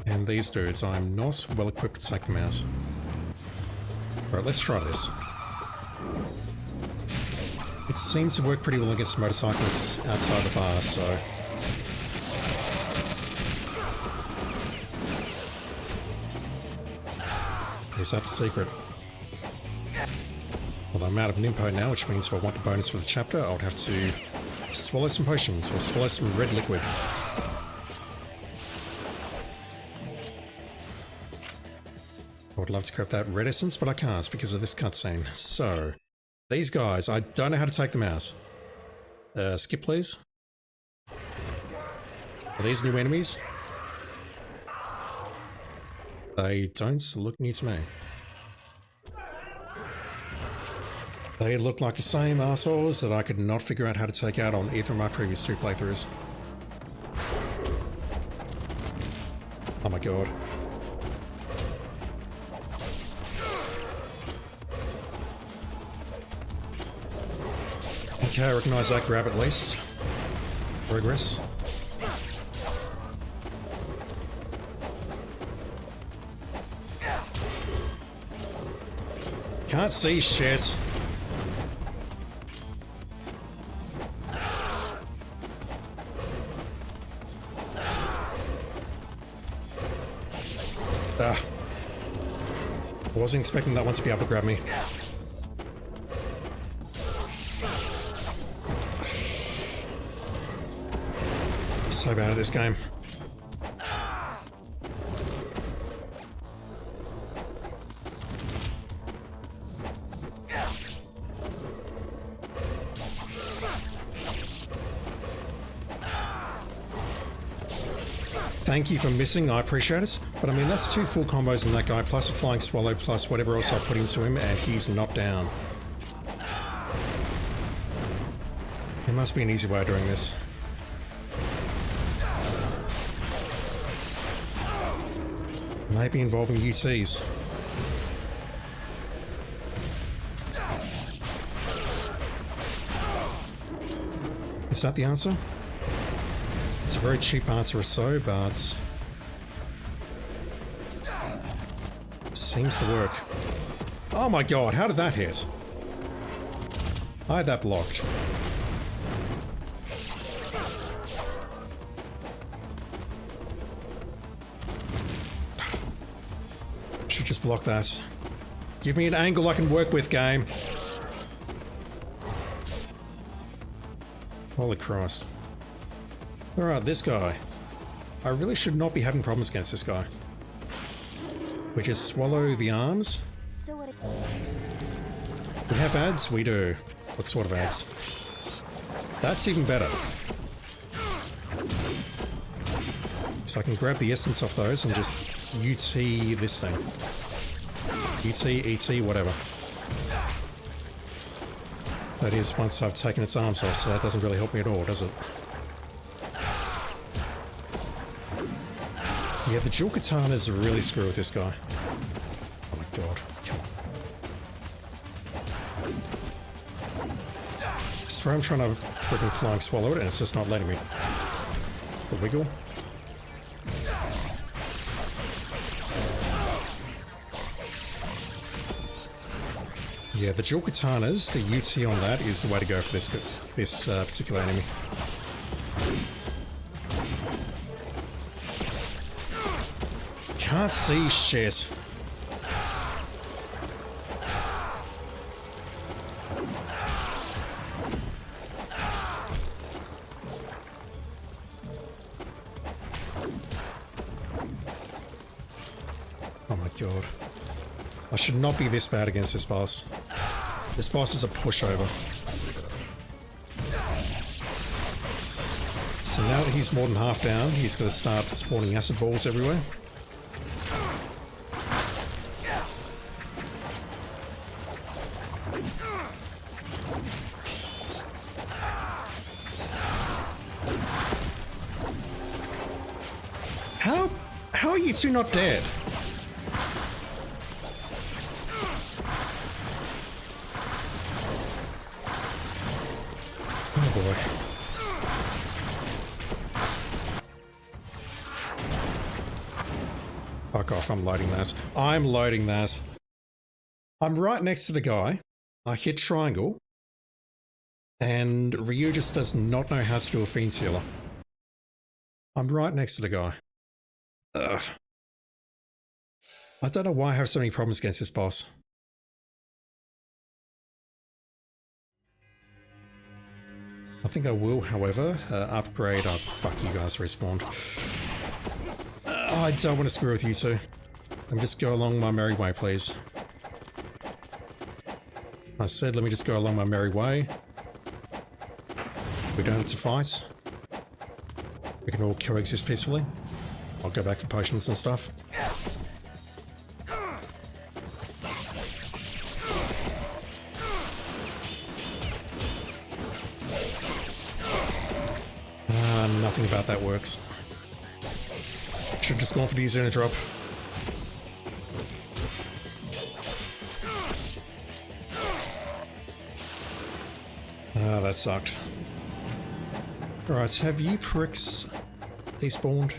And these dudes, I'm not well equipped to take them out. Alright, let's try this. It seems to work pretty well against motorcyclists outside the bar, so... Is that the secret? Well, I'm out of Nimpo now, which means if I want the bonus for the chapter, I would have to swallow some potions or swallow some red liquid. I would love to grab that red essence, but I can't because of this cutscene. So, these guys, I don't know how to take them out. Skip please. Are these new enemies? They don't look new to me. They look like the same assholes that I could not figure out how to take out on either of my previous two playthroughs. Oh my god. Okay, I recognise that grab at least. Progress. Can't see shit. I wasn't expecting that one to be able to grab me. So bad at this game. Thank you for missing, I appreciate it. But I mean, that's two full combos in that guy, plus a Flying Swallow, plus whatever else I put into him, and he's not down. There must be an easy way of doing this. Maybe involving UTs. Is that the answer? It's a very cheap answer or so, but seems to work. Oh my god, how did that hit? I had that blocked. Should just block that. Give me an angle I can work with, game. Holy Christ. Alright, this guy. I really should not be having problems against this guy. We just swallow the arms. So what? We have ads? We do. What sort of ads? That's even better. So I can grab the essence off those and just UT this thing. UT, ET, whatever. That is once I've taken its arms off, so that doesn't really help me at all, does it? Yeah, the dual katanas really screw with this guy. Oh my god, come on. I swear I'm trying to freaking flying swallow it and it's just not letting me. The wiggle. Yeah, the dual katanas, the UT on that is the way to go for this particular enemy. Can't see shit. Oh my god. I should not be this bad against this boss. This boss is a pushover. So now that he's more than half down, he's going to start spawning acid balls everywhere. How are you two not dead? Oh boy. Fuck off, I'm loading that. I'm loading that. I'm right next to the guy. I hit triangle. And Ryu just does not know how to do a fiend sealer. I'm right next to the guy. Ugh. I don't know why I have so many problems against this boss. I think I will, however, upgrade. Oh, fuck, you guys respawned. I don't want to screw with you two. Let me just go along my merry way, please. I said, let me just go along my merry way. We don't have to fight. We can all coexist peacefully. I'll go back for potions and stuff. Nothing about that works. Should've just gone for the Zona drop. Ah, that sucked. Alright, have you pricks despawned?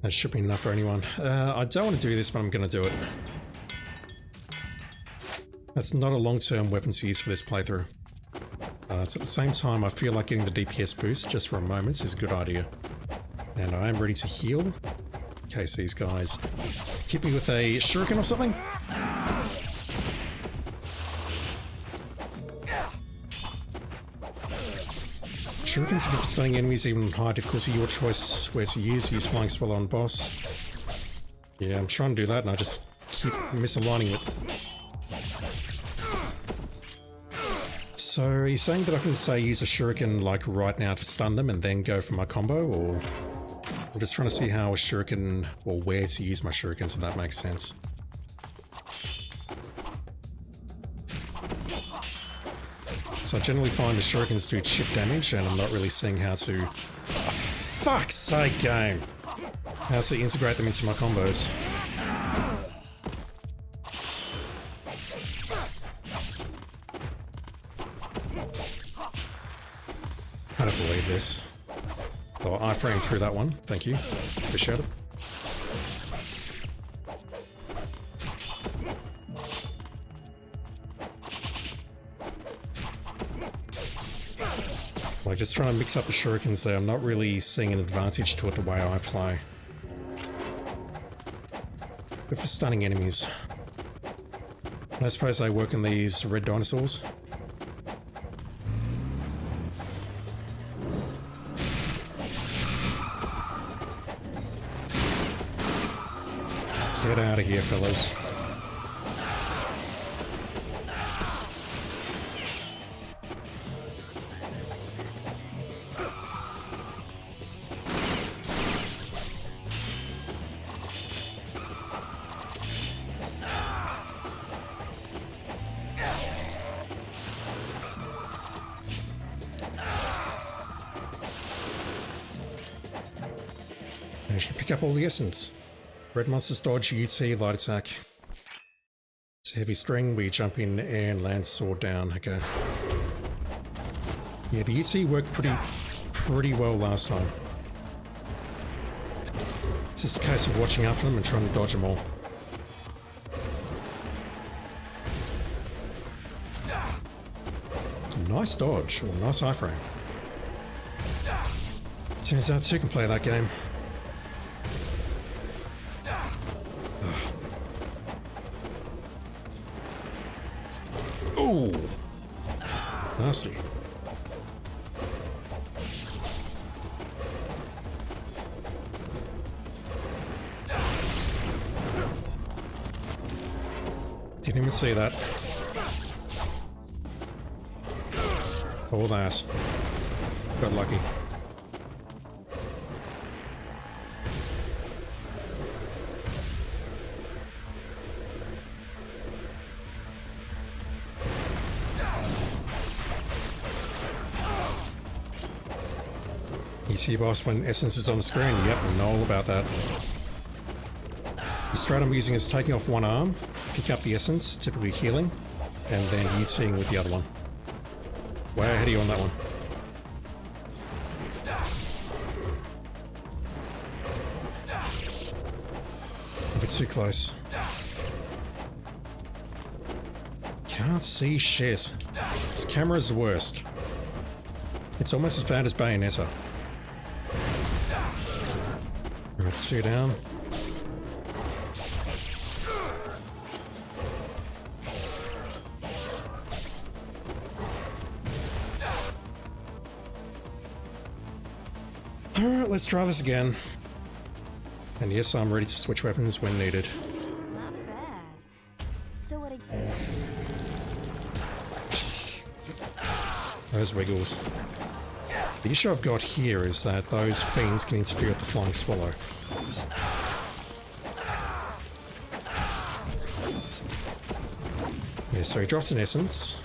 That should be enough for anyone. I don't want to do this, but I'm going to do it. That's not a long-term weapon to use for this playthrough. It's at the same time, I feel like getting the DPS boost just for a moment is a good idea. And I am ready to heal, in case these guys hit me with a shuriken or something. Shurikens are good for stunning enemies, even on high difficulty. Your choice where to use. Use Flying Swallow on boss. Yeah, I'm trying to do that and I just keep misaligning it. So, are you saying that I can say use a shuriken like right now to stun them and then go for my combo, or... I'm just trying to see how a shuriken, or where to use my shurikens, if that makes sense. So I generally find the shurikens do chip damage, and I'm not really seeing how to... Oh, fuck's sake, game! How to integrate them into my combos. I don't believe this. Oh, iframe through that one. Thank you. Appreciate it. Like, just trying to mix up the shurikens there. I'm not really seeing an advantage to it the way I play. Good for stunning enemies. And I suppose they work on these red dinosaurs. Get out of here, fellas. Managed to pick up all the essence. Red monsters dodge, UT, light attack. It's a heavy string, we jump in and land sword down, okay. Yeah, the UT worked pretty well last time. It's just a case of watching out for them and trying to dodge them all. Nice dodge, or nice iframe. Turns out two can play that game. Ooh! Nasty. Didn't even see that. All that. Got lucky. ET boss when essence is on the screen. Yep, I know all about that. The strat I'm using is taking off one arm, pick up the essence, typically healing, and then UTing with the other one. Way ahead of you on that one. A bit too close. Can't see shit. This camera is the worst. It's almost as bad as Bayonetta. Alright, two down. Alright, let's try this again. And yes, I'm ready to switch weapons when needed. Not bad. So what Those wiggles. The issue I've got here is that those fiends can interfere with the flying swallow. Yeah, so he drops an essence.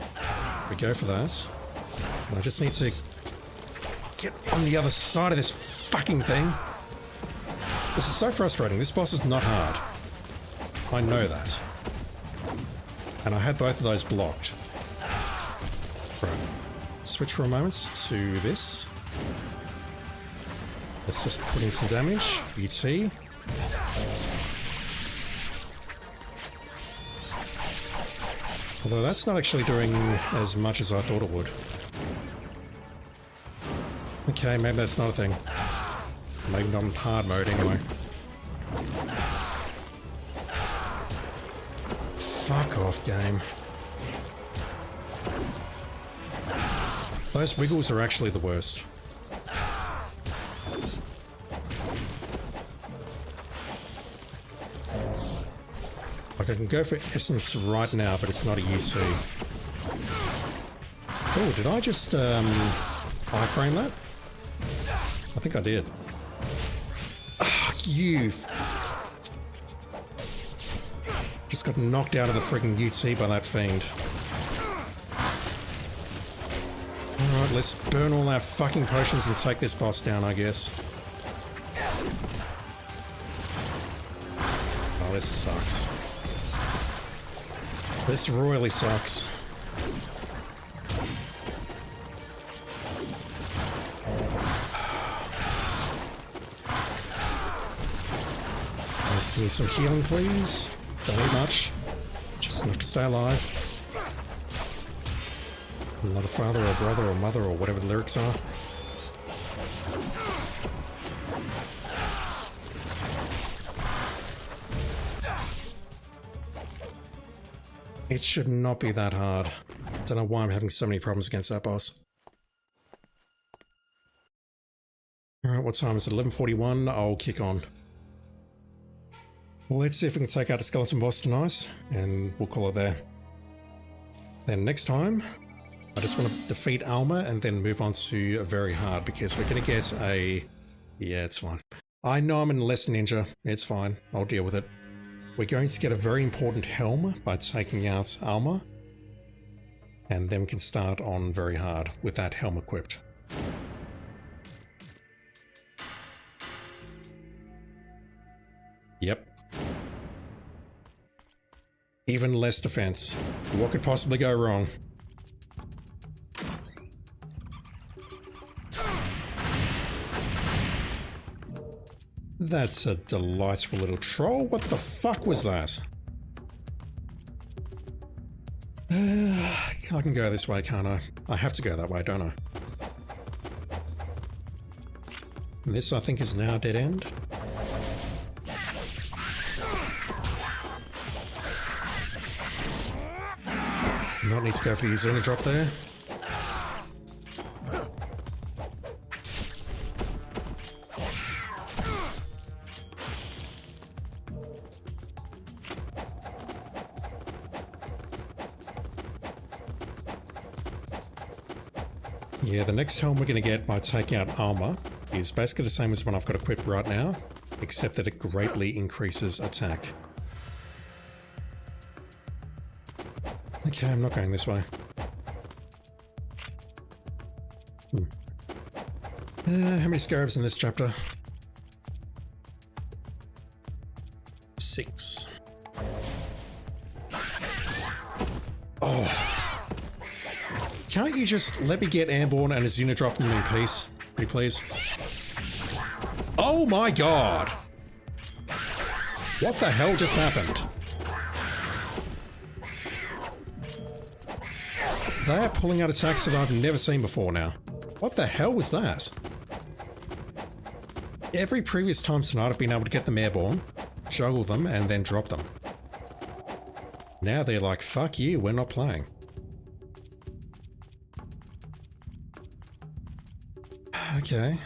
We go for that. And I just need to get on the other side of this fucking thing. This is so frustrating. This boss is not hard. I know that. And I had both of those blocked. Right. Switch for a moment to this. Let's just put in some damage. UT. Although that's not actually doing as much as I thought it would. Okay, maybe that's not a thing. Maybe not in hard mode anyway. Fuck off, game. Those wiggles are actually the worst. Like, I can go for essence right now, but it's not a UC. Oh, did I just iframe that? I think I did. Ah, you just got knocked out of the friggin' UT by that fiend. Alright, let's burn all our fucking potions and take this boss down, I guess. Oh, this sucks. This royally sucks. Give me some healing, please. Don't need much. Just enough to stay alive. I'm not a father or brother or mother or whatever the lyrics are. It should not be that hard. Don't know why I'm having so many problems against that boss. Alright, what time is it? 11:41. I'll kick on. Well, let's see if we can take out the skeleton boss tonight, and we'll call it there. Then next time, I just want to defeat Alma and then move on to a very hard, because we're going to get a... Yeah, it's fine. I know I'm an less ninja. It's fine. I'll deal with it. We're going to get a very important helm by taking out Alma, and then we can start on very hard with that helm equipped. Yep. Even less defense. What could possibly go wrong? That's a delightful little troll. What the fuck was that? I can go this way, can't I? I have to go that way, don't I? And this, I think, is now a dead end. Not need to go for the Azuna drop there. Yeah, the next helm we're going to get by taking out Alma is basically the same as one I've got equipped right now, except that it greatly increases attack. Okay, I'm not going this way. How many scarabs in this chapter? 6. Oh. Can't you just let me get airborne and Azuna drop them in peace? Pretty please. Oh my god! What the hell just happened? They are pulling out attacks that I've never seen before now. What the hell was that? Every previous time tonight I've been able to get them airborne, juggle them, and then drop them. Now they're like, fuck you, we're not playing. Okay.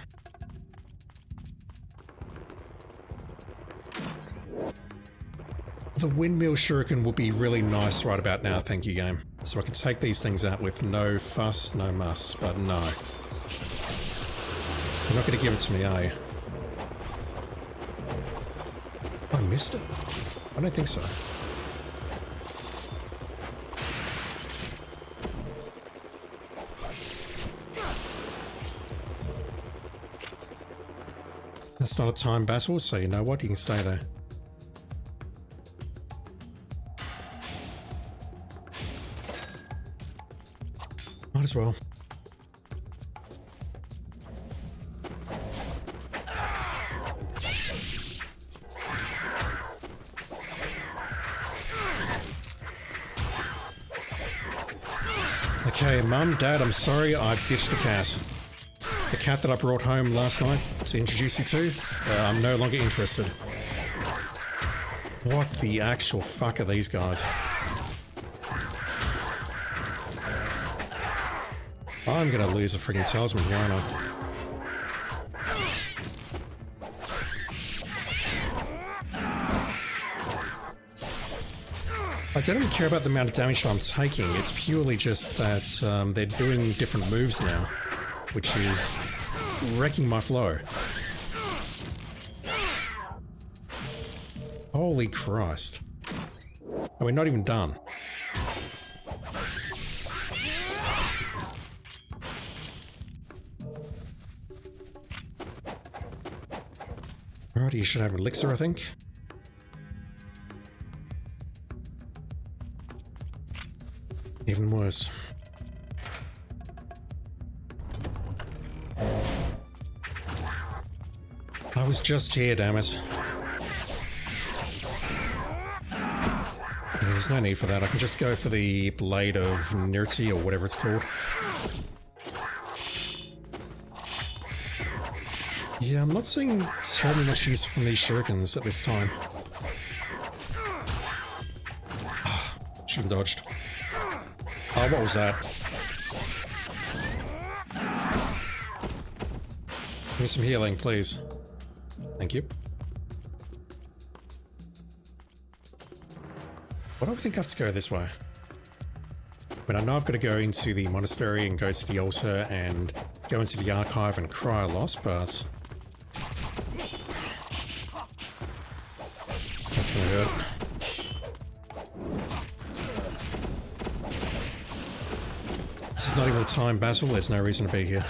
The windmill shuriken will be really nice right about now, thank you game. So I can take these things out with no fuss, no muss, but no. You're not going to give it to me, are you? I missed it. I don't think so. That's not a time battle, so you know what? You can stay there. Might as well. Okay, Mum, Dad, I'm sorry, I've ditched the cat. The cat that I brought home last night to introduce you to, I'm no longer interested. What the actual fuck are these guys? I'm gonna lose a friggin' talisman here, aren't I? I don't even care about the amount of damage that I'm taking, it's purely just that they're doing different moves now, which is wrecking my flow. Holy Christ. And we're not even done. Alright, you should have an elixir, I think. Even worse. I was just here, damn it. Yeah, there's no need for that. I can just go for the Blade of Nirti or whatever it's called. Yeah, I'm not seeing terribly much use from these shurikens at this time. Should have dodged. Oh, what was that? Give me some healing, please. Thank you. Why do I think I have to go this way? But I know I've got to go into the monastery and go to the altar and go into the archive and cry a lot, but that's gonna hurt. This is not even a time battle, there's no reason to be here.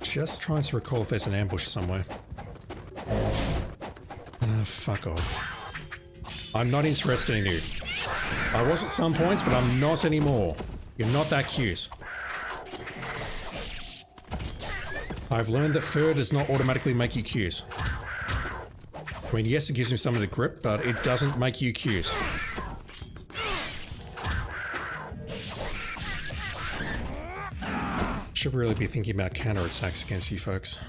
Just trying to recall if there's an ambush somewhere. Fuck off. I'm not interested in you. I was at some points, but I'm not anymore. You're not that cute. I've learned that fur does not automatically make you cute. I mean, yes, it gives me something to grip, but it doesn't make you cute. Should really be thinking about counterattacks against you folks.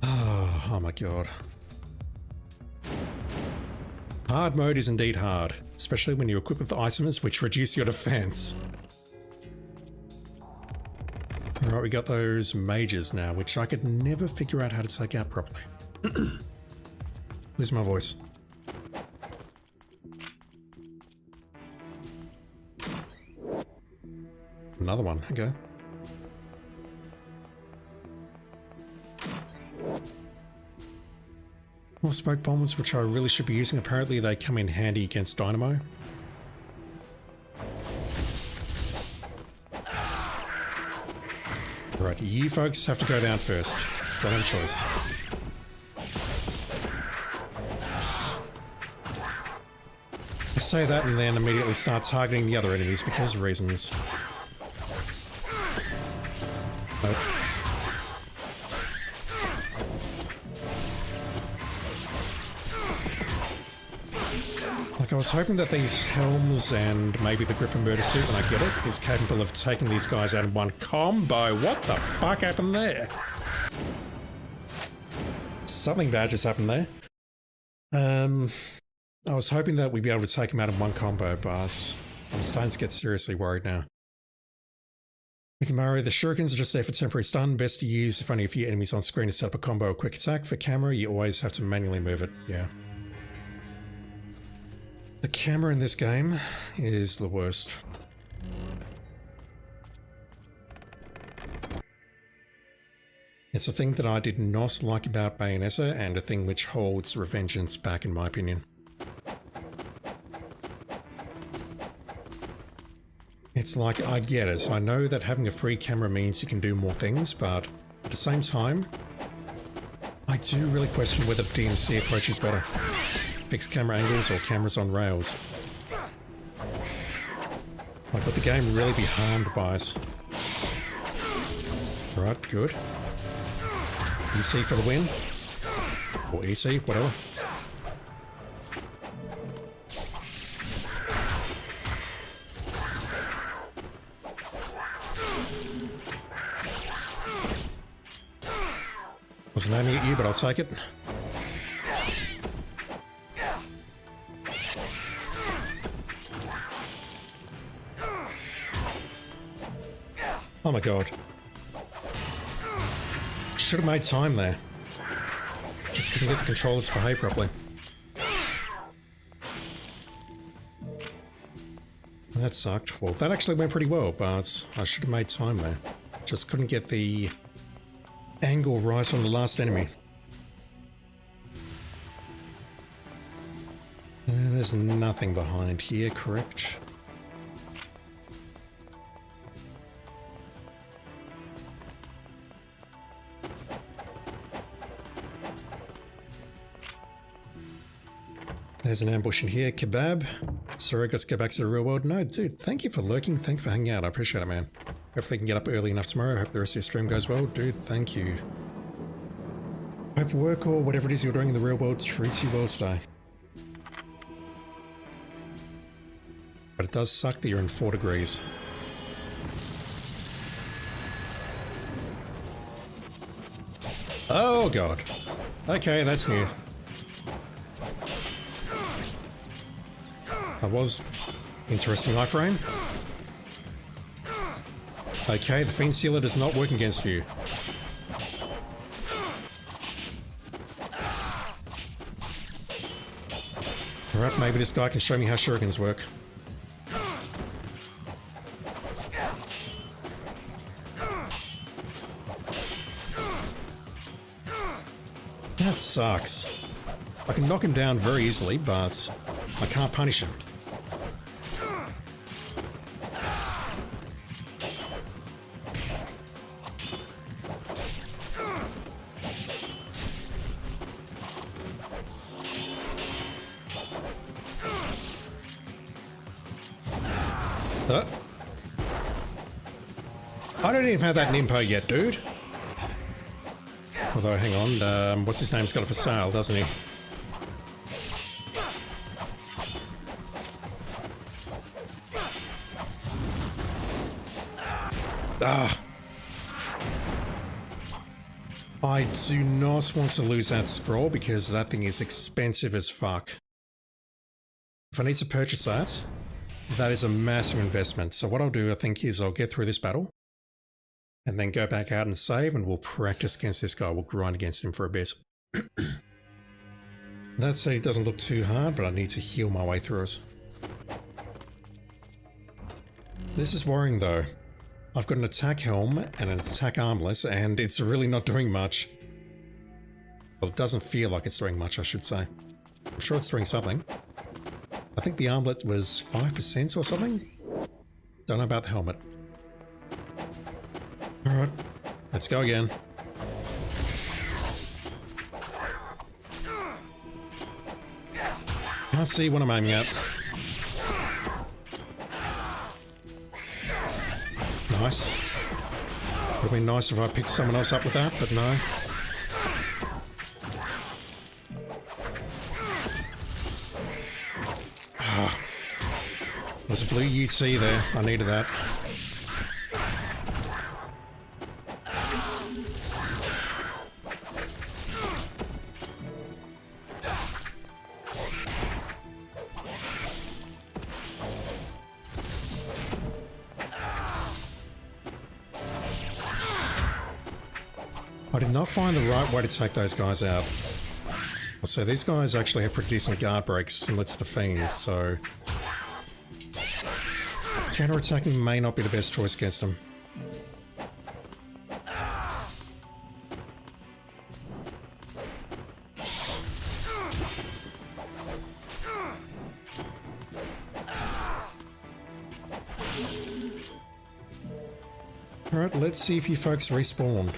Oh my god. Hard mode is indeed hard, especially when you equip with items which reduce your defense. Alright, we got those mages now, which I could never figure out how to take out properly. Lose my voice. Another one, okay. More smoke bombs, which I really should be using. Apparently they come in handy against dynamo. Right, you folks have to go down first. Don't have a choice. I say that and then immediately start targeting the other enemies because of reasons. Nope. Like, I was hoping that these helms and maybe the grip and murder suit, when I get it, is capable of taking these guys out in one combo. What the fuck happened there? Something bad just happened there. I was hoping that we'd be able to take him out in one combo, but I'm starting to get seriously worried now. Mikamaru, the shurikens are just there for temporary stun, best to use if only a few enemies on screen to set up a combo or quick attack. For camera, you always have to manually move it, yeah. The camera in this game is the worst. It's a thing that I did not like about Bayonetta, and a thing which holds Revengeance back in my opinion. It's like, I get it, I know that having a free camera means you can do more things, but at the same time, I do really question whether the DMC approach is better. Fixed camera angles or cameras on rails. Like, would the game really be harmed by it? Right, good. EC for the win. Or EC, whatever. Wasn't aiming at you, but I'll take it. Oh my god. Should have made time there. Just couldn't get the controllers to behave properly. That sucked. Well, that actually went pretty well, but I should have made time there. Just couldn't get the angle right on the last enemy. There's nothing behind here, correct? There's an ambush in here. Kebab. Sorry, I got to go back to the real world. No, dude, thank you for lurking. Thank you for hanging out. I appreciate it, man. Hopefully I can get up early enough tomorrow. Hope the rest of your stream goes well. Dude, thank you. Hope work or whatever it is you're doing in the real world treats you well today. But it does suck that you're in 4 degrees. Oh, God. Okay, that's new. That was interesting iframe. Okay, the Fiend Sealer does not work against you. Alright, maybe this guy can show me how shurikens work. That sucks. I can knock him down very easily, but I can't punish him. I don't even have that Nimpo yet, dude. Although, hang on, what's his name's got it for sale, doesn't he? Ah. I do not want to lose that scroll because that thing is expensive as fuck. If I need to purchase that, that is a massive investment. So what I'll do, I think, is I'll get through this battle and then go back out and save, and we'll practice against this guy. We'll grind against him for a bit. That said, it doesn't look too hard, but I need to heal my way through it. This is worrying though. I've got an attack helm and an attack armlet, and it's really not doing much. Well, it doesn't feel like it's doing much, I should say. I'm sure it's doing something. I think the armlet was 5% or something? Don't know about the helmet. Alright, let's go again. Can't see what I'm aiming at. Nice. Would have been nice if I picked someone else up with that, but no. Ah. There's a blue UT there. I needed that. I did not find the right way to take those guys out. So these guys actually have pretty decent guard breaks similar to the Fiends, so counter-attacking may not be the best choice against them. Alright, let's see if you folks respawn.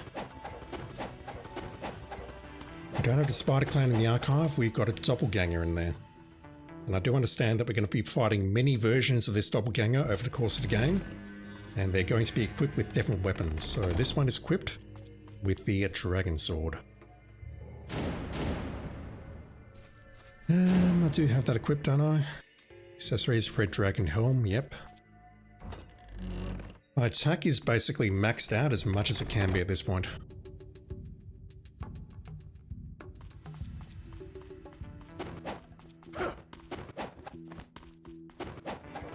We don't have the Spider Clan in the archive, we've got a doppelganger in there. And I do understand that we're going to be fighting many versions of this doppelganger over the course of the game, and they're going to be equipped with different weapons. So this one is equipped with the Dragon Sword. I do have that equipped, don't I? Accessories, Red Dragon Helm, yep. My attack is basically maxed out as much as it can be at this point.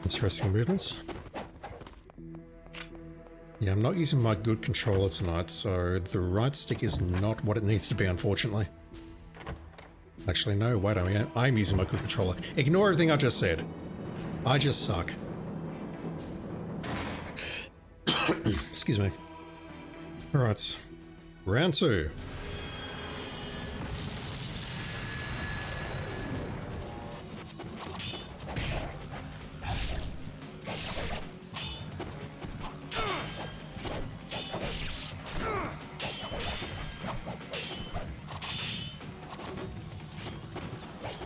Interesting movements. Yeah, I'm not using my good controller tonight, so the right stick is not what it needs to be, unfortunately. Actually, no, wait a minute. I'm using my good controller. Ignore everything I just said. I just suck. Excuse me. Alright. Round 2.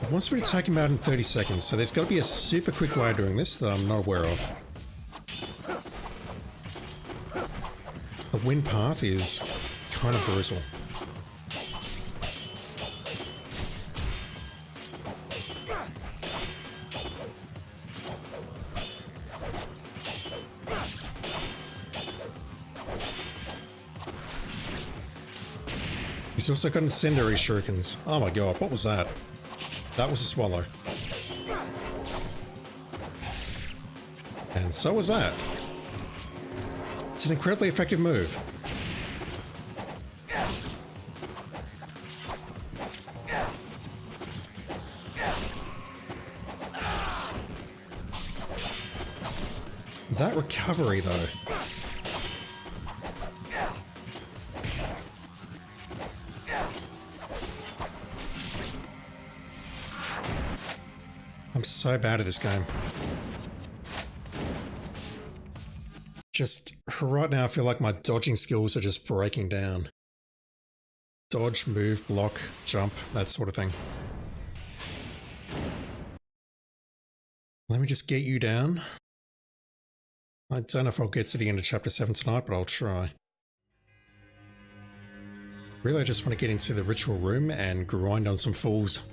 It wants me to take him out in 30 seconds, so there's got to be a super quick way of doing this that I'm not aware of. The wind path is kind of brutal. He's also got incendiary shurikens. Oh my god, what was that? That was a swallow. And so was that. It's an incredibly effective move. That recovery though. I'm so bad at this game. Just right now I feel like my dodging skills are just breaking down. Dodge, move, block, jump, that sort of thing. Let me just get you down. I don't know if I'll get to the end of chapter 7 tonight, but I'll try. Really, I just want to get into the ritual room and grind on some fools.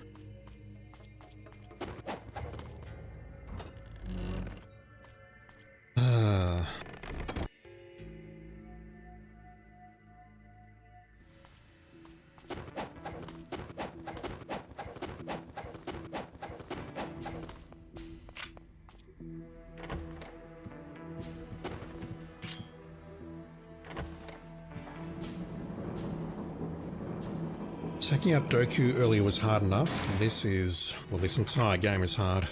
Taking out Doku earlier was hard enough. This is... well, this entire game is hard.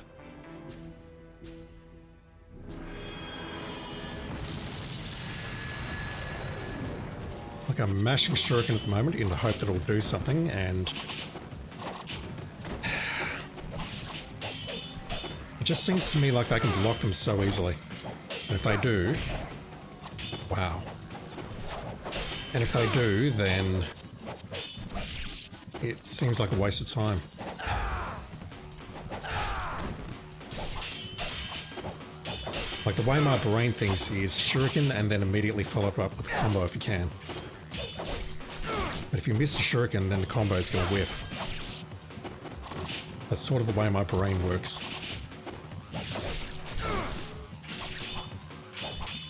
Like I'm mashing shuriken at the moment in the hope that it'll do something, and... it just seems to me like they can block them so easily. And if they do... wow. And if they do, then... it seems like a waste of time. Like the way my brain thinks is shuriken and then immediately follow it up with a combo if you can. But if you miss the shuriken, then the combo is going to whiff. That's sort of the way my brain works.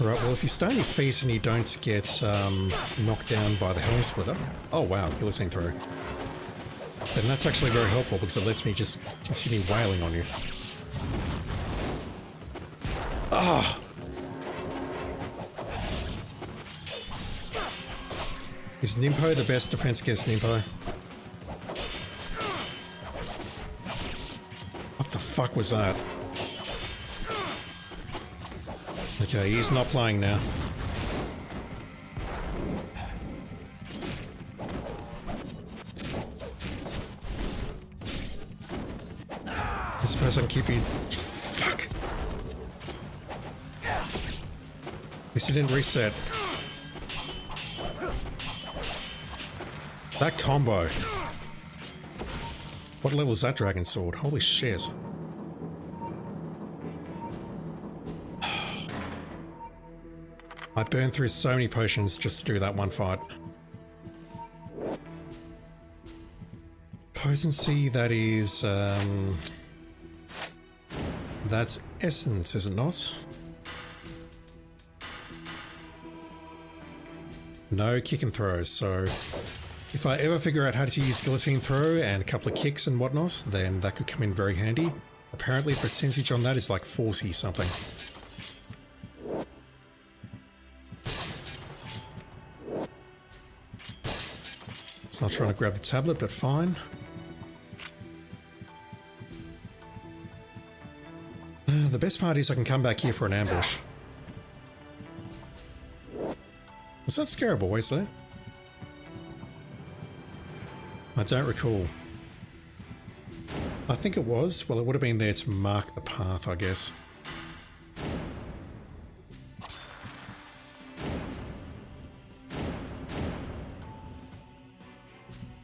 Right, well if you stay on your feet and you don't get knocked down by the helm splitter... oh wow, guillotine throw. Then that's actually very helpful because it lets me just continue wailing on you. Ah! Is Nimpo the best defense against Nimpo? What the fuck was that? Okay, he's not playing now. I suppose I can keep you... fuck! At least he didn't reset. That combo. What level is that dragon sword? Holy shit. I burned through so many potions just to do that one fight. Potency, that is... that's essence, is it not? No kick and throw, so... if I ever figure out how to use guillotine throw and a couple of kicks and whatnot, then that could come in very handy. Apparently the percentage on that is like 40 something. It's not trying to grab the tablet, but fine. The best part is I can come back here for an ambush. Was that Scarab always there? I don't recall. I think it was. Well, it would have been there to mark the path, I guess.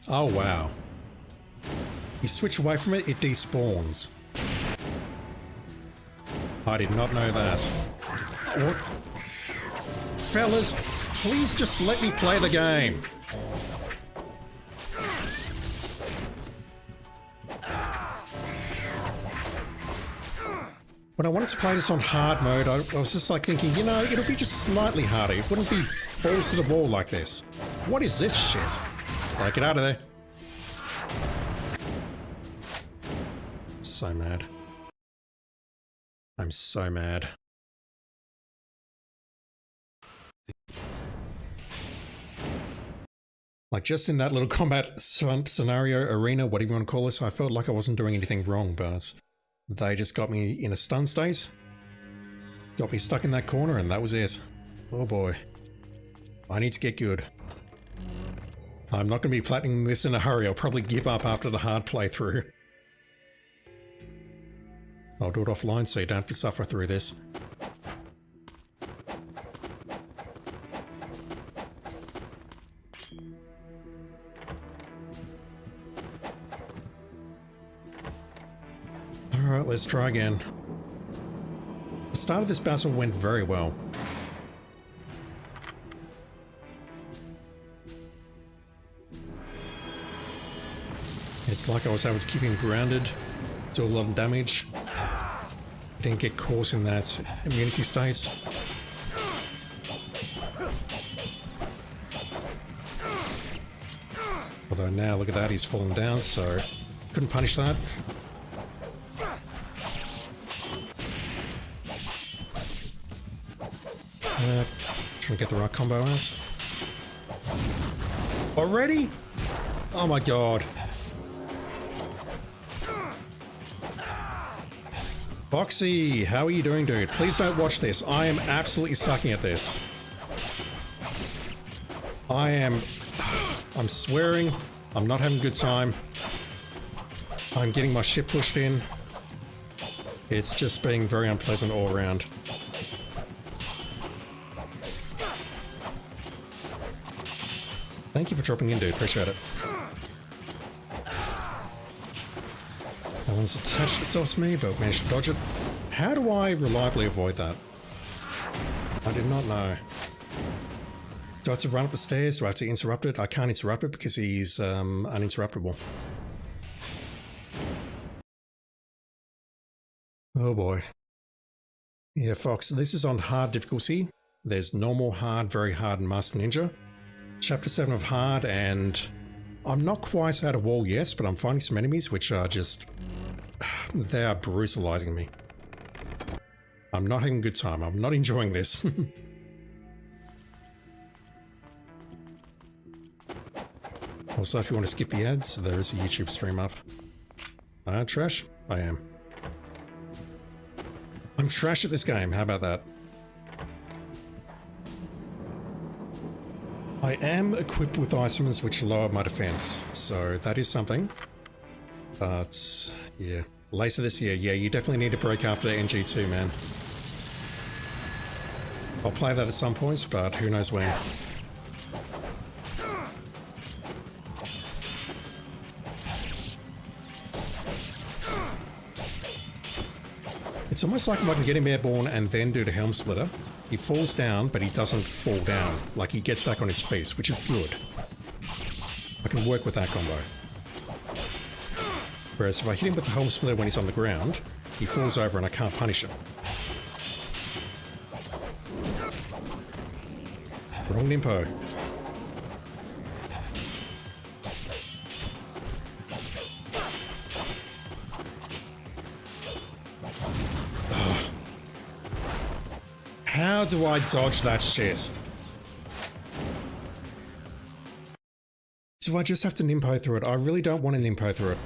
Oh, wow. You switch away from it, it despawns. I did not know that. What? Fellas, please just let me play the game. When I wanted to play this on hard mode, I was just like thinking, you know, it'll be just slightly harder. It wouldn't be balls to the wall like this. What is this shit? Like, get out of there. I'm so mad. I'm so mad. Like, just in that little combat scenario, arena, whatever you want to call this, I felt like I wasn't doing anything wrong, but they just got me in a stun state. Got me stuck in that corner, and that was it. Oh boy. I need to get good. I'm not going to be platinum this in a hurry. I'll probably give up after the hard playthrough. I'll do it offline so you don't have to suffer through this. Alright, let's try again. The start of this battle went very well. It's like I was able to keep him grounded, do a lot of damage. Didn't get caught in that immunity state. Although now, look at that, he's fallen down, so couldn't punish that. Trying to get the right combo out. Already? Oh my god. Boxy, how are you doing, dude? Please don't watch this. I am absolutely sucking at this. I'm swearing. I'm not having a good time. I'm getting my shit pushed in. It's just being very unpleasant all around. Thank you for dropping in, dude. Appreciate it. That one's attached itself to me, but managed to dodge it. How do I reliably avoid that? I did not know. Do I have to run up the stairs? Do I have to interrupt it? I can't interrupt it because he's uninterruptible. Oh boy. Yeah, Fox, this is on hard difficulty. There's normal, hard, very hard, and Master Ninja. Chapter 7 of hard, and I'm not quite out of wall yet, but I'm finding some enemies which are just... they are brutalizing me. I'm not having a good time. I'm not enjoying this. Also, if you want to skip the ads, there is a YouTube stream up. Trash? I am. I'm trash at this game, how about that? I am equipped with items which lower my defense, so that is something. But, yeah. Later this year, yeah, you definitely need to break after NG2, man. I'll play that at some points, but who knows when. It's almost like if I can get him airborne and then do the helm splitter. He falls down, but he doesn't fall down. Like, he gets back on his feet, which is good. I can work with that combo. Whereas if I hit him with the helm splitter when he's on the ground, he falls over and I can't punish him. Wrong Nimpo. How do I dodge that shit? Do I just have to Nimpo through it? I really don't want to Nimpo through it.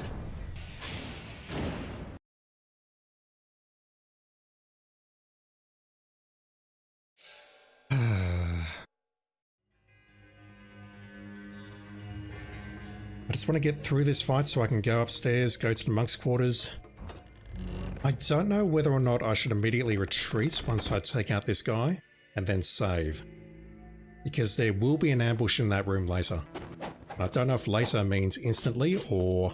But just want to get through this fight so I can go upstairs, go to the monk's quarters. I don't know whether or not I should immediately retreat once I take out this guy and then save. Because there will be an ambush in that room later. I don't know if later means instantly or...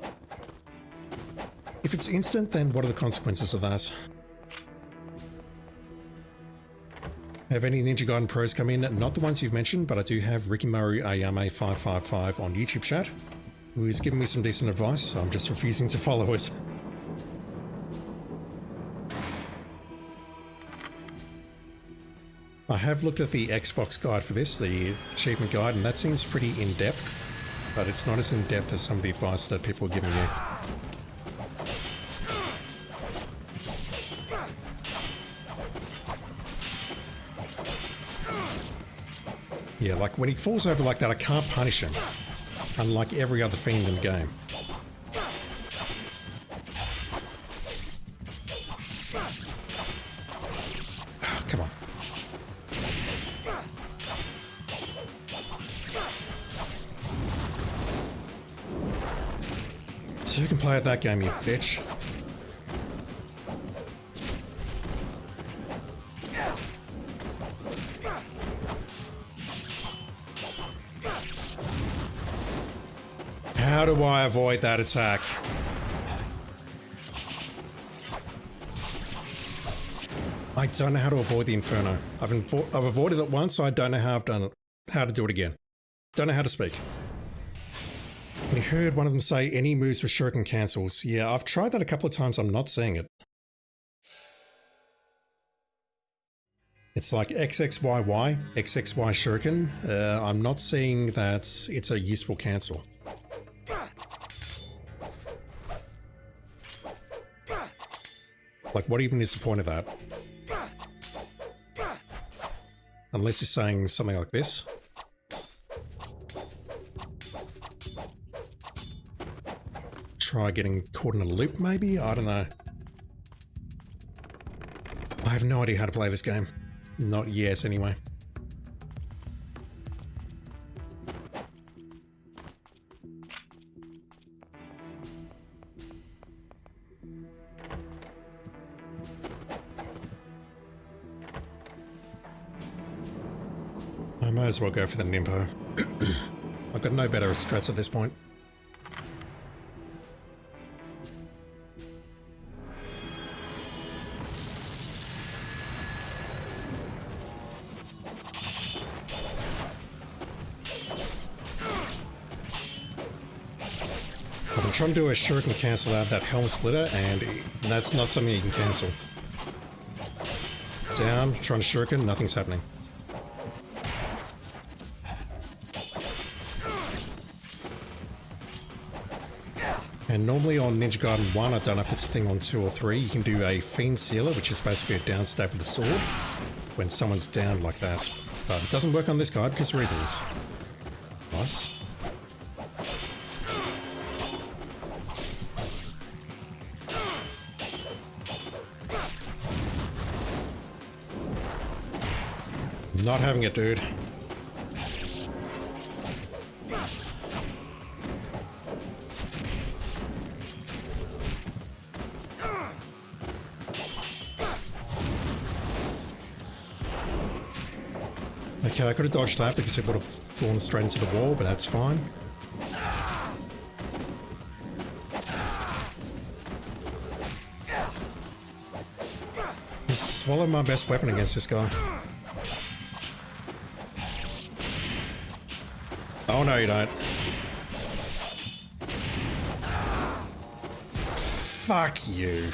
If it's instant, then what are the consequences of that? Have any Ninja Gaiden pros come in? Not the ones you've mentioned, but I do have Rikimaru Ayame 555 on YouTube chat, who is giving me some decent advice, so I'm just refusing to follow it. I have looked at the Xbox guide for this, the achievement guide, and that seems pretty in-depth, but it's not as in-depth as some of the advice that people are giving you. Yeah, like when he falls over like that, I can't punish him, unlike every other fiend in the game. Oh, come on. So you can play at that game, you bitch. How do I avoid that attack? I don't know how to avoid the Inferno. I've avoided it once, so I don't know how I've done it. How to do it again. Don't know how to speak. And you heard one of them say any moves with shuriken cancels. Yeah, I've tried that a couple of times, I'm not seeing it. It's like XXYY, XXY shuriken. I'm not seeing that it's a useful cancel. Like, what even is the point of that? Unless you're saying something like this. Try getting caught in a loop, maybe? I don't know. I have no idea how to play this game. Not yet, anyway. I might as well go for the Nimpo. I've got no better strats at this point. I'm trying to do a shuriken to cancel out that helm splitter, and that's not something you can cancel. Down, trying to shuriken, nothing's happening. And normally on Ninja Gaiden 1, I don't know if it's a thing on 2 or 3, you can do a Fiend Sealer, which is basically a down stab with the sword, when someone's down like that. But it doesn't work on this guy because of reasons. Nice. Not having it, dude. Okay, I could have dodged that because it would have gone straight into the wall, but that's fine. Just swallow my best weapon against this guy. Oh no, you don't. Fuck you.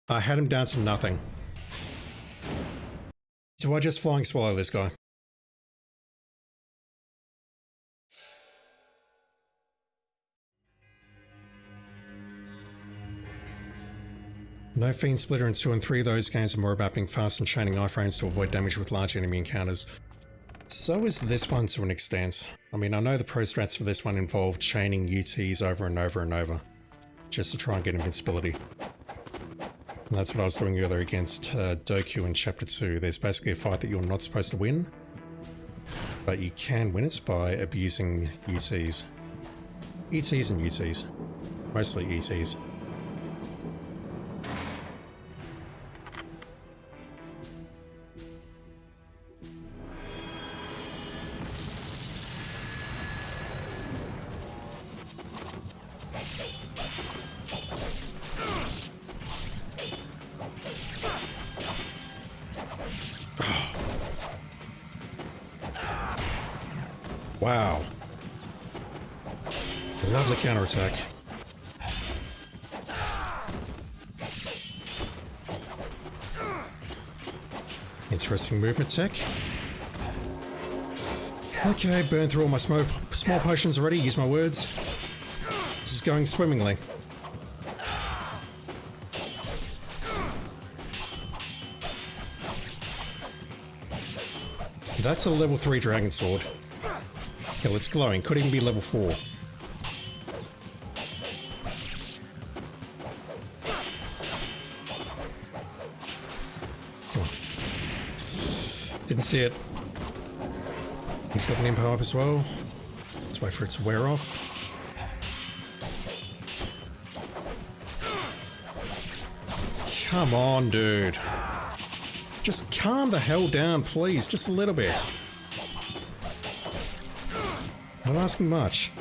I had him down to nothing. Do I just flying swallow this guy? No Fiend Splitter in 2 and 3, those games are more about being fast and chaining iframes to avoid damage with large enemy encounters. So is this one to an extent. I mean, I know the pro strats for this one involve chaining UTs over and over and over, just to try and get invincibility. And that's what I was doing earlier against Doku in Chapter 2. There's basically a fight that you're not supposed to win, but you can win it by abusing UTs. ETs and UTs. Mostly ETs. Wow. Lovely counterattack. Interesting movement tech. Okay, burn through all my small potions already, use my words. This is going swimmingly. That's a level 3 dragon sword. Hell, it's glowing. Could even be level 4. Come on. Didn't see it. He's got an impo up as well. Let's wait for it to wear off. Come on, dude. Just calm the hell down, please. Just a little bit. Not asking much.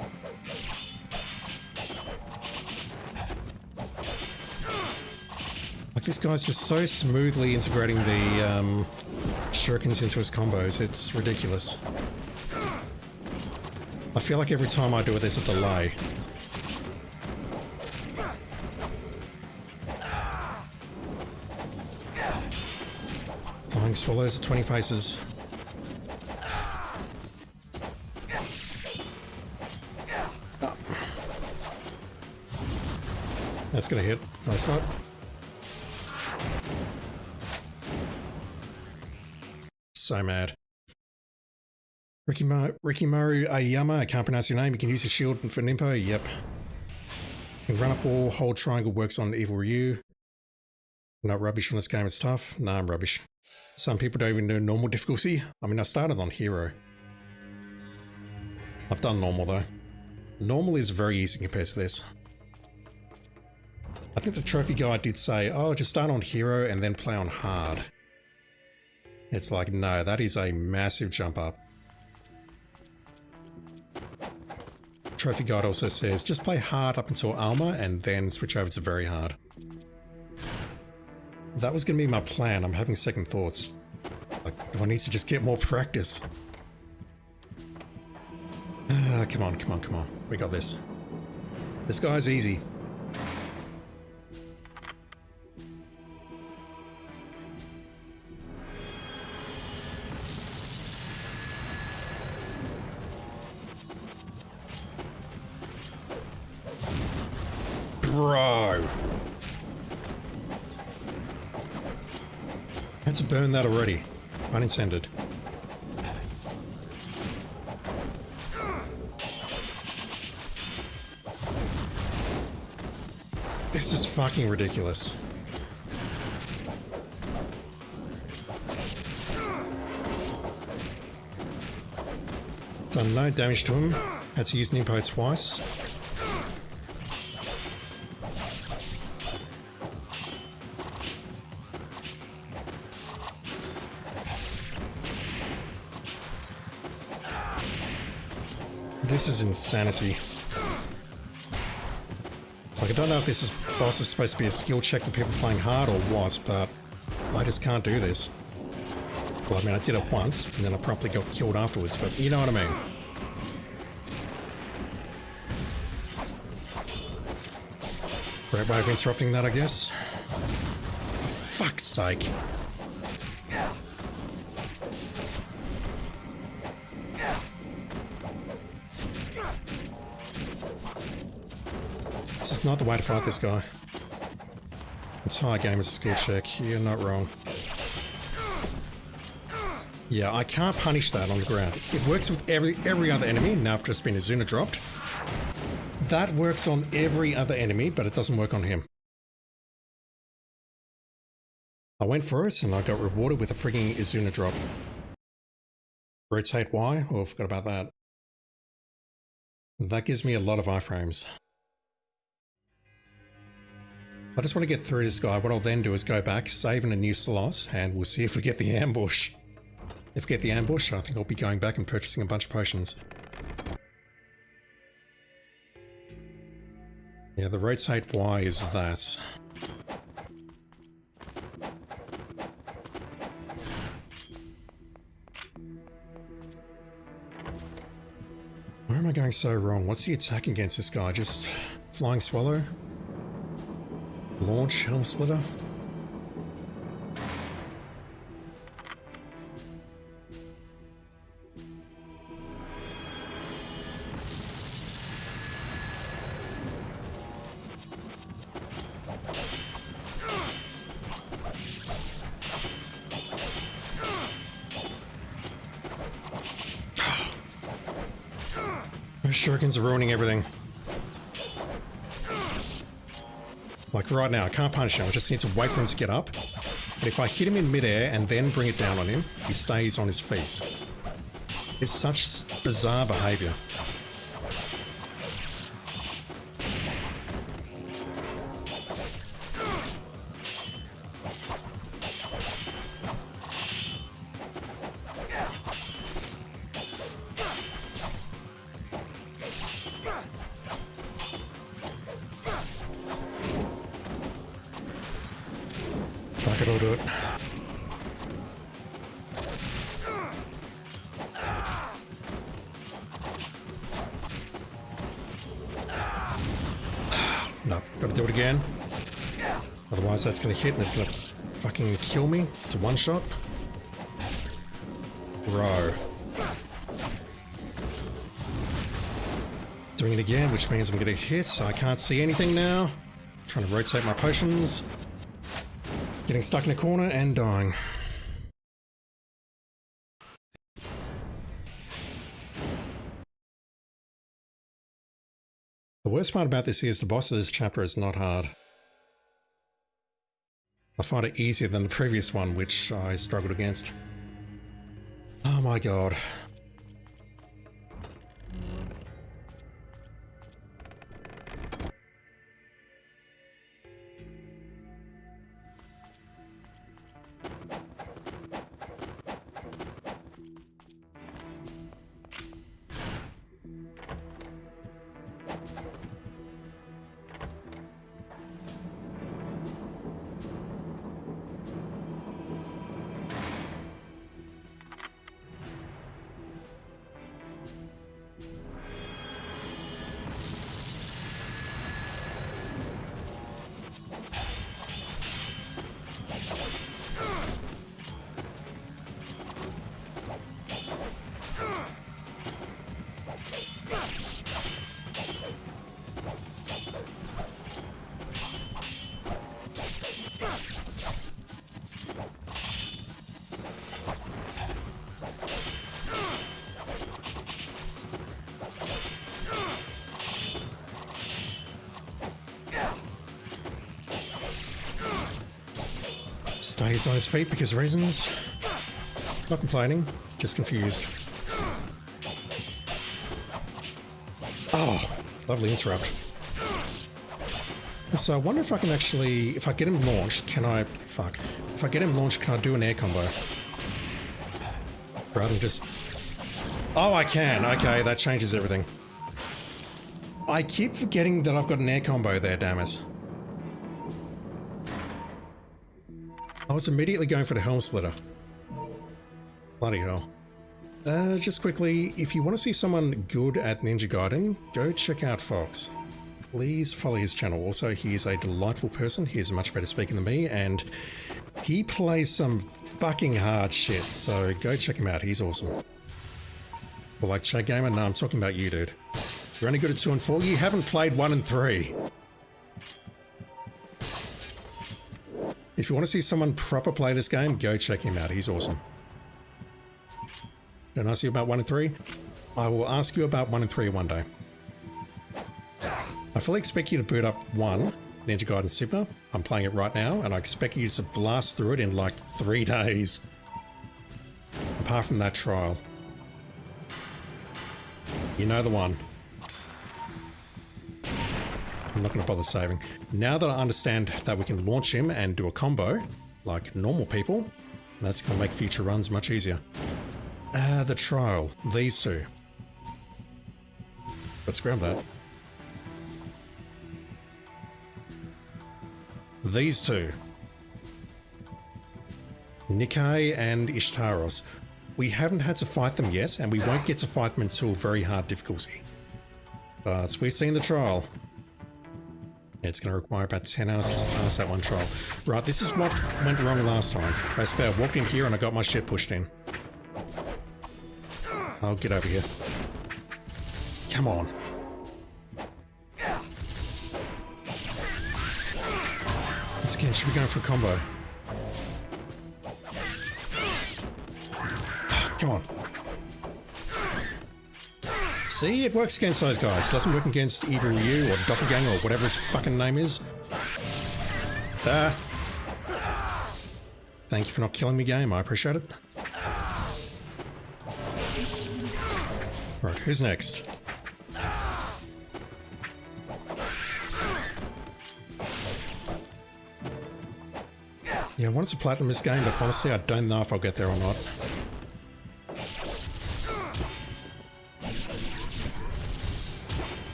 Like, this guy's just so smoothly integrating the shurikens into his combos, it's ridiculous. I feel like every time I do it there's a delay. Flying swallows at 20 paces. That's gonna hit. No, it's not. So mad. Rikimaru Ayama, I can't pronounce your name. You can use your shield for Nimpo. Yep. You can run up all, hold triangle works on Evil Ryu. Not rubbish on this game, it's tough. Nah, I'm rubbish. Some people don't even do normal difficulty. I mean, I started on Hero. I've done normal though. Normal is very easy compared to this. I think the trophy guide did say, oh, just start on Hero and then play on Hard. It's like, no, that is a massive jump up. Trophy guide also says, just play Hard up until Armor and then switch over to Very Hard. That was going to be my plan. I'm having second thoughts. Like, do I need to just get more practice? Come on, come on, come on. We got this. This guy's easy. Bro! Had to burn that already. Unintended. This is fucking ridiculous. Done no damage to him. Had to use Nimpo twice. This is insanity. Like, I don't know if this boss is supposed to be a skill check for people playing hard or what, but I just can't do this. Well, I mean, I did it once, and then I promptly got killed afterwards, but you know what I mean. Great way of interrupting that, I guess. For fuck's sake. This is not the way to fight this guy. Entire game is a skill check. You're not wrong. Yeah, I can't punish that on the ground. It works with every other enemy. Now I've just been Azuna dropped. That works on every other enemy, but it doesn't work on him. I went for it and I got rewarded with a frigging Izuna drop. Rotate Y? Oh, I forgot about that. That gives me a lot of iframes. I just want to get through this guy. What I'll then do is go back, save in a new slot, and we'll see if we get the ambush. If we get the ambush, I think I'll be going back and purchasing a bunch of potions. Yeah, the rotate Y is that. Where am I going so wrong? What's the attack against this guy? Just flying swallow? Launch, helm splitter? Those shurikens are ruining everything. Like right now, I can't punish him, I just need to wait for him to get up. But if I hit him in midair and then bring it down on him, he stays on his feet. It's such bizarre behaviour. I could all do it. No, gotta do it again. Otherwise that's gonna hit and it's gonna fucking kill me. It's a one shot. Bro. Doing it again, which means I'm gonna hit, so I can't see anything now. Trying to rotate my potions. Getting stuck in a corner and dying. The worst part about this is the boss of this chapter is not hard. I find it easier than the previous one, which I struggled against. Oh my god. Stays on his feet because reasons. Not complaining, just confused. Oh, lovely interrupt. So I wonder if I can actually, if I get him launched, can I, fuck. If I get him launched, can I do an air combo? Rather than just... Oh, I can. Okay, that changes everything. I keep forgetting that I've got an air combo there, damn it. I was immediately going for the helm splitter. Bloody hell. Just quickly, if you want to see someone good at Ninja Gaiden, go check out Fox. Please follow his channel. Also, he is a delightful person. He is much better speaking than me, and he plays some fucking hard shit, so go check him out. He's awesome. Well, like Chad Gamer? No, I'm talking about you, dude. You're only good at 2 and 4. You haven't played 1 and 3. If you want to see someone proper play this game, go check him out. He's awesome. Don't ask you about 1 and 3? I will ask you about 1 and 3 one day. I fully expect you to boot up 1 Ninja Gaiden Sigma. I'm playing it right now, and I expect you to blast through it in like 3 days. Apart from that trial. You know the one. I'm not going to bother saving. Now that I understand that we can launch him and do a combo, like normal people, that's going to make future runs much easier. The trial. These two. Let's grab that. These two. Nikkei and Ishtaros. We haven't had to fight them yet, and we won't get to fight them until very hard difficulty. But we've seen the trial. It's going to require about 10 hours just to pass that one trial. Right, this is what went wrong last time. Basically, I walked in here and I got my shit pushed in. I'll get over here. Come on. Once again, should we go for a combo? Come on. See, it works against those guys. It doesn't work against Evil Ryu or Doppelganger or whatever his fucking name is. Thank you for not killing me, game. I appreciate it. Right, who's next? Yeah, I wanted to platinum this game, but honestly, I don't know if I'll get there or not.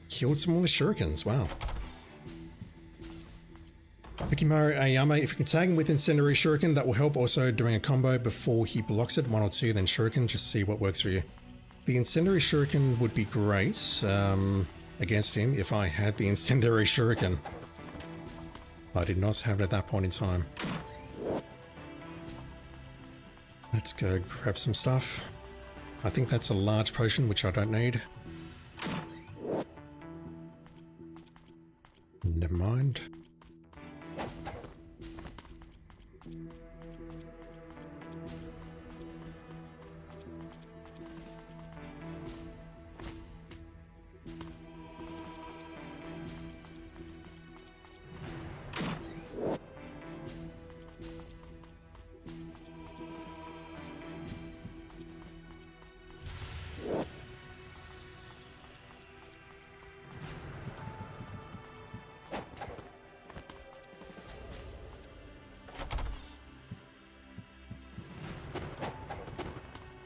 Killed some more shurikens, wow. Hikimaru Ayame, if you can tag him with Incendiary Shuriken, that will help. Also doing a combo before he blocks it, 1 or 2, then Shuriken, just see what works for you. The Incendiary Shuriken would be great against him if I had the Incendiary Shuriken. I did not have it at that point in time. Let's go grab some stuff. I think that's a large potion, which I don't need. Never mind.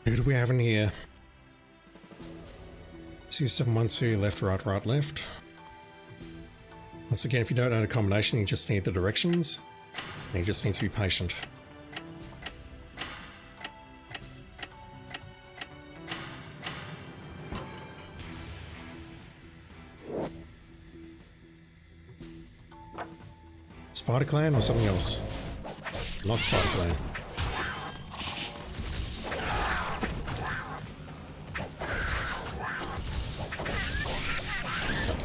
Who do we have in here? 2712, left, right, right, left. Once again, if you don't know the combination, you just need the directions. And you just need to be patient. Spider Clan or something else? Not Spider Clan.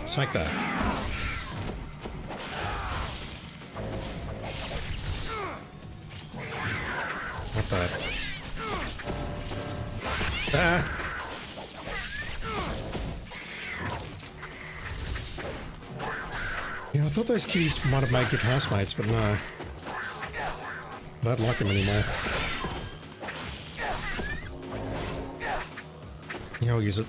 Take that. What that? Yeah, I thought those keys might have made good housemates, but no. I don't like them anymore. Yeah, I'll use it.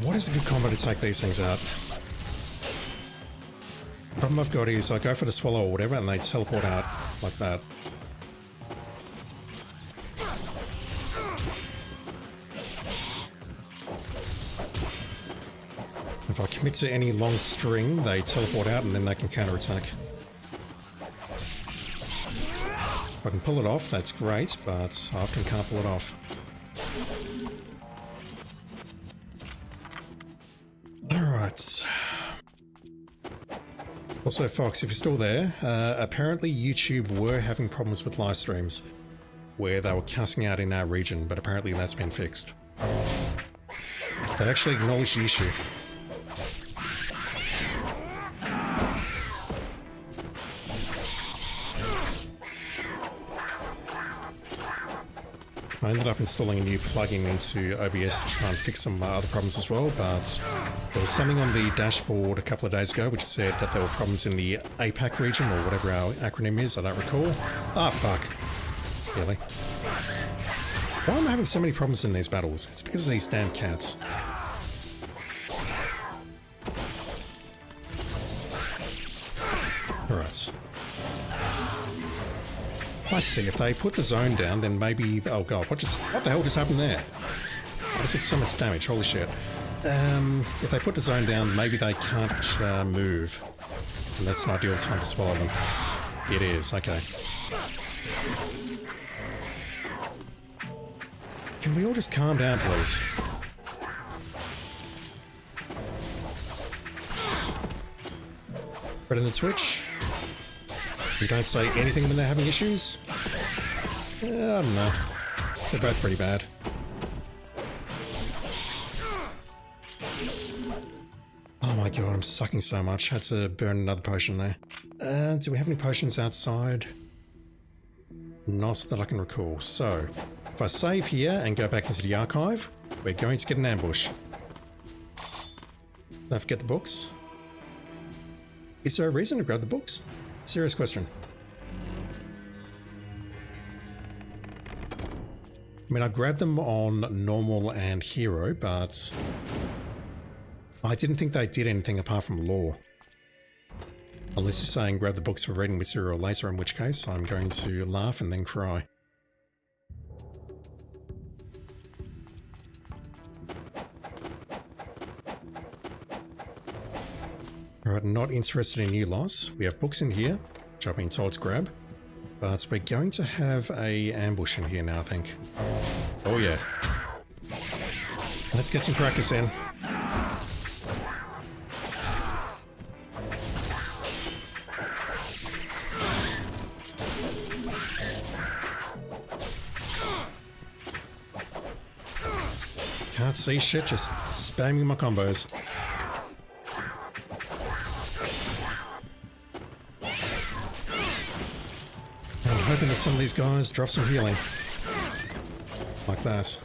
What is a good combo to take these things out? Problem I've got is I go for the swallow or whatever and they teleport out like that. If I commit to any long string, they teleport out and then they can counterattack. If I can pull it off, that's great, but I often can't pull it off. Alright. Also, Fox, if you're still there, apparently YouTube were having problems with live streams where they were cutting out in our region, but apparently that's been fixed. They actually acknowledged the issue. I ended up installing a new plugin into OBS to try and fix some other problems as well, but there was something on the dashboard a couple of days ago which said that there were problems in the APAC region, or whatever our acronym is, I don't recall. Ah, fuck. Really? Why am I having so many problems in these battles? It's because of these damn cats. Alright. I see, if they put the zone down, then maybe... Oh god, what the hell just happened there? I just took so much damage, holy shit. If they put the zone down, maybe they can't move. And that's an ideal time to swallow them. It is, okay. Can we all just calm down, please? Right in the Twitch. You don't say anything when they're having issues? I don't know. They're both pretty bad. Oh my god, I'm sucking so much. Had to burn another potion there. Do we have any potions outside? Not that I can recall. So, if I save here and go back into the archive, we're going to get an ambush. Don't forget the books. Is there a reason to grab the books? Serious question. I mean, I grabbed them on normal and hero, but I didn't think they did anything apart from lore. Unless you're saying grab the books for reading material later, in which case I'm going to laugh and then cry. Alright, not interested in new loss. We have books in here, which I've been told to grab. But we're going to have a ambush in here now, I think. Oh yeah. Let's get some practice in. Can't see shit, just spamming my combos. I'm hoping that some of these guys drop some healing. Like that.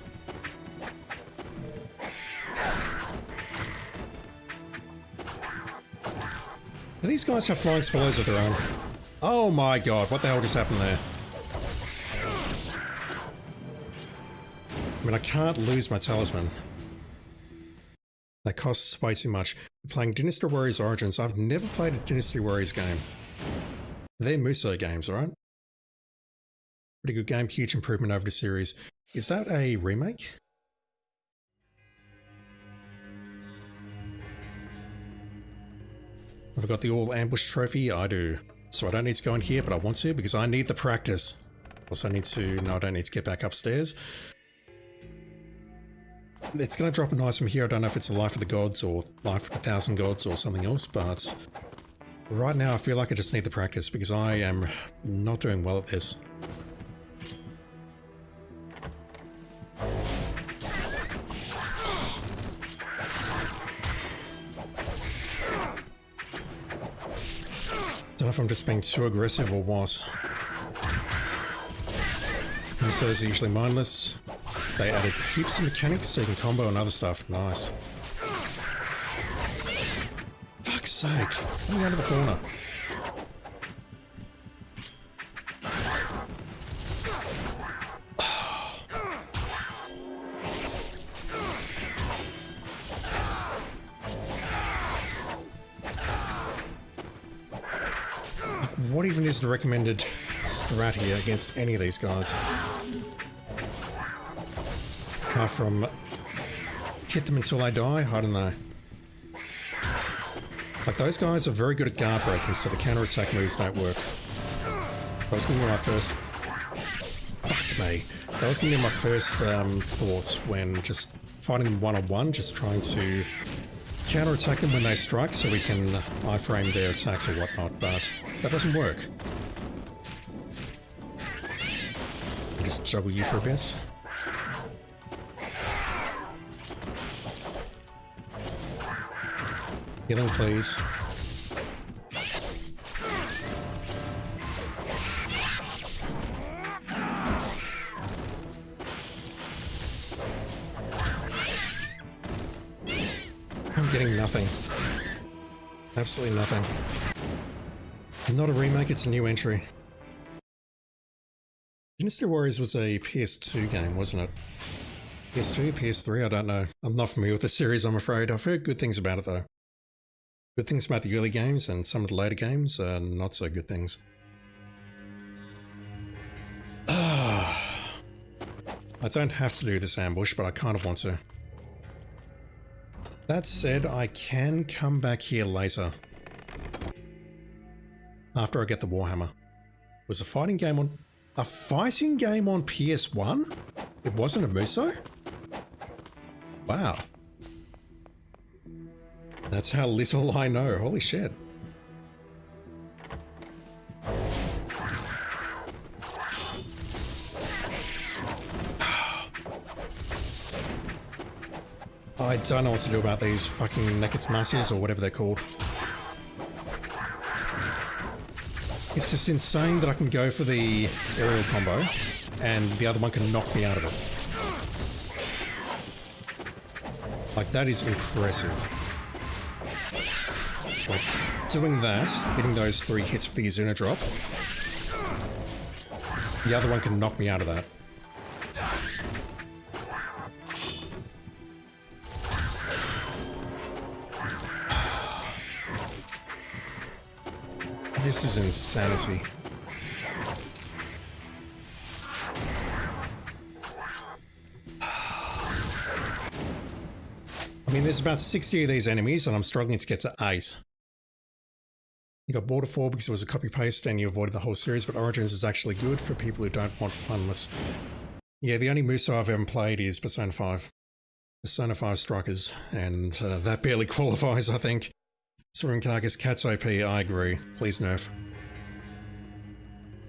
Do these guys have flying swallows of their own? Oh my god, what the hell just happened there? I mean, I can't lose my talisman. That costs way too much. Playing Dynasty Warriors Origins, I've never played a Dynasty Warriors game. They're Muso games, right? Pretty good game, huge improvement over the series. Is that a remake? Have I got the all ambush trophy? I do. So I don't need to go in here, but I want to because I need the practice. Also I need to... No, I don't need to get back upstairs. It's going to drop a nice from here. I don't know if it's a Life of the Gods or Life of 1,000 Gods or something else, but right now I feel like I just need the practice because I am not doing well at this. Don't know if I'm just being too aggressive or what. Misos are usually mindless. They added heaps of mechanics so you can combo and other stuff. Nice. Fuck's sake. Let me out of the corner. What even is the recommended strat here against any of these guys? Apart from hit them until they die? I don't know. Like, those guys are very good at guard breaking, so the counter-attack moves don't work. That was going to be my first... Fuck me. That was going to be my first thoughts when just fighting them one-on-one, just trying to counter-attack them when they strike so we can iframe their attacks or whatnot, but that doesn't work. I'll just juggle you for a bit. Healing, please. getting nothing. Absolutely nothing. Not a remake, it's a new entry. Dynasty Warriors was a PS2 game, wasn't it? PS2, PS3, I don't know. I'm not familiar with the series, I'm afraid. I've heard good things about it, though. Good things about the early games, and some of the later games are not so good things. I don't have to do this ambush, but I kind of want to. That said, I can come back here later. After I get the Warhammer. Was a fighting game on... A fighting game on PS1? It wasn't a Muso? Wow. That's how little I know. Holy shit. I don't know what to do about these fucking Neketmasas or whatever they're called. It's just insane that I can go for the aerial combo and the other one can knock me out of it. Like, that is impressive. Like, doing that, hitting those 3 hits for the Izuna drop, the other one can knock me out of that. This is insanity. I mean, there's about 60 of these enemies and I'm struggling to get to 8. You got Border 4 because it was a copy-paste and you avoided the whole series, but Origins is actually good for people who don't want funless. Yeah, the only Muso I've ever played is Persona 5. Persona 5 Strikers, and that barely qualifies, I think. Swimming Carcass, cats OP, I agree. Please nerf.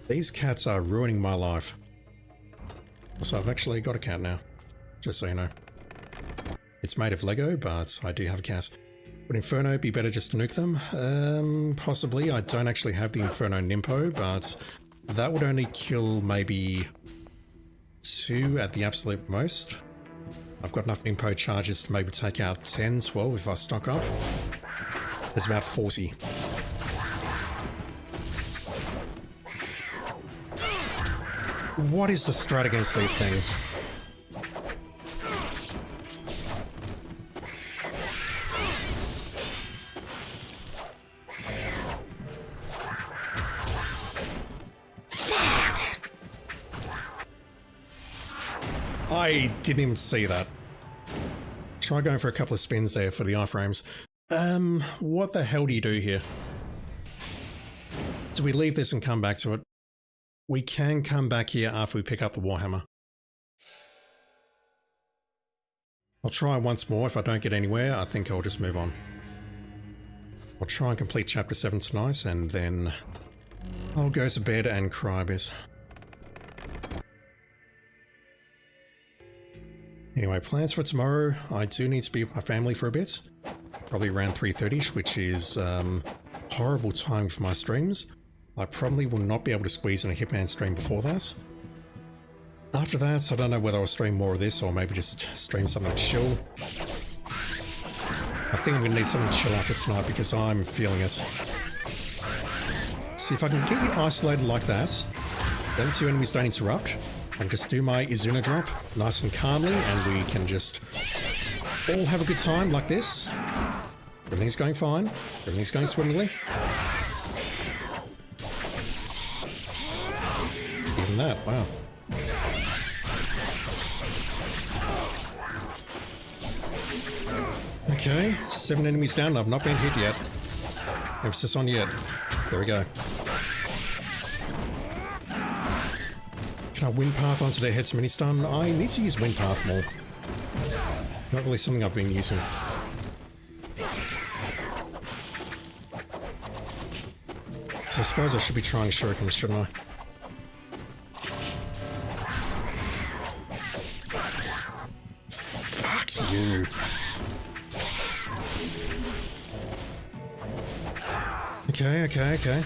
These cats are ruining my life. Also, I've actually got a cat now, just so you know. It's made of Lego, but I do have a cat. Would Inferno be better just to nuke them? Possibly. I don't actually have the Inferno Nimpo, but that would only kill maybe 2 at the absolute most. I've got enough Nimpo charges to maybe take out 10, 12 if I stock up. There's about 40. What is the strat against these things? Fuck! I didn't even see that. Try going for a couple of spins there for the iframes. What the hell do you do here? Do we leave this and come back to it? We can come back here after we pick up the Warhammer. I'll try once more. If I don't get anywhere, I think I'll just move on. I'll try and complete Chapter 7 tonight, and then I'll go to bed and cry a bit. Anyway, plans for tomorrow. I do need to be with my family for a bit. Probably around 3:30, which is horrible time for my streams. I probably will not be able to squeeze in a Hitman stream before that. After that, I don't know whether I'll stream more of this or maybe just stream something chill. I think I'm going to need something chill after tonight because I'm feeling it. See if I can get you isolated like that. The other 2 enemies don't interrupt. And just do my Izuna drop nice and calmly and we can just all have a good time like this. Everything's going fine. Everything's going swimmingly. Even that, wow. Okay, 7 enemies down. I've not been hit yet. Emphasis on yet. There we go. Can I wind path onto their heads mini stun? I need to use wind path more. Not really something I've been using. So I suppose I should be trying shurikens, shouldn't I? Fuck you. Okay.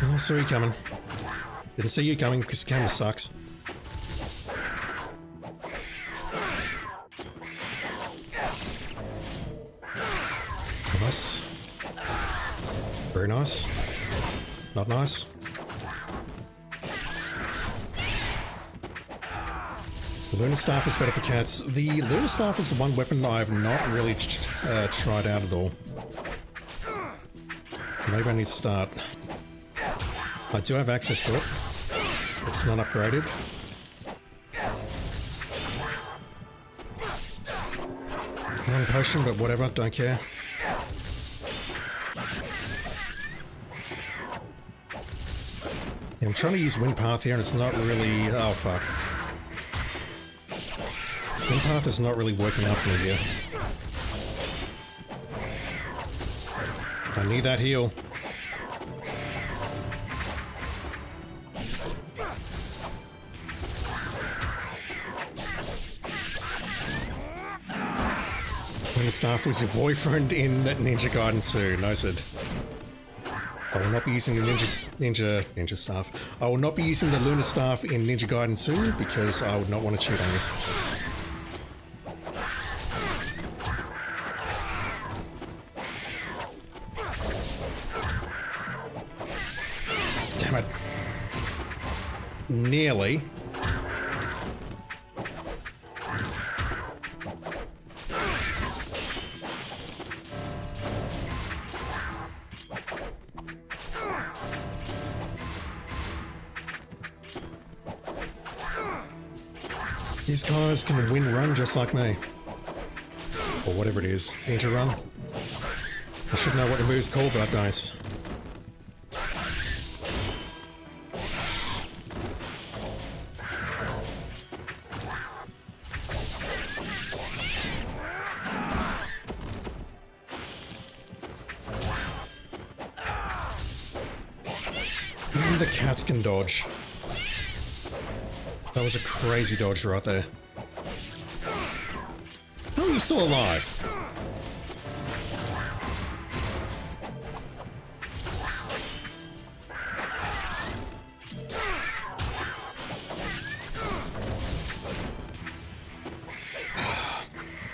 Oh, I saw you coming. Didn't see you coming because the camera sucks. Nice. Very nice. Not nice. The Lunar Staff is better for cats. The Lunar Staff is the one weapon I've not really tried out at all. Maybe I need to start. I do have access to it. It's not upgraded. One potion, but whatever, don't care. Yeah, I'm trying to use Wind Path here and it's not really... oh fuck. Wind Path is not really working out for me here. I need that heal. Lunar Staff was your boyfriend in Ninja Gaiden 2, noted. I will not be using the Ninja Staff. I will not be using the Lunar Staff in Ninja Gaiden 2 because I would not want to cheat on you. Damn it. Nearly. These guys can win run just like me. Or whatever it is. Ninja run. I should know what the move's called, but I don't. Even the cats can dodge. That was a crazy dodge right there. How are you still alive?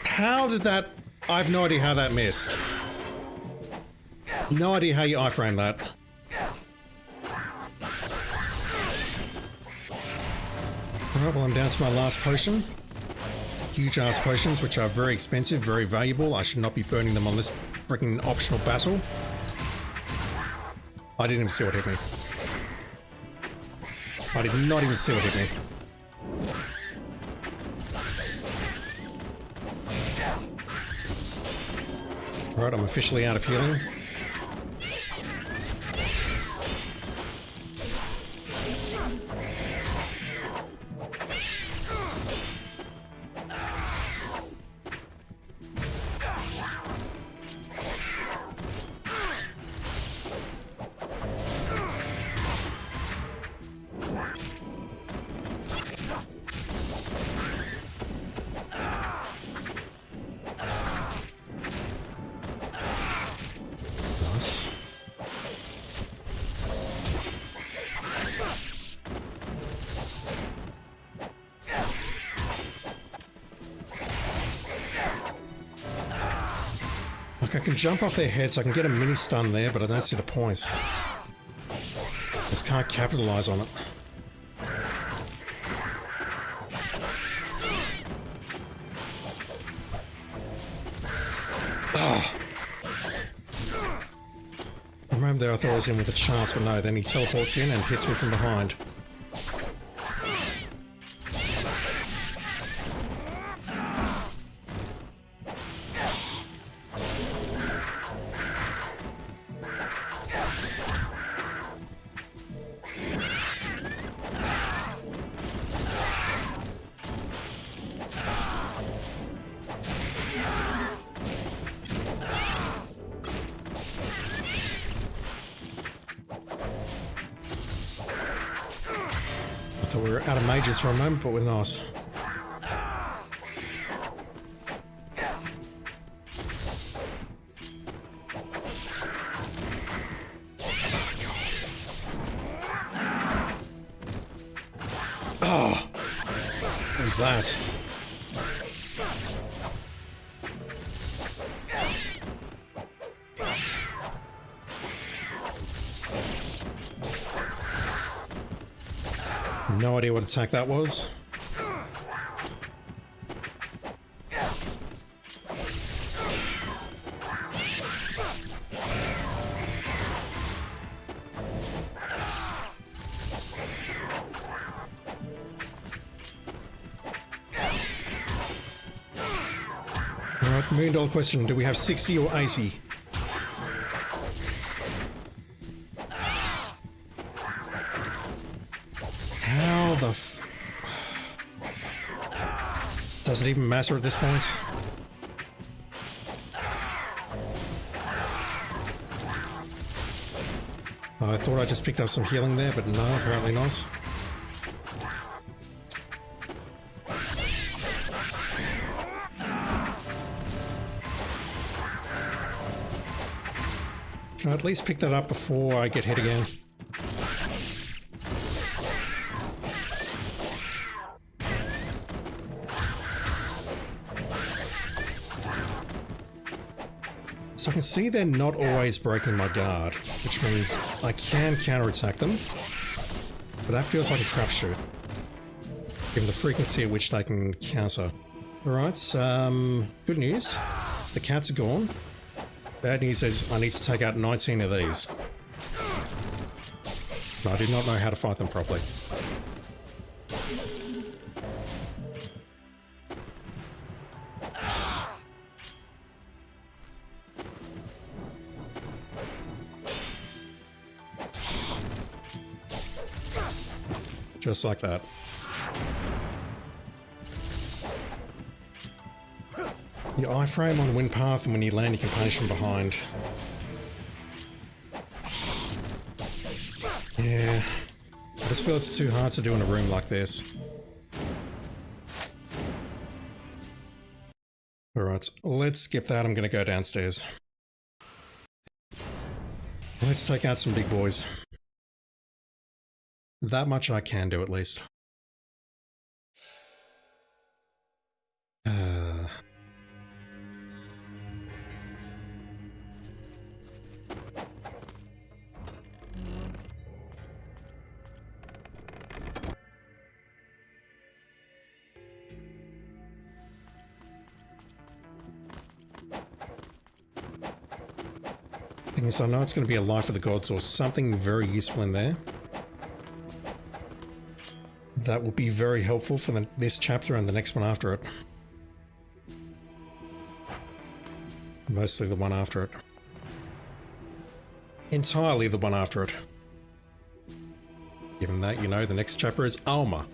How did that... I have no idea how that missed. No idea how you iframe that. Alright, well I'm down to my last potion. Huge ass potions, which are very expensive, very valuable. I should not be burning them on this freaking optional battle. I didn't even see what hit me. I did not even see what hit me. Alright, I'm officially out of healing. Like, I can jump off their heads, I can get a mini stun there, but I don't see the points. Just can't capitalize on it. Oh. I remember there I thought I was in with a chance, but no, then he teleports in and hits me from behind. I thought we were out of mages for a moment, but we're not. Oh, what was that? No idea what attack that was. Alright, $1 million question. Do we have 60 or 80? How the f... Does it even matter at this point? I thought I just picked up some healing there, but no, apparently not. Can I at least pick that up before I get hit again? So I can see they're not always breaking my guard, which means I can counterattack them, but that feels like a crapshoot, given the frequency at which they can counter. Alright, good news. The cats are gone. Bad news is I need to take out 19 of these. I did not know how to fight them properly. Just like that. Your iframe on wind path, and when you land you can punish from behind. Yeah, I just feel it's too hard to do in a room like this. Alright, let's skip that. I'm gonna go downstairs. Let's take out some big boys. That much I can do at least. Thing is, I know it's going to be a Life of the Gods or something very useful in there. That will be very helpful for this chapter and the next one after it. Mostly the one after it. Entirely the one after it. Given that, you know, the next chapter is Alma.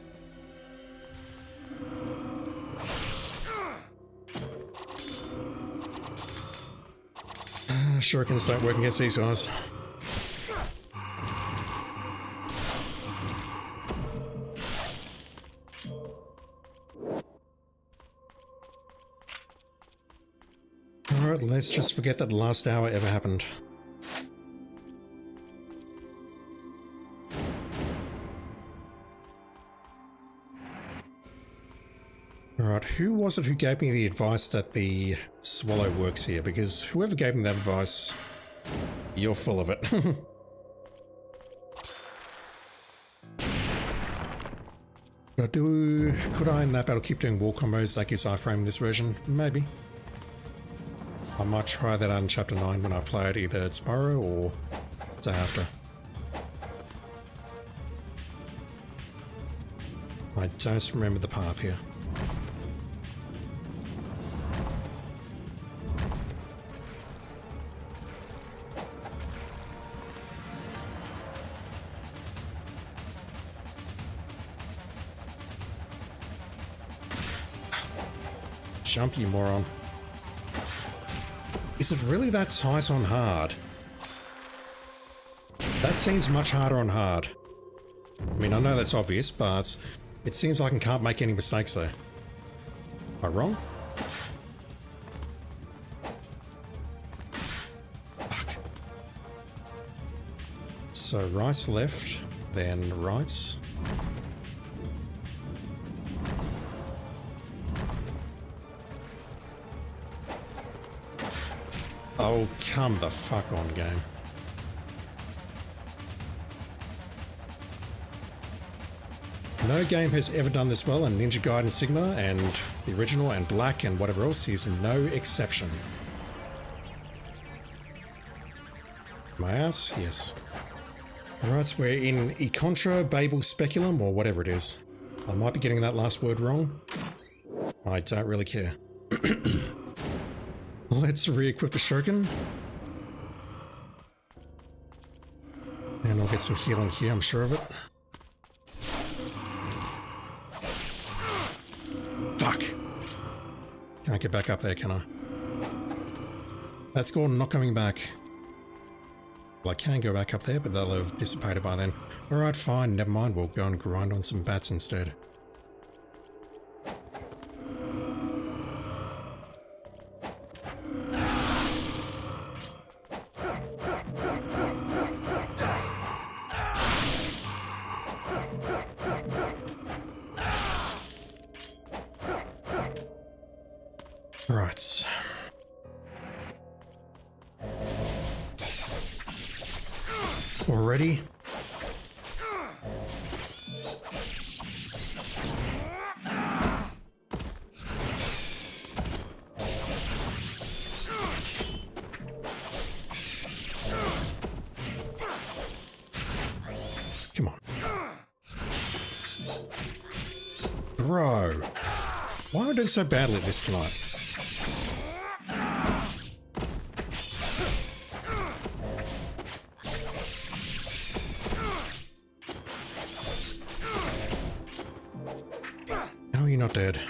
Shurikens don't work against these guys. Alright, let's just forget that the last hour ever happened. Alright, who was it who gave me the advice that the swallow works here? Because whoever gave me that advice, you're full of it. Could I in that battle keep doing war combos like his iframe in this version? Maybe. I might try that out in chapter 9 when I play it either tomorrow or day after. I don't remember the path here. Jump, you moron. Is it really that tight on hard? That seems much harder on hard. I mean, I know that's obvious, but it seems like I can't make any mistakes there. Am I wrong? Fuck. So right, left, then right. Oh, come the fuck on, game. No game has ever done this well, and Ninja Gaiden Sigma and the original and Black and whatever else is no exception. My ass? Yes. Alright, so we're in E Contra, Babel Speculum, or whatever it is. I might be getting that last word wrong. I don't really care. Let's re-equip the Shuriken. And I'll get some healing here, I'm sure of it. Fuck! Can't get back up there, can I? That's Gordon not coming back. Well, I can go back up there, but they'll have dissipated by then. Alright, fine, never mind, we'll go and grind on some bats instead. Right. Already? Come on. Bro. Why am I doing so badly at this tonight? How are you not dead?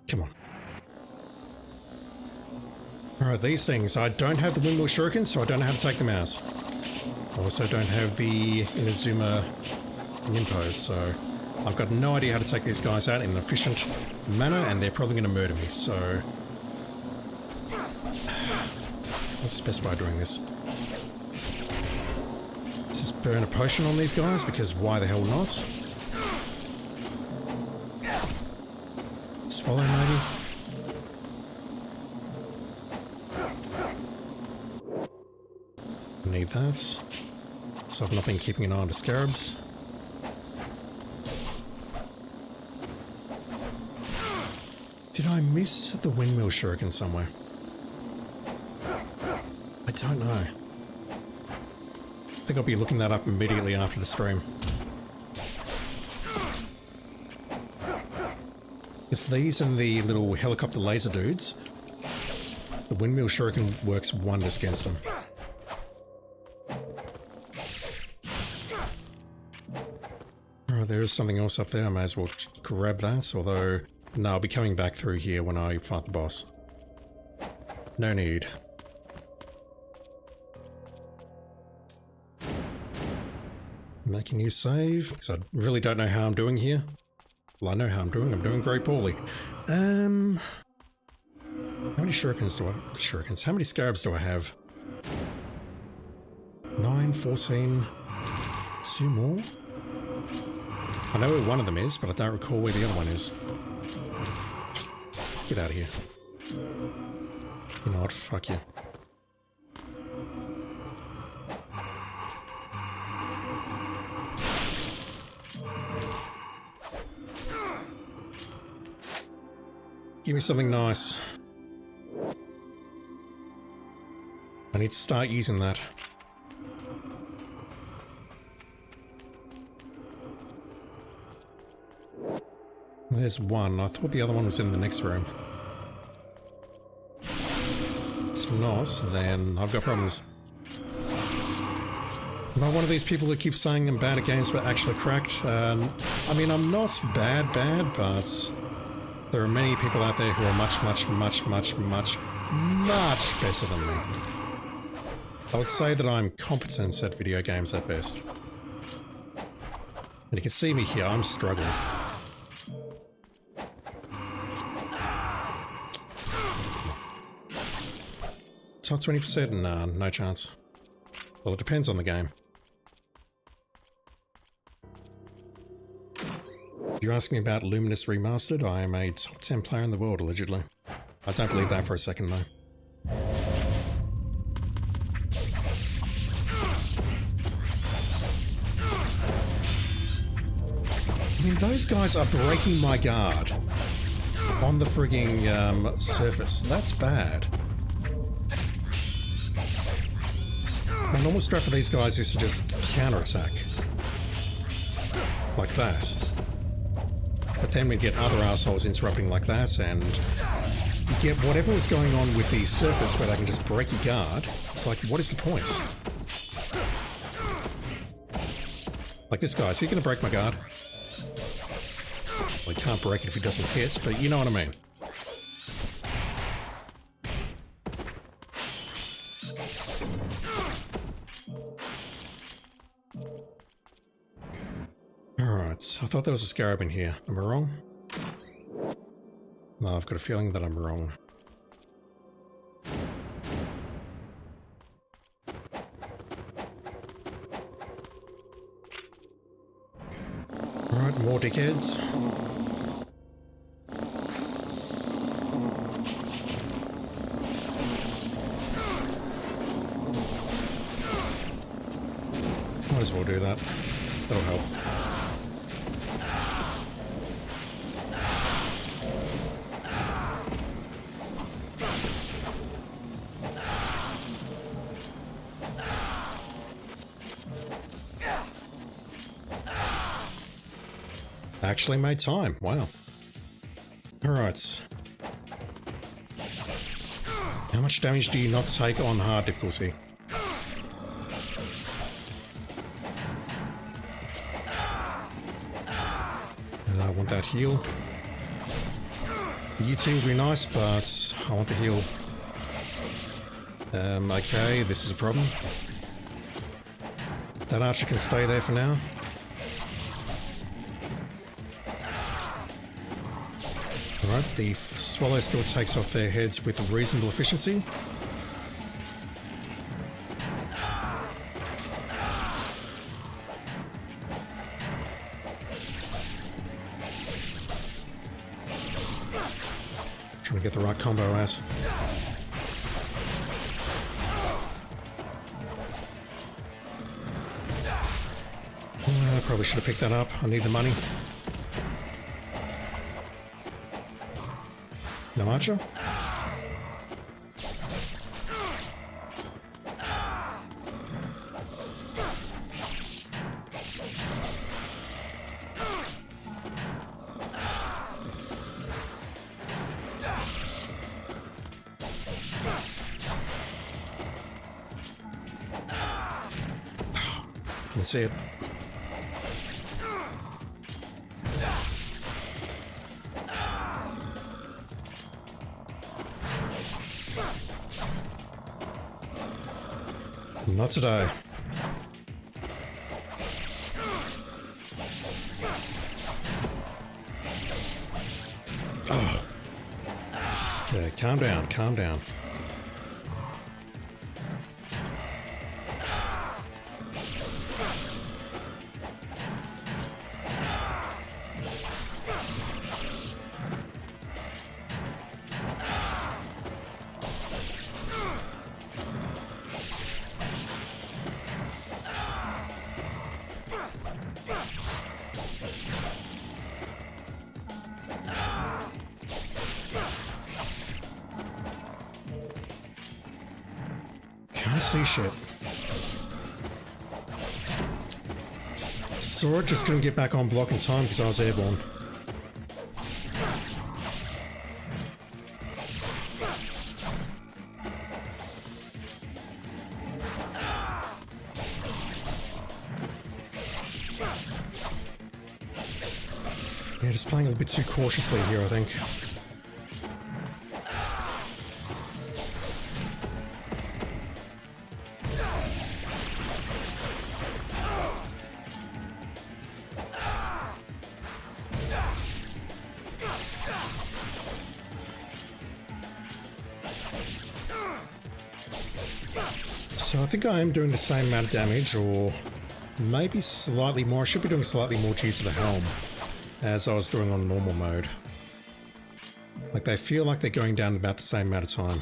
Come on. Alright, these things. I don't have the windmill shuriken, so I don't know how to take them out. I also don't have the Inazuma Ninpos, so I've got no idea how to take these guys out in an efficient manner, and they're probably going to murder me, so... What's the best way of doing this? Let's just burn a potion on these guys, because why the hell not? Swallow, maybe? Need that. So I've not been keeping an eye on the scarabs. Did I miss the windmill shuriken somewhere? I don't know. I think I'll be looking that up immediately after the stream. It's these and the little helicopter laser dudes. The windmill shuriken works wonders against them. Oh, there is something else up there. I may as well grab that, although... No, I'll be coming back through here when I fight the boss. No need. Make a new save, because I really don't know how I'm doing here. Well, I know how I'm doing very poorly. How many shurikens do I... Shurikens? How many scarabs do I have? 9, 14... 2 more? I know where one of them is, but I don't recall where the other one is. Get out of here. You know what? Fuck you. Give me something nice. I need to start using that. There's one. I thought the other one was in the next room. It's not, then I've got problems. I'm not one of these people that keep saying I'm bad at games but actually cracked. I mean, I'm not bad, but there are many people out there who are much better than me. I would say that I'm competent at video games at best. And you can see me here, I'm struggling. Top 20%? Nah, no chance. Well, it depends on the game. You're asking me about Luminous Remastered? I am a top 10 player in the world, allegedly. I don't believe that for a second, though. I mean, those guys are breaking my guard on the frigging surface. That's bad. My normal strat for these guys is to just counterattack. Like that. But then we get other assholes interrupting like that, and you get whatever was going on with the surface where they can just break your guard. It's like, what is the point? Like this guy, is he going to break my guard? Well, he can't break it if he doesn't hit, but you know what I mean. Alright, I thought there was a scarab in here. Am I wrong? No, I've got a feeling that I'm wrong. Alright, more dickheads. Might as well do that. That'll help. Actually made time. Wow. Alright. How much damage do you not take on hard difficulty? I want that heal. The UT will be nice, but I want the heal. Okay, this is a problem. That archer can stay there for now. Alright, the swallow still takes off their heads with reasonable efficiency. Trying to get the right combo as. I probably should have picked that up. I need the money. No archer? Can see it. Not today. Oh. Okay, calm down, calm down. Can't see shit. Saw it, just couldn't get back on block in time because I was airborne. Yeah, just playing a little bit too cautiously here, I think. So I think I am doing the same amount of damage, or maybe slightly more. I should be doing slightly more due to the helm, as I was doing on normal mode. Like, they feel like they're going down about the same amount of time.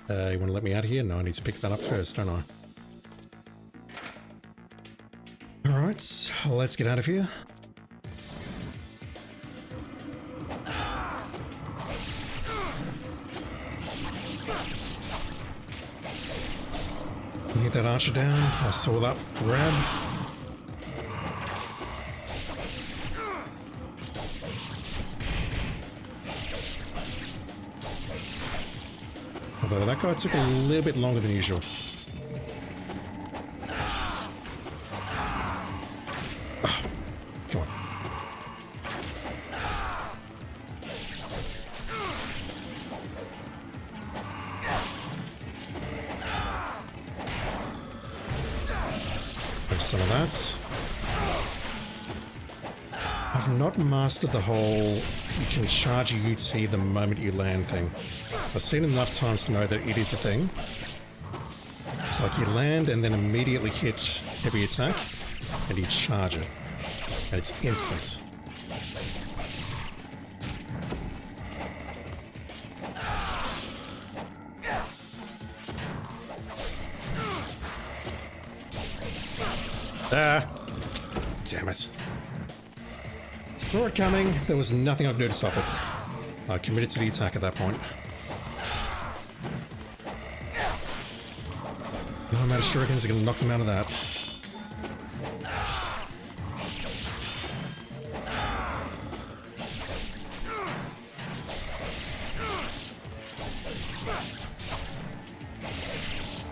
You want to let me out of here? No, I need to pick that up first, don't I? Alright, let's get out of here. Get that archer down. I saw that grab. Although that guy took a little bit longer than usual. Oh, come on. Have some of that. I've not mastered the whole you can charge a UT the moment you land thing. I've seen it enough times to know that it is a thing. It's like you land and then immediately hit heavy attack and you charge it. And it's instant. Ah! Damn it. Saw it coming. There was nothing I could do to stop it. I committed to the attack at that point. No amount of shurikens are going to knock them out of that.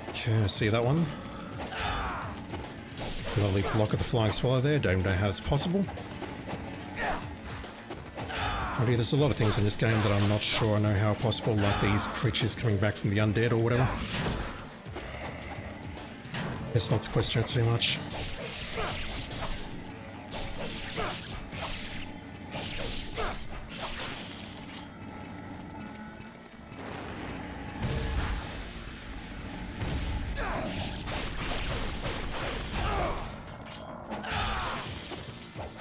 Okay, I see that one. Lovely block of the flying swallow there. Don't know how it's possible. Maybe there's a lot of things in this game that I'm not sure I know how possible, like these creatures coming back from the undead or whatever. Let's not question it too much.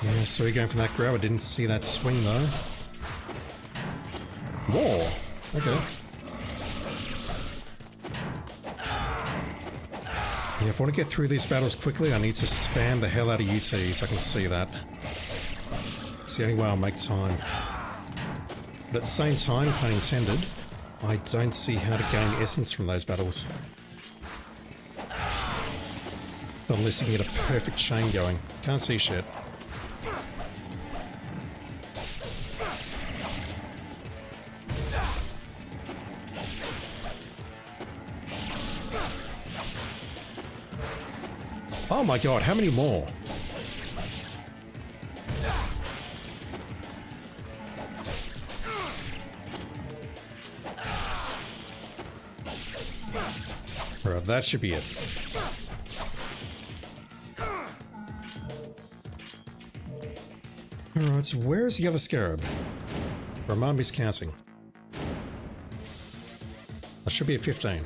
Yeah, so we're going for that grab. I didn't see that swing though. More? Okay. Yeah, if I want to get through these battles quickly, I need to spam the hell out of UTs. I can see that. It's the only way I'll make time. But at the same time, pun intended, I don't see how to gain essence from those battles. Unless you can get a perfect chain going. Can't see shit. Oh my god, how many more? Right, that should be it. Alright, so where's the other scarab? Remind me counting. I should be at 15.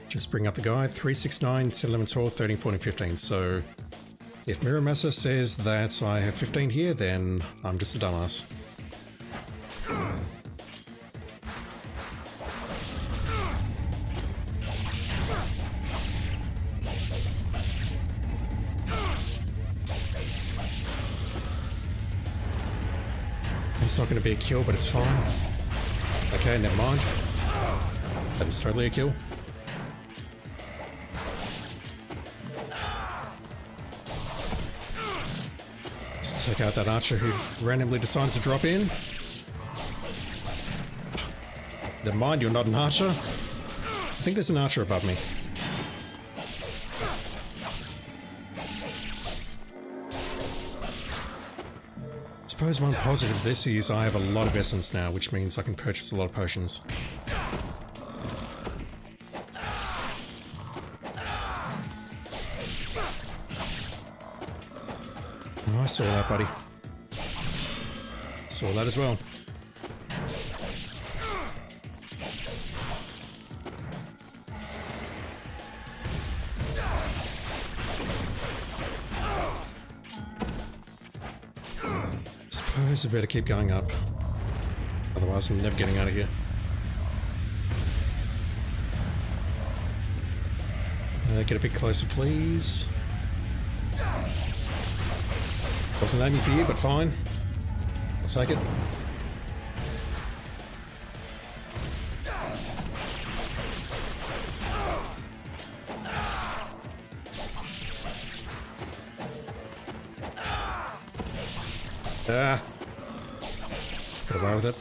Just bring up the guide. 3, 6, 9, 10, 11, 12, 13, 14, 15. So if Miramasa says that I have 15 here, then I'm just a dumbass. It's not going to be a kill, but it's fine. Okay, never mind. That is totally a kill. Take out that archer who randomly decides to drop in. Never mind, you're not an archer. I think there's an archer above me. I suppose one positive of this is I have a lot of essence now, which means I can purchase a lot of potions. Oh, I saw that, buddy. Saw that as well. suppose I better keep going up. Otherwise I'm never getting out of here. Get a bit closer, please. Wasn't aiming for you, but fine. I'll take it. Ah. Got away with it.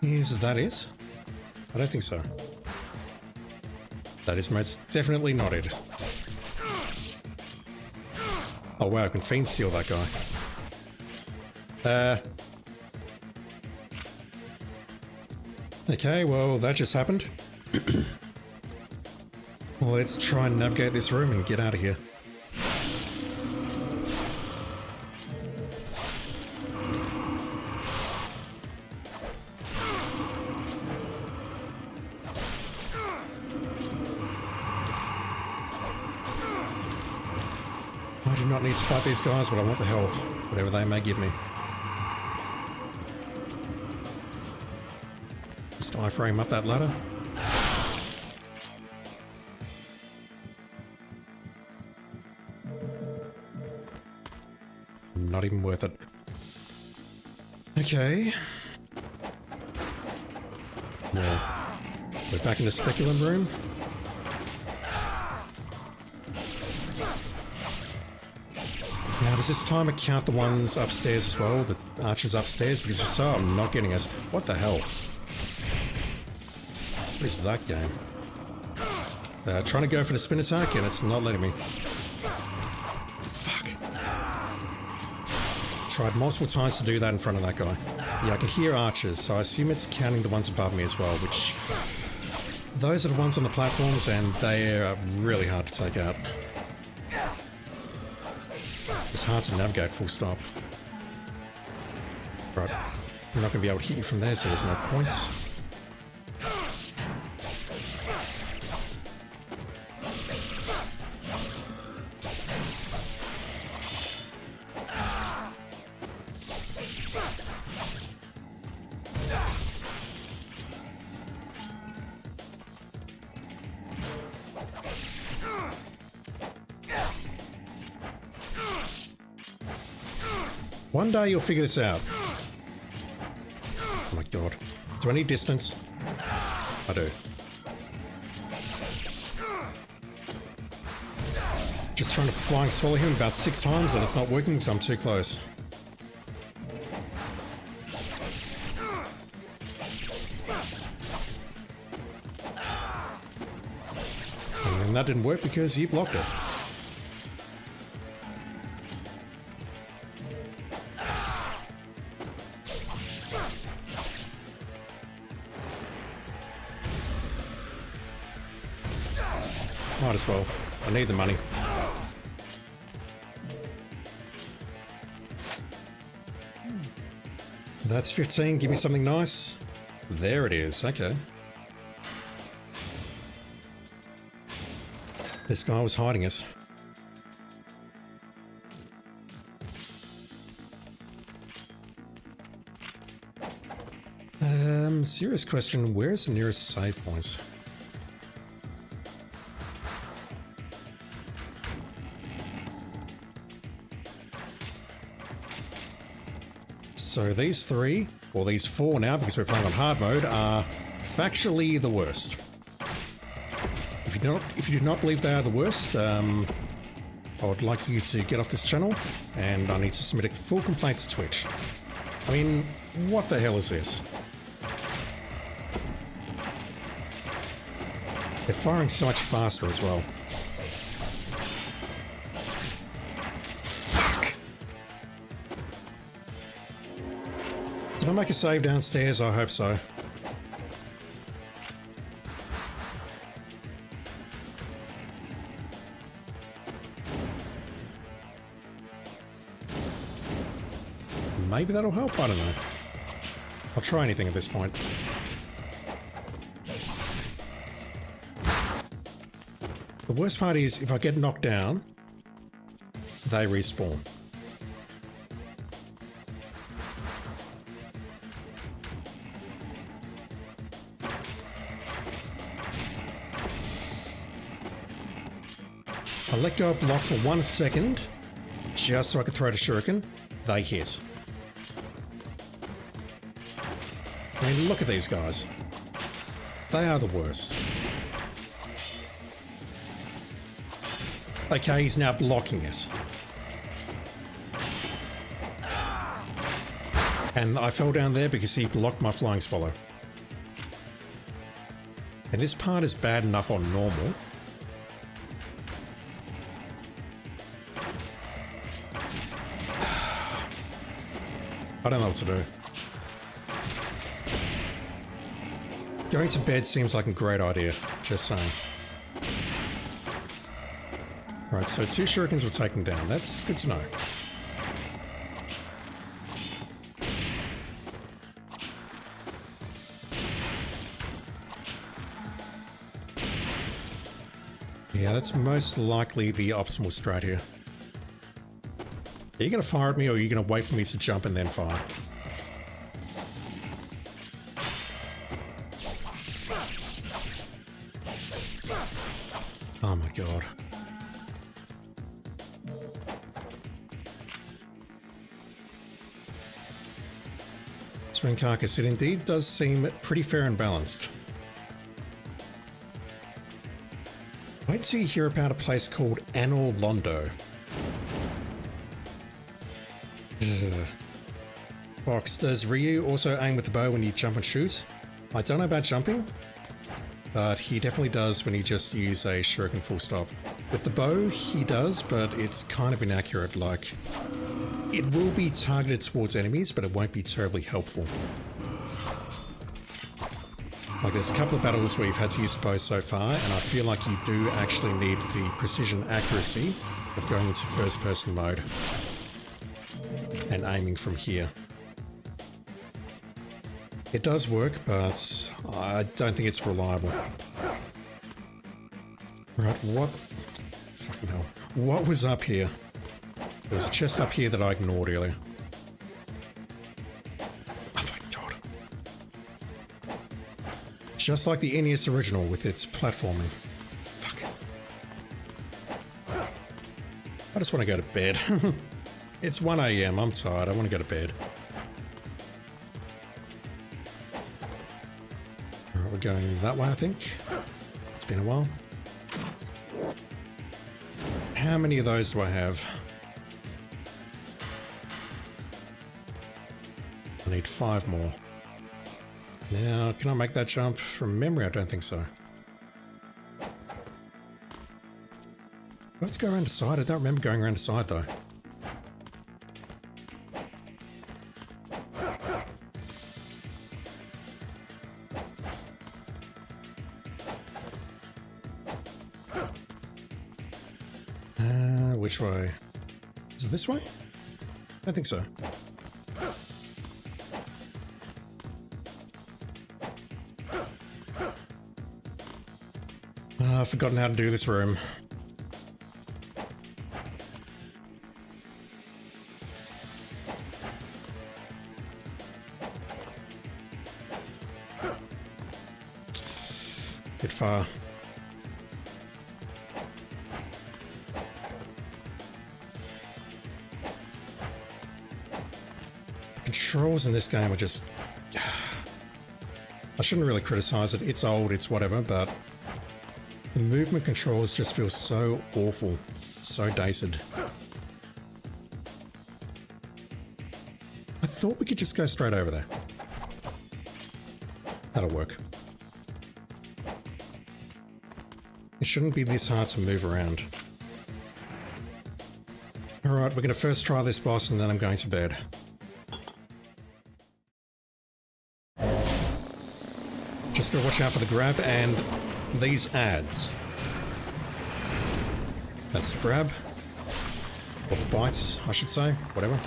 Yes, that is. I don't think so. That is most definitely not it. Oh wow, I can fiend steal that guy. Okay, well, that just happened. Well, let's try and navigate this room and get out of here. I do not need to fight these guys, but I want the health, whatever they may give me. Just iframe up that ladder. Not even worth it. Okay. Well, we're back in the speculum room. Now, does this timer count the ones upstairs as well? The archers upstairs? Because if so, I'm not getting us. What the hell? What is that game? Trying to go for the spin attack and it's not letting me. Fuck. Tried multiple times to do that in front of that guy. Yeah, I can hear archers, so I assume it's counting the ones above me as well, which... Those are the ones on the platforms and they are really hard to take out. It's hard to navigate, full stop. Right, I'm not going to be able to hit you from there, so there's no points. One day you'll figure this out. Oh my god. Do I need distance? I do. Just trying to flying swallow him about 6 times and it's not working because I'm too close. And then that didn't work because he blocked it. Might as well. I need the money. That's 15. Give me something nice. There it is. Okay. This guy was hiding us. Serious question. Where's the nearest save points? So these 3, or these 4 now, because we're playing on hard mode, are factually the worst. If you do not believe they are the worst, I would like you to get off this channel, and I need to submit a full complaint to Twitch. I mean, what the hell is this? They're firing so much faster as well. Did I make a save downstairs? I hope so. Maybe that'll help, I don't know. I'll try anything at this point. The worst part is, if I get knocked down, they respawn. I let go of block for 1 second, just so I could throw the shuriken. They hit. I mean, look at these guys. They are the worst. Okay, he's now blocking us. And I fell down there because he blocked my flying swallow. And this part is bad enough on normal. I don't know what to do. Going to bed seems like a great idea, just saying. Right, so 2 shurikens were taken down. That's good to know. Yeah, that's most likely the optimal strat here. Are you going to fire at me, or are you going to wait for me to jump and then fire? Oh my god. Swing carcass, it indeed does seem pretty fair and balanced. Wait till you hear about a place called Anor Londo. Fox, does Ryu also aim with the bow when you jump and shoot? I don't know about jumping, but he definitely does when you just use a shuriken full stop. With the bow, he does, but it's kind of inaccurate, like... It will be targeted towards enemies, but it won't be terribly helpful. Like, there's a couple of battles where you've had to use the bow so far, and I feel like you do actually need the precision accuracy of going into first-person mode and aiming from here. It does work, but I don't think it's reliable. Right, what? Fucking hell. What was up here? There was a chest up here that I ignored earlier. Oh my god. Just like the NES original with its platforming. Fuck. I just want to go to bed. It's 1 AM, I'm tired, I want to go to bed. Alright, we're going that way, I think. It's been a while. How many of those do I have? I need 5 more. Now, can I make that jump from memory? I don't think so. Let's go around the side. I don't remember going around the side though. Which way? Is it this way? I don't think so. I've forgotten how to do this room. Bit far. The controls in this game are just... I shouldn't really criticize it. It's old, it's whatever, but... the movement controls just feel so awful, so dated. I thought we could just go straight over there. That'll work. It shouldn't be this hard to move around. Alright, we're going to first try this boss and then I'm going to bed. Just gotta watch out for the grab and these ads. That's the grab. Or the bites, I should say. Whatever.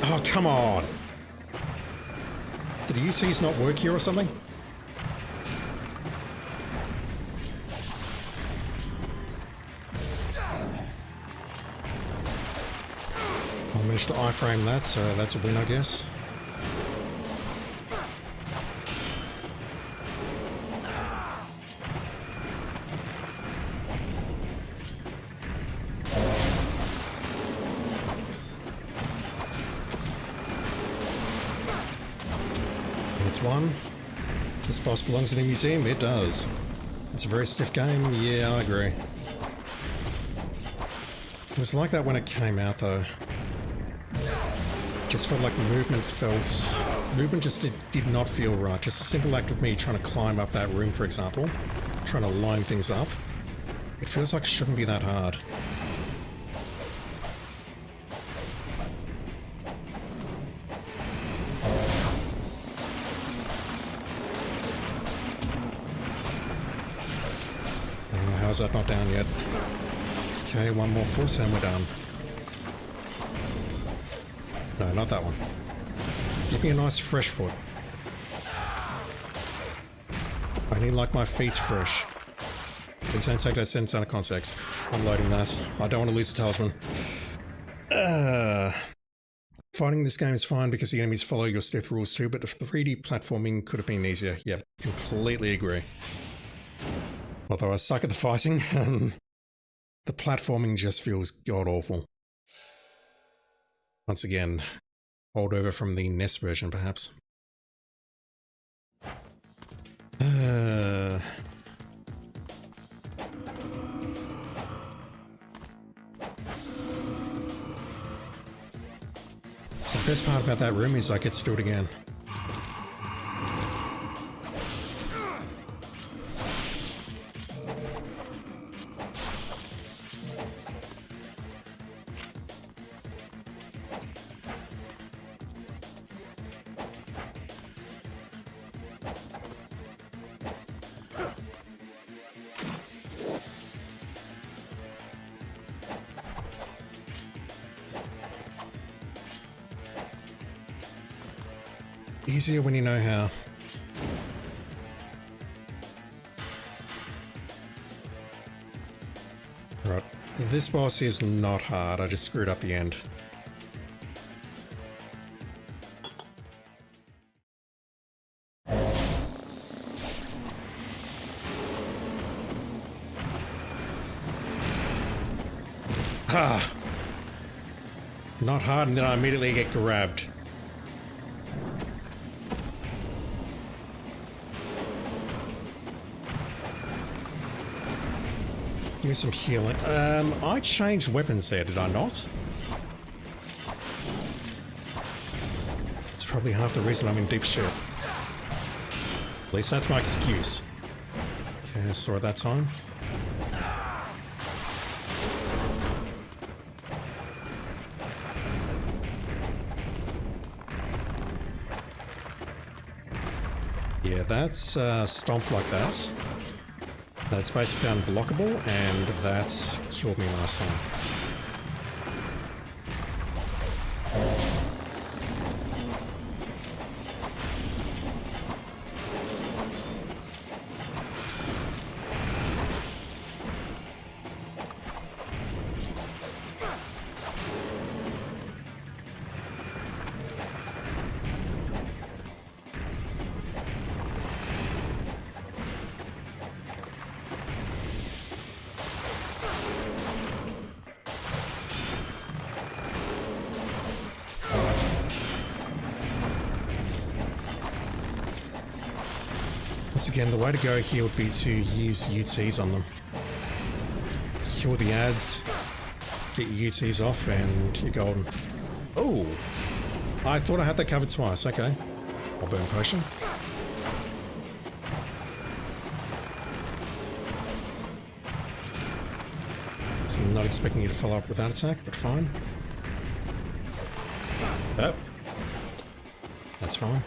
Oh, come on! Did the UTs not work here or something? I managed to iframe that, so that's a win, I guess. It's one. This boss belongs in a museum? It does. It's a very stiff game? Yeah, I agree. It was like that when it came out, though. Just felt like movement just did not feel right. Just a simple act of me trying to climb up that room, for example, trying to line things up. It feels like it shouldn't be that hard. Oh, how's that not down yet? Okay, one more force and we're done. No, not that one. Give me a nice fresh foot. I need like my feet's fresh. Please don't take that sentence out of context. I'm loading that. I don't want to lose the talisman. Fighting this game is fine because the enemies follow your stealth rules too, but the 3D platforming could have been easier. Yep, completely agree. Although I suck at the fighting, the platforming just feels god-awful. Once again, holdover from the NES version, perhaps. So the best part about that room is I get to do it again. Easier when you know how. Right, this boss is not hard, I just screwed up the end. Ah! Not hard, and then I immediately get grabbed. Give me some healing. I changed weapons there, did I not? It's probably half the reason I'm in deep shit. At least that's my excuse. Okay, I saw it that time. Yeah, that's stomp like that. That's basically unblockable, and that's killed me last time. Once again, the way to go here would be to use UTs on them. Kill the ads, get your UTs off, and you're golden. Oh! I thought I had that covered twice, okay. I'll burn potion. So I'm not expecting you to follow up with that attack, but fine. Oh. That's fine.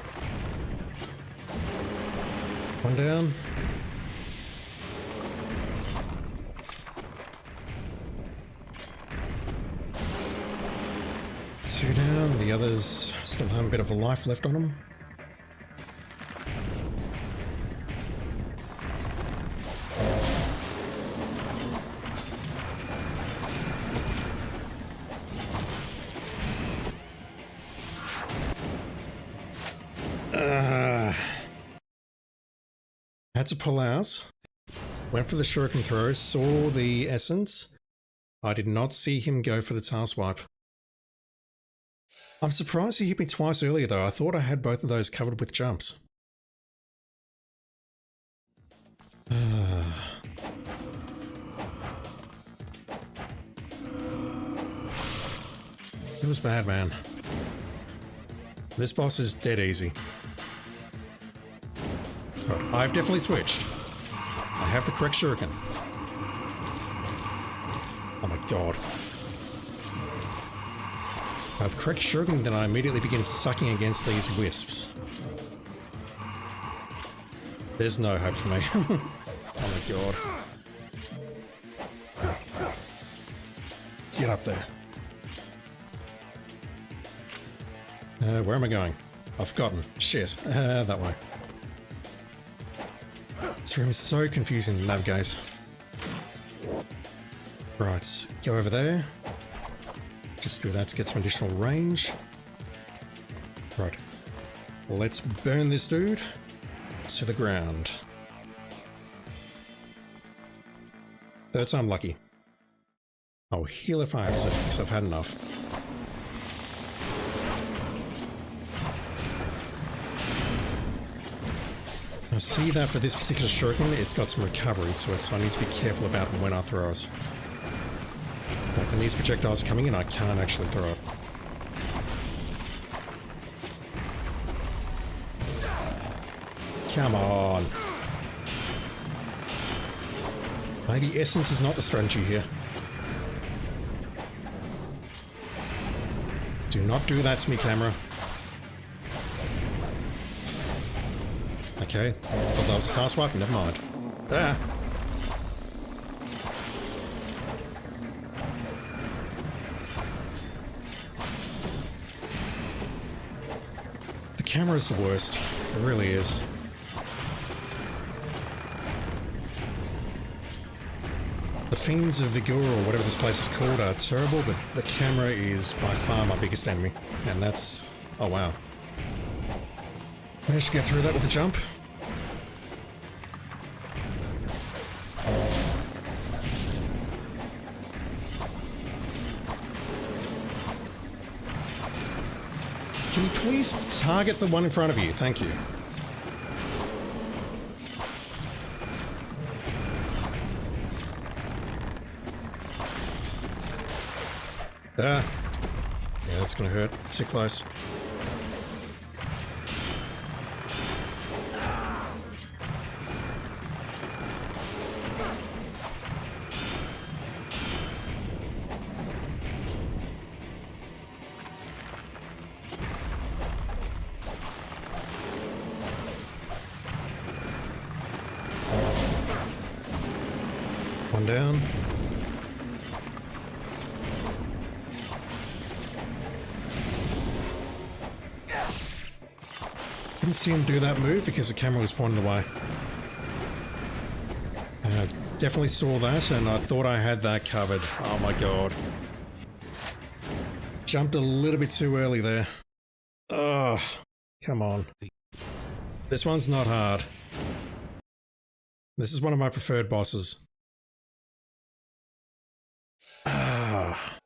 One down. Two down. down. The others still have a bit of a life left on them. Had to pull out. Went for the shuriken throw, saw the essence. I did not see him go for the task wipe. I'm surprised he hit me twice earlier though. I thought I had both of those covered with jumps. It was bad, man. This boss is dead easy. Oh, I've definitely switched. I have the correct shuriken. Oh my god. I have the correct shuriken, then I immediately begin sucking against these wisps. There's no hope for me. Oh my god. Get up there. Where am I going? I've forgotten. Shit. That way. This room is so confusing to navigate. Right, go over there. Just do that to get some additional range. Right. Let's burn this dude to the ground. Third time lucky. I'll heal if I have to, because I've had enough. I see that for this particular shuriken, it's got some recovery to it, so I need to be careful about when I throw it. Like when these projectiles are coming in, I can't actually throw it. Come on. Maybe essence is not the strategy here. Do not do that to me, camera. Okay, thought that was a task wipe, never mind. Ah! The camera is the worst. It really is. The Fiends of Vigor, or whatever this place is called, are terrible, but the camera is by far my biggest enemy. And that's... oh wow. Managed to get through that with a jump. Can you please target the one in front of you? Thank you. Ah. Yeah, that's gonna hurt. Too close. One down. Didn't see him do that move because the camera was pointed away. Definitely saw that and I thought I had that covered. Oh my god. Jumped a little bit too early there. Ugh. Come on. This one's not hard. This is one of my preferred bosses. Ah.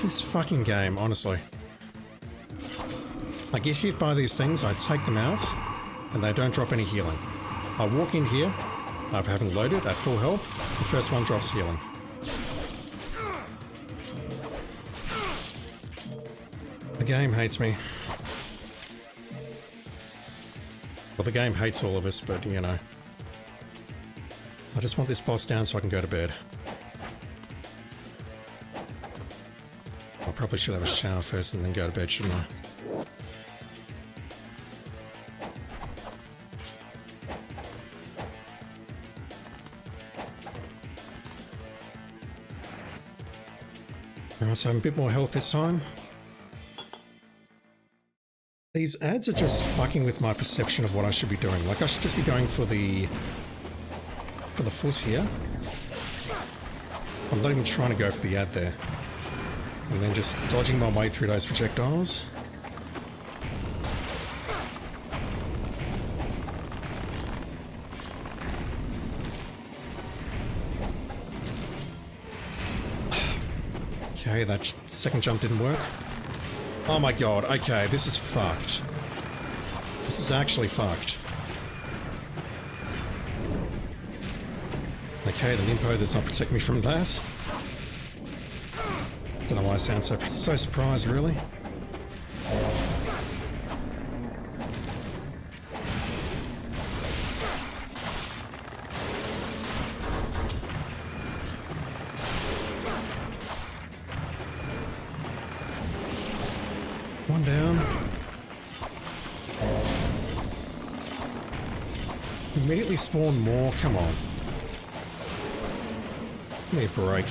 This fucking game, honestly. I get hit by these things, I take them out, and they don't drop any healing. I walk in here, after having loaded at full health, the first one drops healing. The game hates me. Well, the game hates all of us, but you know. I just want this boss down so I can go to bed. probably should have a shower first and then go to bed, shouldn't I? Alright, so I'm a bit more health this time. These ads are just fucking with my perception of what I should be doing. Like, I should just be going for the foot here. I'm not even trying to go for the ad there. And then just dodging my way through those projectiles. Okay, that second jump didn't work. Oh my god, okay, this is fucked. This is actually fucked. Okay, the Limpo does not protect me from that. Don't know why I sound so surprised, really. One down. Immediately spawn more, come on. Give me a break.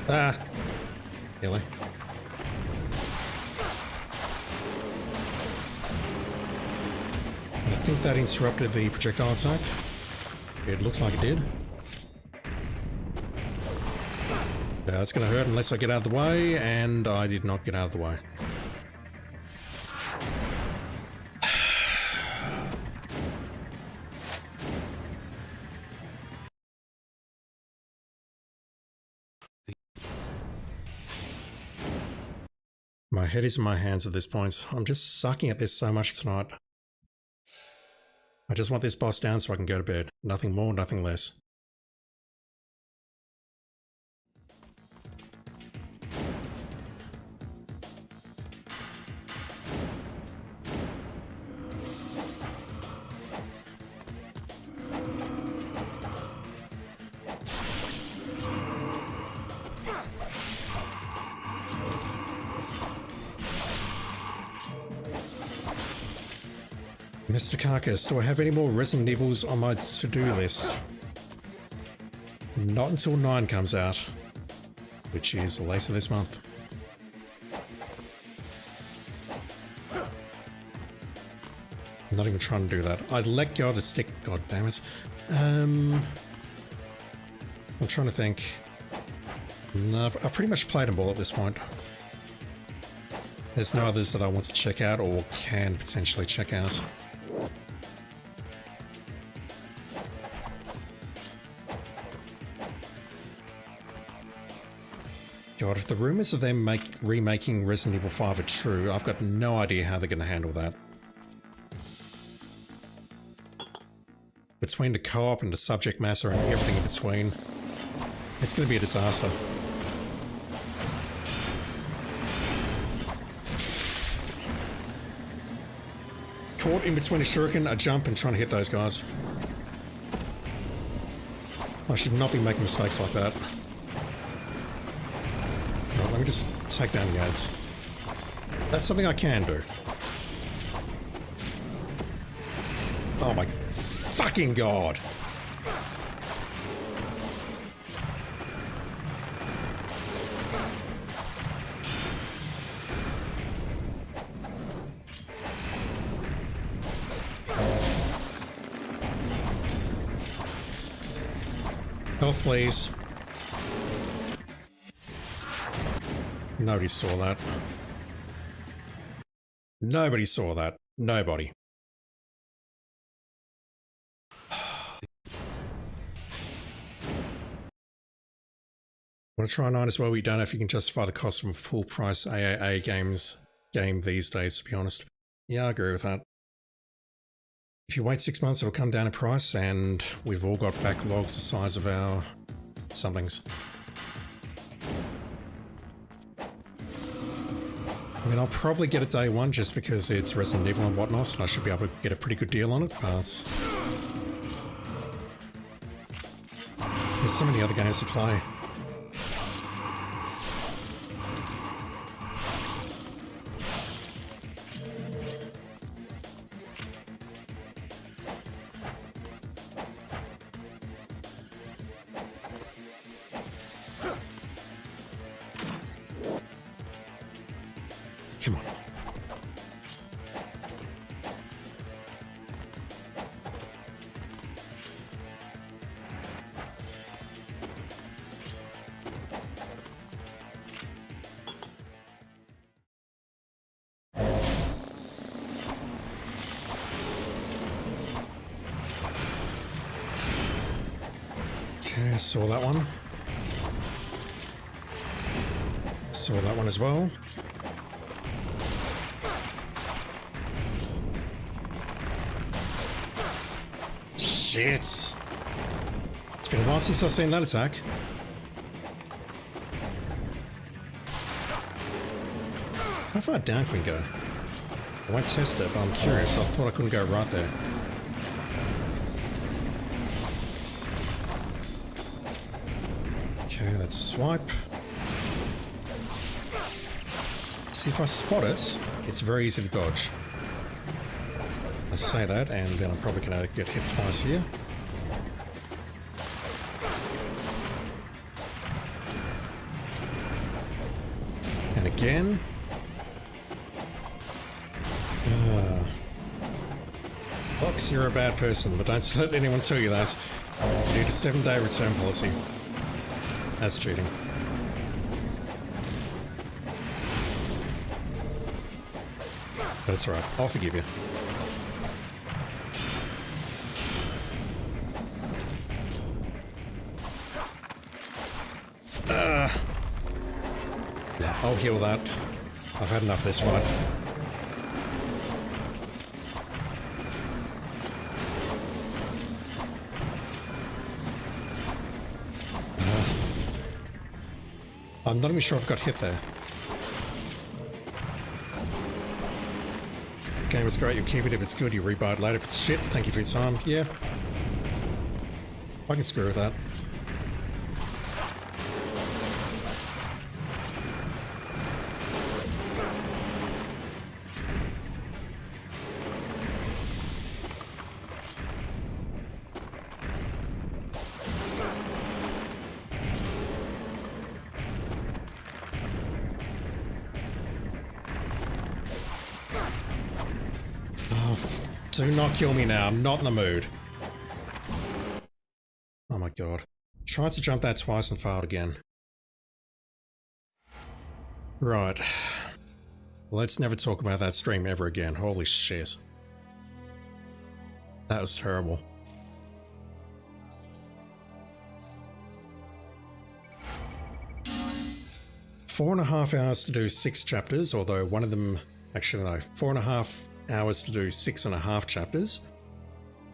Ah. Really? I think that interrupted the projectile attack. It looks like it did. Yeah, it's gonna hurt unless I get out of the way, and I did not get out of the way. My head is in my hands at this point. I'm just sucking at this so much tonight. I just want this boss down so I can go to bed. Nothing more, nothing less. Mr. Carcass, do I have any more Resident Evils on my to-do list? Not until 9 comes out, which is later this month. I'm not even trying to do that. I'd let go of the stick, god damn it. I'm trying to think. No, I've pretty much played them all at this point. There's no others that I want to check out or can potentially check out. God, if the rumors of them remaking Resident Evil 5 are true, I've got no idea how they're going to handle that. Between the co-op and the subject matter and everything in between, it's going to be a disaster. Caught in between a shuriken, a jump, and trying to hit those guys. I should not be making mistakes like that. Right, let me just take down the ads. That's something I can do. Oh my fucking god! Health, please. Nobody saw that. Nobody saw that. Nobody. Want to try 9 as well? We don't know if you can justify the cost of a full price AAA game these days, to be honest. Yeah, I agree with that. If you wait 6 months, it'll come down in price, and we've all got backlogs the size of our somethings. I mean, I'll probably get it day 1 just because it's Resident Evil and whatnot, and I should be able to get a pretty good deal on it, but there's so many other games to play. Okay, saw that one. Saw that one as well. Shit! It's been a while since I've seen that attack. How far down can we go? I won't test it, but I'm curious. I thought I couldn't go right there. Okay, let's swipe. See, if I spot it, it's very easy to dodge. I say that, and then I'm probably going to get hit twice here. And again. Fox, you're a bad person, but don't let anyone tell you that. You need a 7-day return policy. That's cheating. That's right, I'll forgive you. Yeah, I'll heal that. I've had enough of this fight. I'm not even sure I've got hit there. The game is great, you keep it if it's good, you rebuy it later if it's shit. Thank you for your time. Yeah. I can screw with that. Do not kill me now, I'm not in the mood. Oh my god. Tried to jump that twice and failed again. Right. Let's never talk about that stream ever again. Holy shit. That was terrible. Four and a half hours to do 6 chapters, although one of them... Actually no, 4.5 hours to do 6.5 chapters,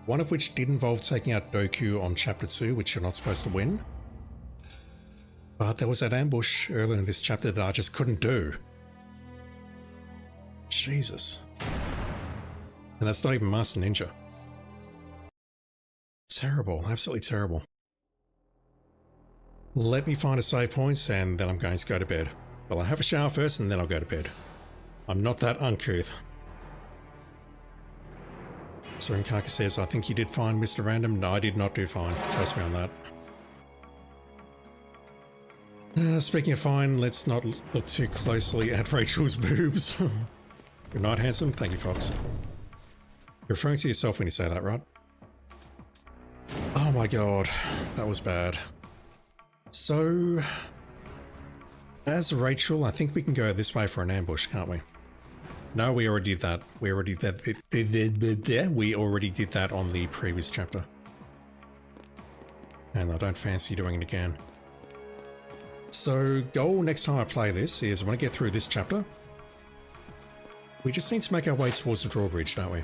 one of which did involve taking out Doku on chapter 2, which you're not supposed to win. But there was that ambush earlier in this chapter that I just couldn't do. Jesus. And that's not even Master Ninja. Terrible, absolutely terrible. Let me find a save point and then I'm going to go to bed. Well, I'll have a shower first and then I'll go to bed. I'm not that uncouth. Soren Kaka says, I think you did fine, Mr. Random. No, I did not do fine. Trust me on that. Speaking of fine, let's not look too closely at Rachel's boobs. Good night, handsome. Thank you, Fox. You're referring to yourself when you say that, right? Oh my god, that was bad. So, as Rachel, I think we can go this way for an ambush, can't we? No, we already did that. We already did that on the previous chapter. And I don't fancy doing it again. So, goal next time I play this is when I get through this chapter, we just need to make our way towards the drawbridge, don't we?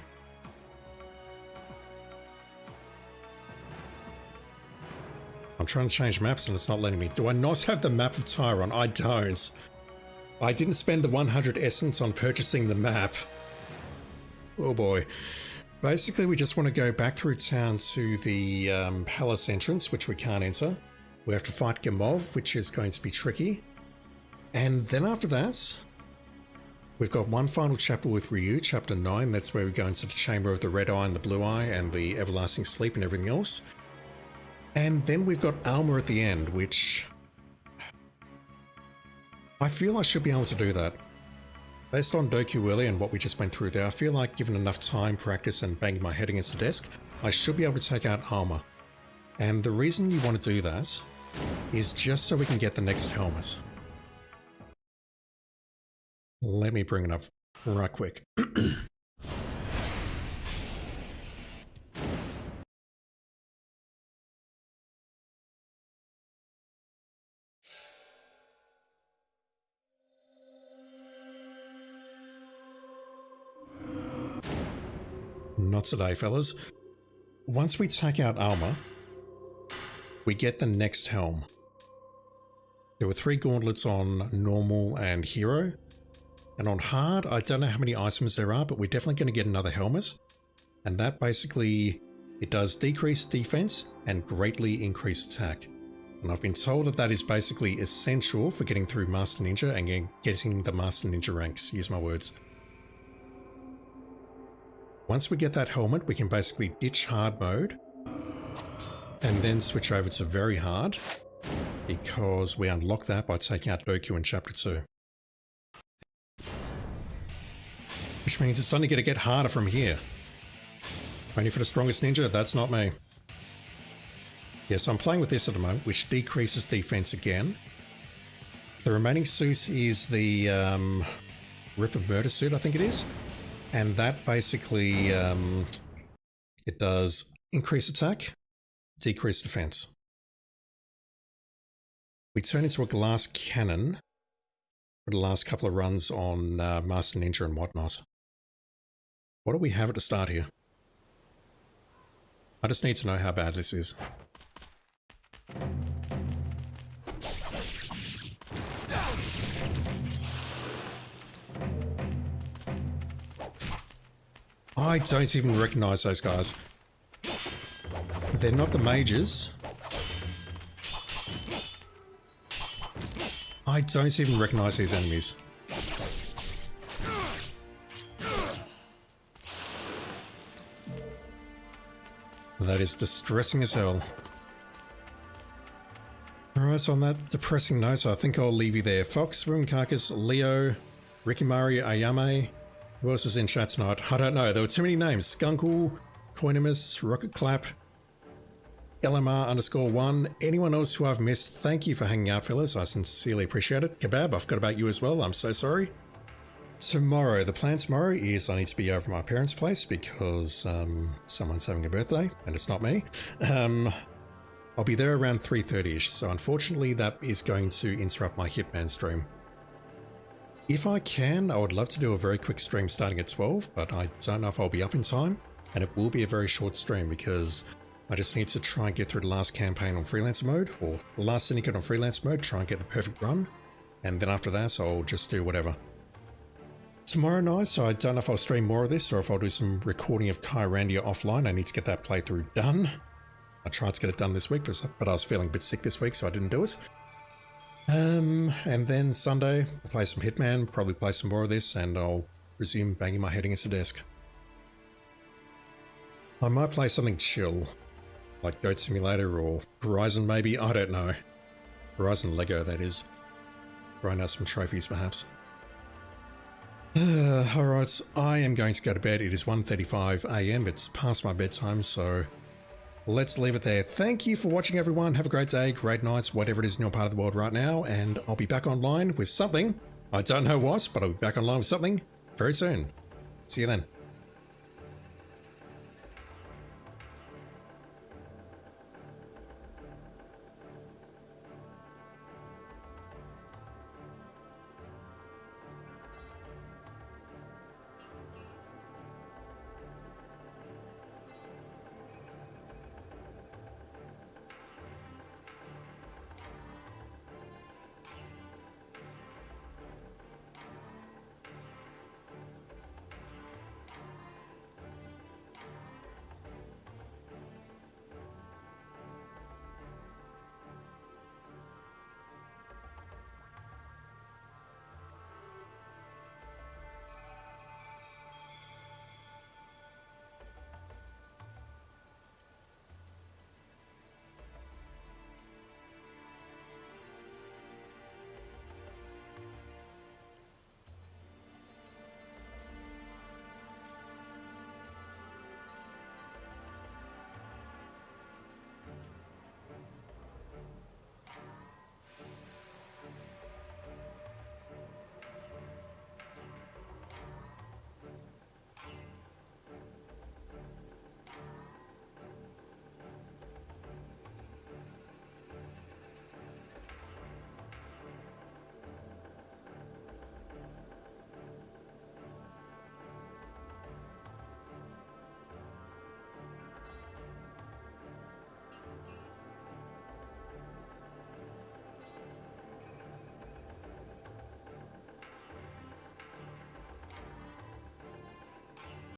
I'm trying to change maps and it's not letting me. Do I not have the map of Tyron? I don't. I didn't spend the 100 essence on purchasing the map. Oh boy. Basically, we just want to go back through town to the palace entrance, which we can't enter. We have to fight Gamov, which is going to be tricky. And then after that, we've got one final chapter with Ryu, chapter 9. That's where we go into the Chamber of the Red Eye and the Blue Eye and the Everlasting Sleep and everything else. And then we've got Alma at the end, which... I feel I should be able to do that. Based on Doku earlier and what we just went through there, I feel like given enough time, practice and banging my head against the desk, I should be able to take out Alma. And the reason you want to do that is just so we can get the next helmet. Let me bring it up right quick. not today, fellas. Once we take out armor, we get the next helm. There were 3 gauntlets on normal and hero. And on hard, I don't know how many items there are, but we're definitely going to get another helmet. And that basically, it does decrease defense and greatly increase attack. And I've been told that that is basically essential for getting through Master Ninja and getting the Master Ninja ranks, use my words. Once we get that helmet, we can basically ditch hard mode and then switch over to very hard, because we unlock that by taking out Doku in Chapter 2. Which means it's only going to get harder from here. Only for the strongest ninja? That's not me. Yes, I'm playing with this at the moment, which decreases defense again. The remaining suit is the Rip of Murder suit, I think it is. And that basically, it does increase attack, decrease defense. We turn into a glass cannon for the last couple of runs on Master Ninja and whatnot. What do we have at the start here? I just need to know how bad this is. I don't even recognize those guys. They're not the mages. I don't even recognize these enemies. That is distressing as hell. Alright, so on that depressing note, I think I'll leave you there. Fox, Room Carcass, Leo, Rikimari, Ayame. Who else was in chat tonight? I don't know. There were too many names. Skunkle, Coinimus, Rocket Clap, LMR_1. Anyone else who I've missed, thank you for hanging out, fellas. I sincerely appreciate it. Kebab, I forgot about you as well. I'm so sorry. Tomorrow, the plan tomorrow is I need to be over at my parents' place because someone's having a birthday and it's not me. I'll be there around 3:30ish, so unfortunately that is going to interrupt my Hitman stream. If I can, I would love to do a very quick stream starting at 12, but I don't know if I'll be up in time, and it will be a very short stream because I just need to try and get through the last campaign on Freelancer mode, or the last Syndicate on Freelancer mode, try and get the perfect run, and then after that I'll just do whatever. Tomorrow night, so I don't know if I'll stream more of this or if I'll do some recording of Kyrandia offline. I need to get that playthrough done. I tried to get it done this week, but I was feeling a bit sick this week, so I didn't do it. And then Sunday, I'll play some Hitman, probably play some more of this, and I'll resume banging my head against the desk. I might play something chill, like Goat Simulator or Horizon maybe, I don't know. Horizon Lego, that is. Grind out some trophies, perhaps. Alright, I am going to go to bed. It is 1:35 AM. It's past my bedtime, so let's leave it there. Thank you for watching, everyone. Have a great day, great night, whatever it is in your part of the world right now, and I'll be back online with something. I don't know what, but I'll be back online with something very soon. See you then.